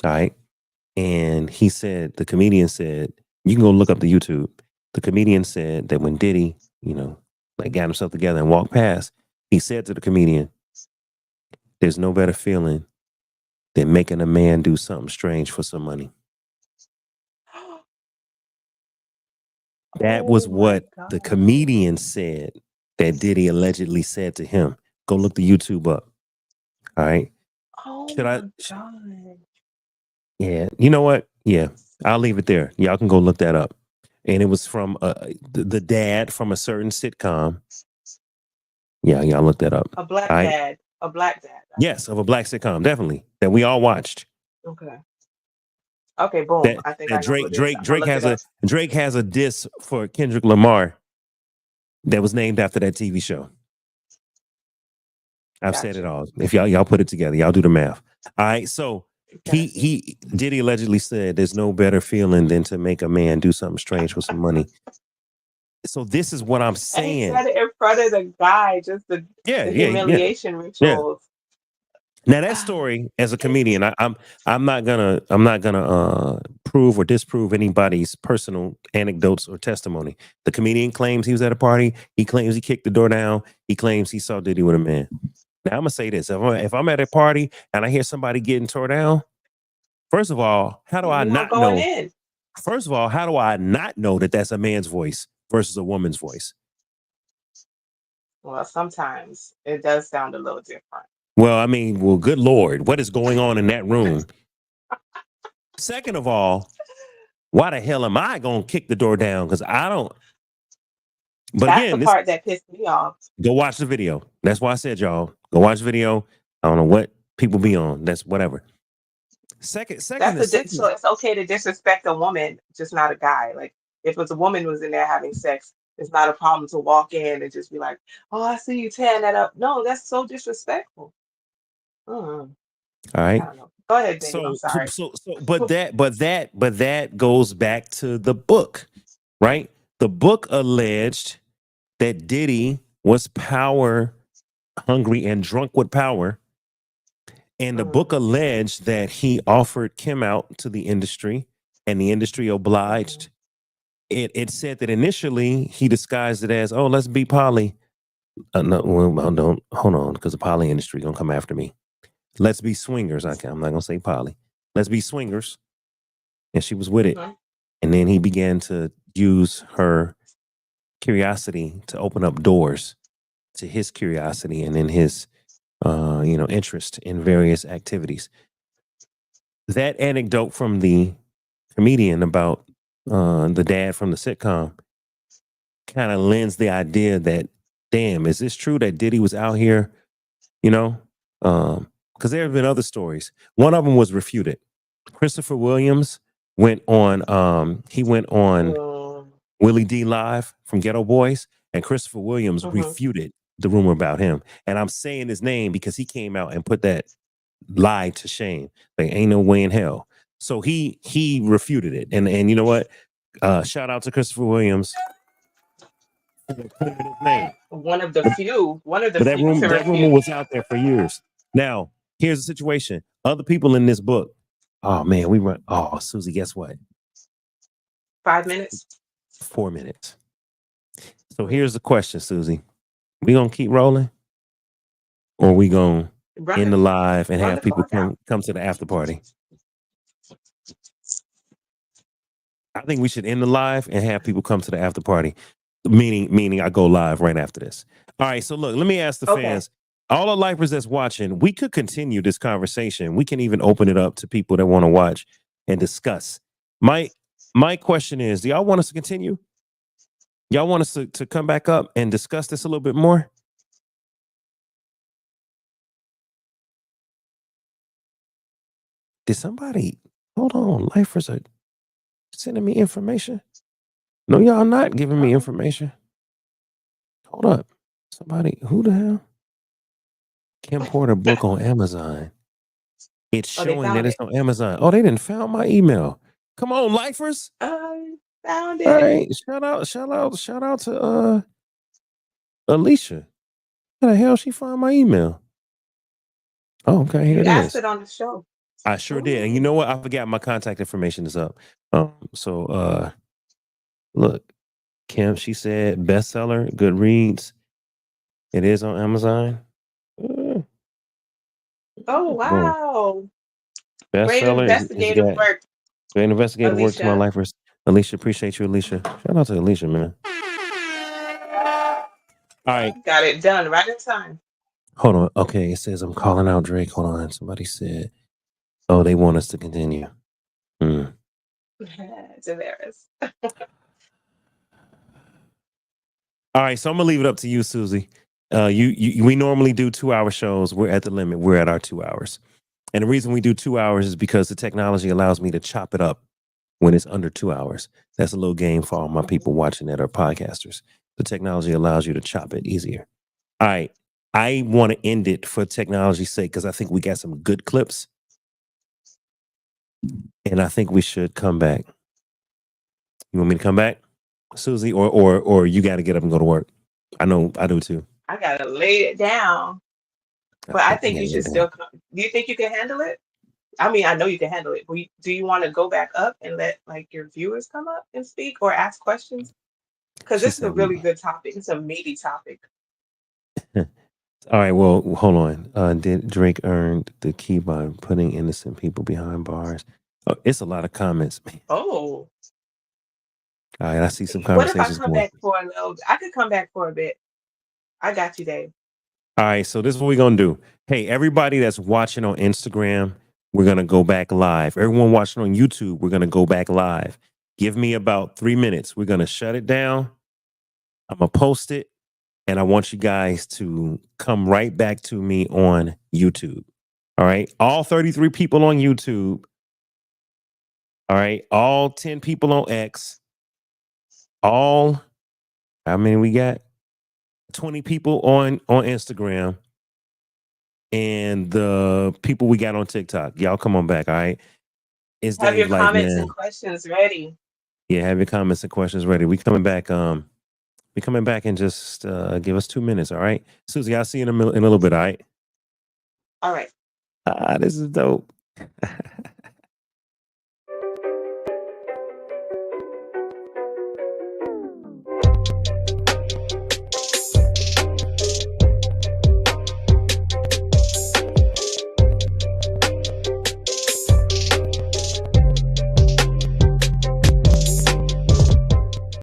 Speaker 1: All right. And the comedian said, you can go look up the YouTube. The comedian said that when Diddy, like got himself together and walked past, he said to the comedian, there's no better feeling than making a man do something strange for some money. That was what the comedian said that Diddy allegedly said to him. Go look the YouTube up. All right.
Speaker 2: Oh
Speaker 1: Should
Speaker 2: my
Speaker 1: I?
Speaker 2: God.
Speaker 1: Yeah. You know what? Yeah. I'll leave it there. Y'all can go look that up. And it was from the dad from a certain sitcom. Yeah, y'all look that up.
Speaker 2: A black
Speaker 1: All right?
Speaker 2: dad. A black dad.
Speaker 1: Yes, of a black sitcom, definitely. That we all watched.
Speaker 2: Okay. Okay, boom.
Speaker 1: That,
Speaker 2: I think
Speaker 1: that
Speaker 2: I know who it is. I'm gonna
Speaker 1: Drake has a diss for Kendrick Lamar that was named after that TV show. I've said it all. If y'all put it together, y'all do the math. All right, so Diddy allegedly said there's no better feeling than to make a man do something strange for some money. So this is what I'm saying.
Speaker 2: And he said it in front of the guy, just the humiliation rituals.
Speaker 1: Now that story, as a comedian, I'm not gonna prove or disprove anybody's personal anecdotes or testimony. The comedian claims he was at a party. He claims he kicked the door down. He claims he saw Diddy with a man. Now I'm gonna say this: if I'm at a party and I hear somebody getting tore down, first of all, how do I not know? First of all, how do I not know that that's a man's voice versus a woman's voice?
Speaker 2: Well, sometimes it does sound a little different.
Speaker 1: Well, I mean, good Lord, what is going on in that room? Second of all, why the hell am I going to kick the door down? Because I don't. But
Speaker 2: that's
Speaker 1: again,
Speaker 2: the part that pissed me off.
Speaker 1: Go watch the video. That's why I said, y'all, go watch the video. I don't know what people be on. That's whatever. Second. So
Speaker 2: it's okay to disrespect a woman, just not a guy. Like if it's a woman who's in there having sex, it's not a problem to walk in and just be like, "Oh, I see you tearing that up." No, that's so disrespectful.
Speaker 1: All right.
Speaker 2: I don't know. Go ahead, Dave. I'm sorry.
Speaker 1: But that goes back to the book, right? The book alleged that Diddy was power hungry and drunk with power. And the book alleged that he offered Kim out to the industry and the industry obliged. It said that initially he disguised it as, oh, let's be poly. No, well, don't hold on, because the poly industry gonna come after me. Let's be swingers. I'm not gonna say poly. Let's be swingers. And she was with it. And then he began to use her curiosity to open up doors to his curiosity and then his interest in various activities. That anecdote from the comedian about the dad from the sitcom kind of lends the idea that, damn, is this true that Diddy was out here, because there have been other stories. One of them was refuted. Christopher Williams went on Willie D Live from Ghetto Boys, and Christopher Williams refuted the rumor about him. And I'm saying his name because he came out and put that lie to shame. Like, ain't no way in hell. So he refuted it. And you know what? Shout out to Christopher Williams.
Speaker 2: One of the few
Speaker 1: but that rumor was out there for years. Now, here's the situation. Other people in this book Oh man, we run. Oh, Susie, guess what?
Speaker 2: 5 minutes.
Speaker 1: 4 minutes. So here's the question, Susie. We gonna keep rolling, or we gonna
Speaker 2: Run
Speaker 1: end
Speaker 2: the
Speaker 1: the live and
Speaker 2: run
Speaker 1: have
Speaker 2: the
Speaker 1: people
Speaker 2: clock out.
Speaker 1: come to the after party? I think we should end the live and have people come to the after party. Meaning I go live right after this. All right, so look, let me ask the
Speaker 2: Okay.
Speaker 1: fans, all the lifers that's watching, we could continue this conversation. We can even open it up to people that want to watch and discuss. My question is, do y'all want us to continue? Y'all want us to come back up and discuss this a little bit more? Did somebody hold on? Lifers are sending me information. No, y'all not giving me information. Hold up. Somebody, who the hell? Kim Porter book on Amazon. It's
Speaker 2: Oh, they
Speaker 1: showing that
Speaker 2: found
Speaker 1: it's
Speaker 2: it.
Speaker 1: on Amazon. Oh, they didn't found my email. Come on, lifers.
Speaker 2: Found
Speaker 1: All
Speaker 2: it.
Speaker 1: right. Shout out to Alicia. How the hell she find my email? Oh, okay, here
Speaker 2: You
Speaker 1: it
Speaker 2: asked
Speaker 1: is.
Speaker 2: it on the show.
Speaker 1: I sure did. And you know what? I forgot my contact information is up. Look, Kim, she said bestseller, good reads. It is on Amazon.
Speaker 2: Oh,
Speaker 1: Boom.
Speaker 2: wow. Great
Speaker 1: Bestseller is
Speaker 2: investigative
Speaker 1: got
Speaker 2: work,
Speaker 1: great investigative work to my
Speaker 2: Alicia.
Speaker 1: lifers. Alicia, appreciate you, Alicia. Shout out to Alicia, man. All right.
Speaker 2: Got it done right in time.
Speaker 1: Hold on. Okay, it says I'm calling out Drake. Hold on. Somebody said, oh, they want us to continue.
Speaker 2: Daenerys.
Speaker 1: All right, so I'm gonna leave it up to you, Susie. We normally do 2-hour shows. We're at the limit. We're at our 2 hours. And the reason we do 2 hours is because the technology allows me to chop it up when it's under 2 hours. That's a little game for all my people watching that are podcasters. The technology allows you to chop it easier. All right. I want to end it for technology's sake because I think we got some good clips. And I think we should come back. You want me to come back, Susie, or you got to get up and go to work? I know I do too.
Speaker 2: I gotta lay it down. But I think you should still come. Do you think you can handle it? I mean, I know you can handle it. But do you want to go back up and let like your viewers come up and speak or ask questions? Because this is a really good topic. It's a meaty topic.
Speaker 1: All right, well, hold on. Did Drake earn the key by putting innocent people behind bars? Oh, it's a lot of comments.
Speaker 2: Oh.
Speaker 1: All right, I see some conversations.
Speaker 2: What if I come back for a little? I could come back for a bit. I got you, Dave.
Speaker 1: All right, so this is what we're going to do. Hey, everybody that's watching on Instagram, we're going to go back live. Everyone watching on YouTube, we're going to go back live. Give me about 3 minutes. We're going to shut it down. I'm going to post it. And I want you guys to come right back to me on YouTube. All right. All 33 people on YouTube. All right. All 10 people on X. How many we got? 20 people on Instagram. And the people we got on TikTok. Y'all come on back. All right. It's
Speaker 2: Have your
Speaker 1: Dave Life,
Speaker 2: comments
Speaker 1: man.
Speaker 2: and questions ready.
Speaker 1: Yeah, have your comments and questions ready. We coming back. We coming back in just give us 2 minutes. All right. Susie, I'll see you in a little bit. All right.
Speaker 2: All right.
Speaker 1: This is dope.